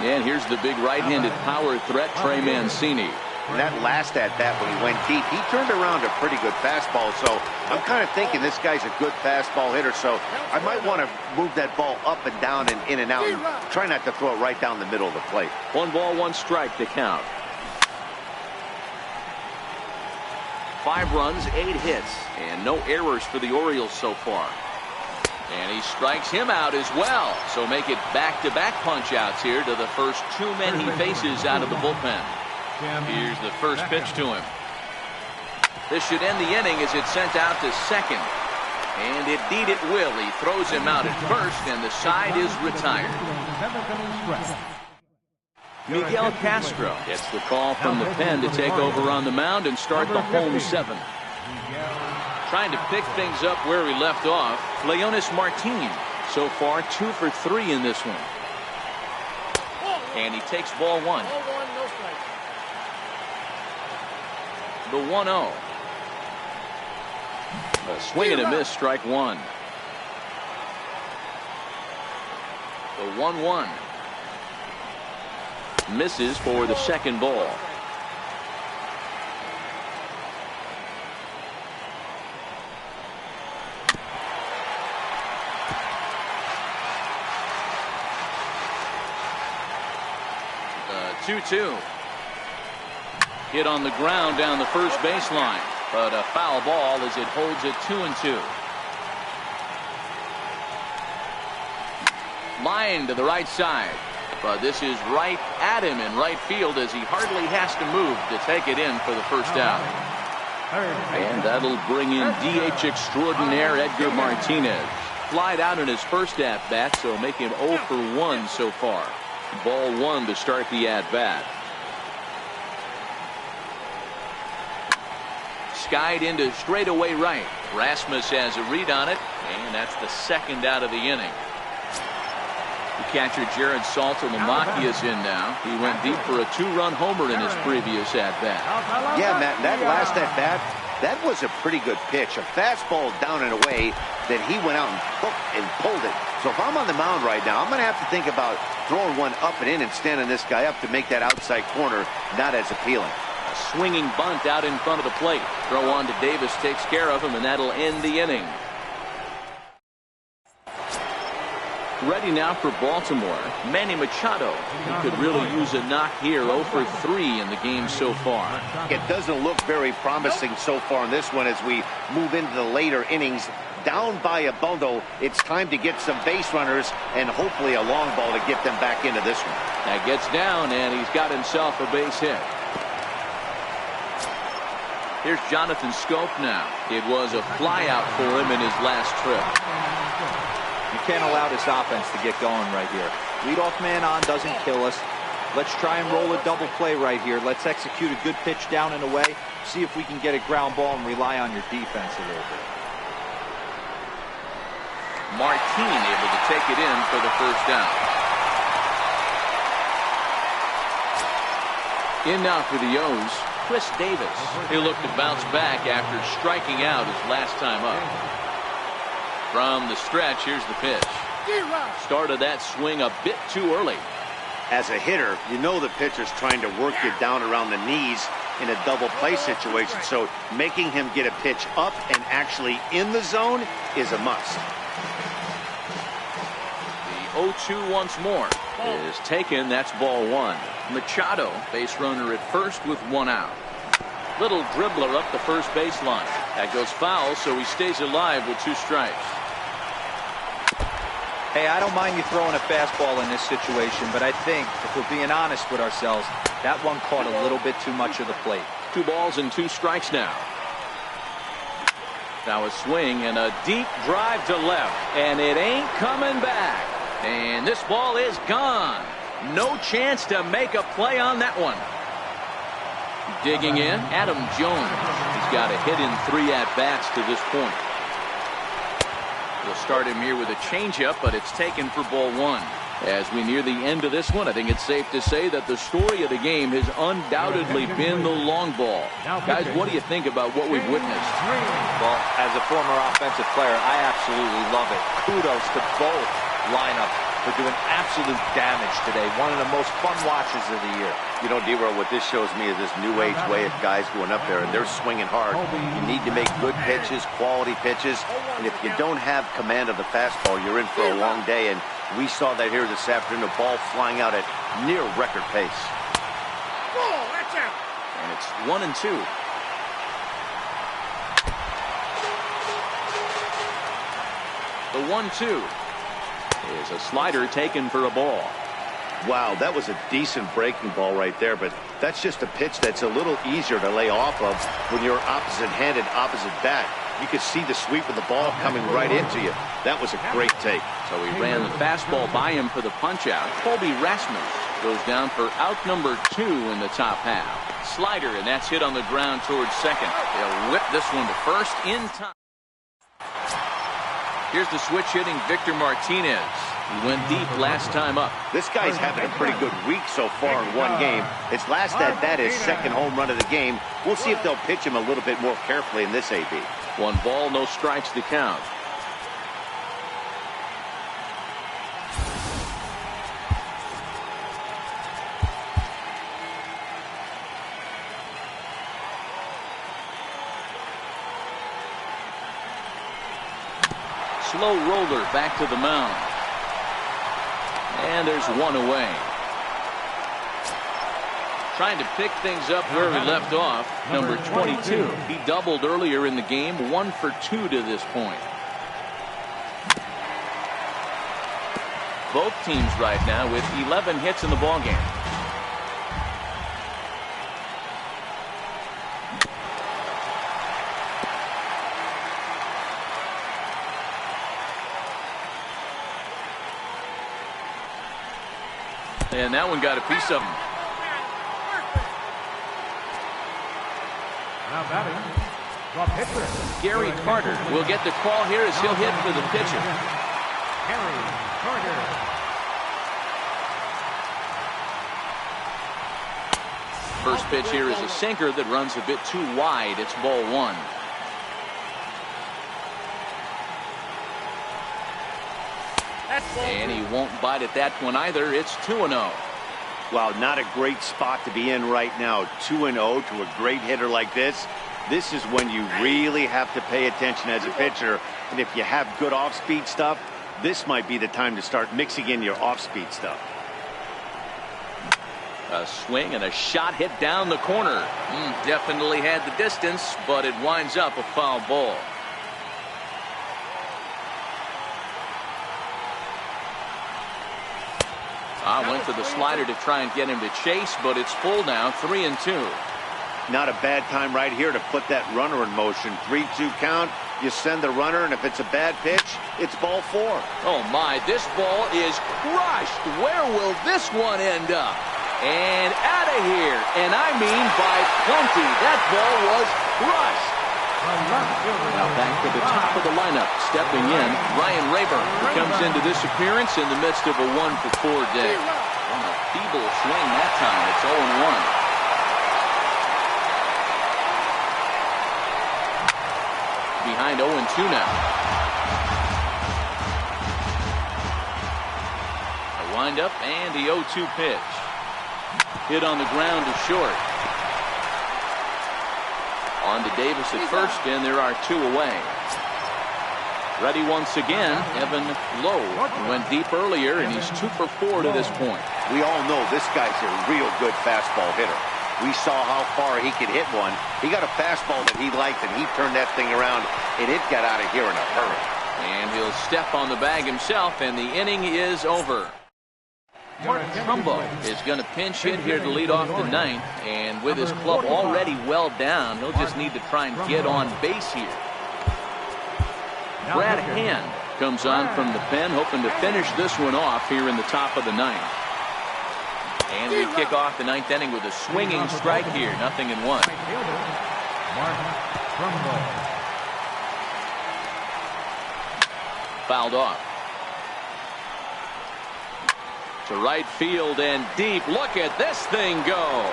And here's the big right-handed power threat, Trey Mancini. And that last at-bat when he went deep, he turned around a pretty good fastball. So I'm kind of thinking this guy's a good fastball hitter. So I might want to move that ball up and down and in and out and try not to throw it right down the middle of the plate. 1 ball, 1 strike to count. 5 runs, 8 hits, and no errors for the Orioles so far. And he strikes him out as well. So make it back-to-back punch-outs here to the first 2 men he faces out of the bullpen. Here's the first pitch to him. This should end the inning as it's sent out to second. And indeed it will. He throws him out at first, and the side is retired. Miguel Castro gets the call from the pen to take over on the mound and start the home 7. Trying to pick things up where we left off, Leonis Martin. So far, 2 for 3 in this one. And he takes ball 1. Ball 1, no strikes. The 1-0. A swing and a miss, strike 1. The 1-1. Misses for the second ball. The 2-2. Hit on the ground down the first baseline, but a foul ball as it holds it 2-2. Line to the right side, but this is right at him in right field as he hardly has to move to take it in for the first out. And that'll bring in DH extraordinaire Edgar Martinez. Flied out in his first at-bat, so make him 0 for 1 so far. Ball 1 to start the at-bat. Skied into straightaway right. Rasmus has a read on it, and that's the second out of the inning. The catcher Jared Saltalamacchia is in now. He went deep for a 2-run homer in his previous at-bat. Yeah, Matt, that last at-bat, that was a pretty good pitch. A fastball down and away that he went out and hooked and pulled it. So if I'm on the mound right now, I'm going to have to think about throwing one up and in and standing this guy up to make that outside corner not as appealing. A swinging bunt out in front of the plate. Throw on to Davis takes care of him, and that'll end the inning. Ready now for Baltimore, Manny Machado. He could really use a knock here. 0 for 3 in the game so far. It doesn't look very promising so far in this one as we move into the later innings. Down by a bundle, it's time to get some base runners and hopefully a long ball to get them back into this one. That gets down, and he's got himself a base hit. Here's Jonathan Schoop now. It was a flyout for him in his last trip. You can't allow this offense to get going right here. Leadoff man on doesn't kill us. Let's try and roll a double play right here. Let's execute a good pitch down and away. See if we can get a ground ball and rely on your defense a little bit. Martin able to take it in for the first down. In now for the O's, Chris Davis. He'll look to bounce back after striking out his last time up. From the stretch, here's the pitch. Started that swing a bit too early. As a hitter, you know the pitcher's trying to work you down around the knees in a double play situation, so making him get a pitch up and actually in the zone is a must. The 0-2 once more is taken. That's ball 1. Machado, base runner at first with 1 out. Little dribbler up the first baseline. That goes foul, so he stays alive with 2 strikes. Hey, I don't mind you throwing a fastball in this situation, but I think, if we're being honest with ourselves, that one caught a little bit too much of the plate. 2 balls and 2 strikes now. Now a swing and a deep drive to left, and it ain't coming back. And this ball is gone. No chance to make a play on that one. Digging in, Adam Jones. He's got a hit in 3 at-bats to this point. We'll start him here with a changeup, but it's taken for ball 1. As we near the end of this one, I think it's safe to say that the story of the game has undoubtedly been the long ball. Guys, what do you think about what we've witnessed? Well, as a former offensive player, I absolutely love it. Kudos to both lineups for doing absolute damage today. One of the most fun watches of the year. You know, D-Row, what this shows me is this new age way of guys going up there, and they're swinging hard. You need to make good pitches, quality pitches, and if you don't have command of the fastball, you're in for a long day, and we saw that here this afternoon, a ball flying out at near record pace. And it's 1-2. The 1-2 is a slider taken for a ball. Wow, that was a decent breaking ball right there, but that's just a pitch that's a little easier to lay off of when you're opposite-handed, opposite bat. You could see the sweep of the ball coming right into you. That was a great take. So he ran the fastball by him for the punch-out. Colby Rasmus goes down for out number 2 in the top half. slider, and that's hit on the ground towards second. They'll whip this one to first in time. Here's the switch hitting Victor Martinez. He went deep last time up. This guy's having a pretty good week so far in one game. His last at-bat is second home run of the game. We'll see if they'll pitch him a little bit more carefully in this AB. 1 ball, no strikes to count. Slow roller back to the mound. And there's one away. Trying to pick things up where we left off. Number 22. He doubled earlier in the game. 1 for 2 to this point. Both teams right now with 11 hits in the ballgame. And that one got a piece of him. Now batting, the pitcher. Gary Carter will get the call here as he'll hit for the pitcher. Gary Carter. First pitch here is a sinker that runs a bit too wide. It's ball 1. And he won't bite at that one either. It's 2-0. Wow, not a great spot to be in right now. 2-0 to a great hitter like this. This is when you really have to pay attention as a pitcher. And if you have good off-speed stuff, this might be the time to start mixing in your off-speed stuff. A swing and a shot hit down the corner. Definitely had the distance, but it winds up a foul ball. Went for the slider to try and get him to chase, but it's full now, 3-2. Not a bad time right here to put that runner in motion. 3-2 count. You send the runner, and if it's a bad pitch, it's ball 4. Oh my, this ball is crushed. Where will this one end up? And out of here. And I mean by plenty. That ball was crushed. Now back to the top of the lineup. Stepping in, Ryan Rayburn, who comes into this appearance in the midst of a 1-for-4 day. On a feeble swing that time. It's 0-1. Behind 0-2 now. A windup and the 0-2 pitch. Hit on the ground to short. On to Davis at first, and there are 2 away. Ready once again, Evan Lowe went deep earlier, and he's 2 for 4 to this point. We all know this guy's a real good fastball hitter. We saw how far he could hit one. He got a fastball that he liked, and he turned that thing around, and it got out of here in a hurry. And he'll step on the bag himself, and the inning is over. Mark Trumbo is going to pinch hit here to lead off the 9th, and with his club already well down, he'll just need to try and get on base here. Brad Hand comes on from the pen, hoping to finish this one off here in the top of the 9th. And we kick off the 9th inning with a swinging strike here, 0-1. Mark Trumbo. Fouled off. To right field and deep. Look at this thing go.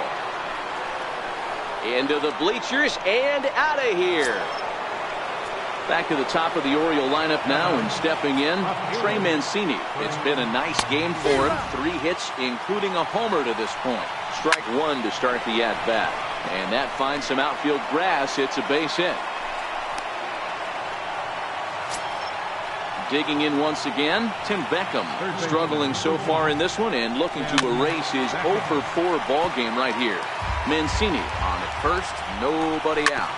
Into the bleachers and out of here. Back to the top of the Oriole lineup now, and stepping in, Trey Mancini. It's been a nice game for him. 3 hits, including a homer to this point. Strike 1 to start the at-bat. And that finds some outfield grass. It's a base hit. Digging in once again, Tim Beckham, struggling so far in this one and looking to erase his 0 for 4 ball game right here. Mancini on at first, nobody out.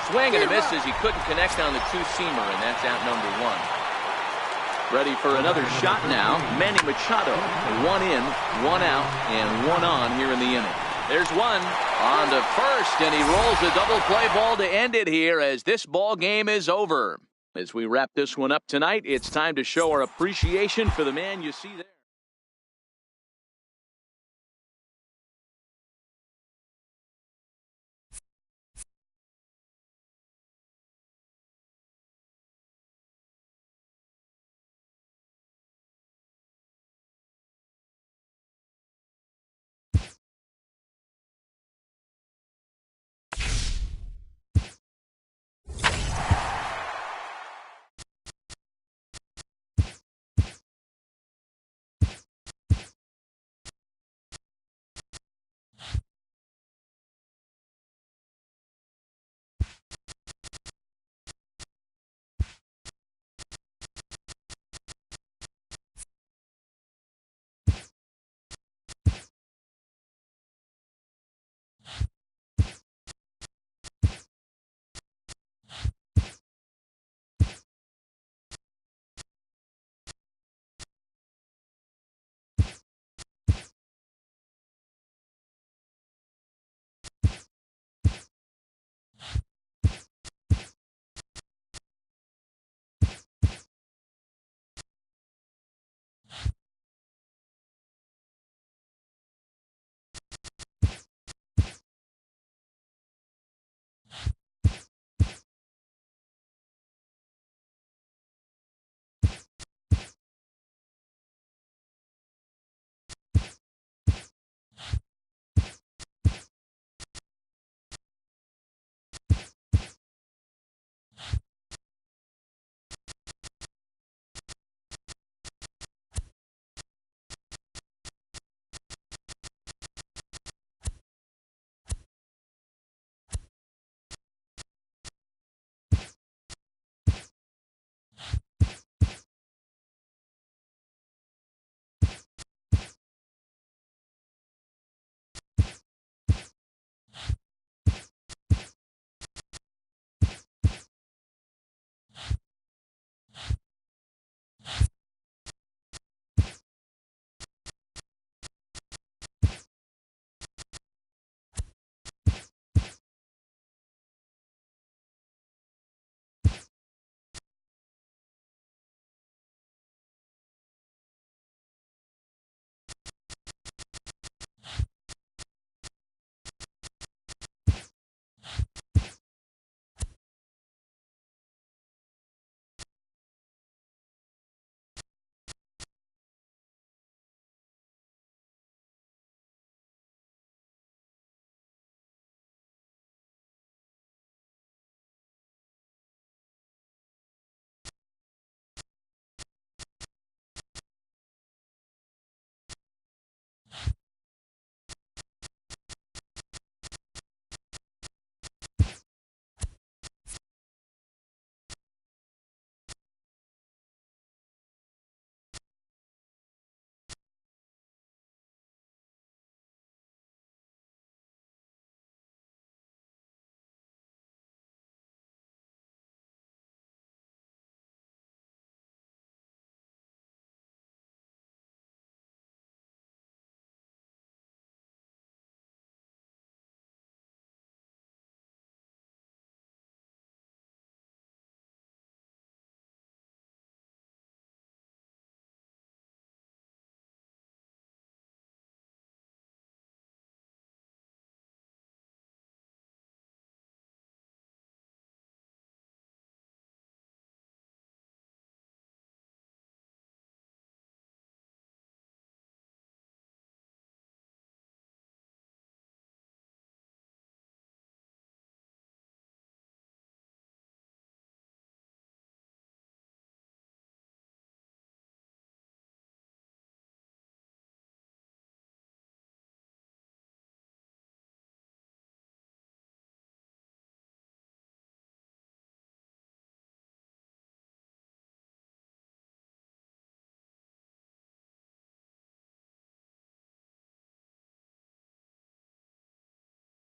Swing and a miss as he couldn't connect on the 2-seamer, and that's out number 1. Ready for another shot now, Manny Machado. 1 in, 1 out, and 1 on here in the inning. There's one on to first, and he rolls a double play ball to end it here as this ball game is over. As we wrap this one up tonight, it's time to show our appreciation for the man you see there.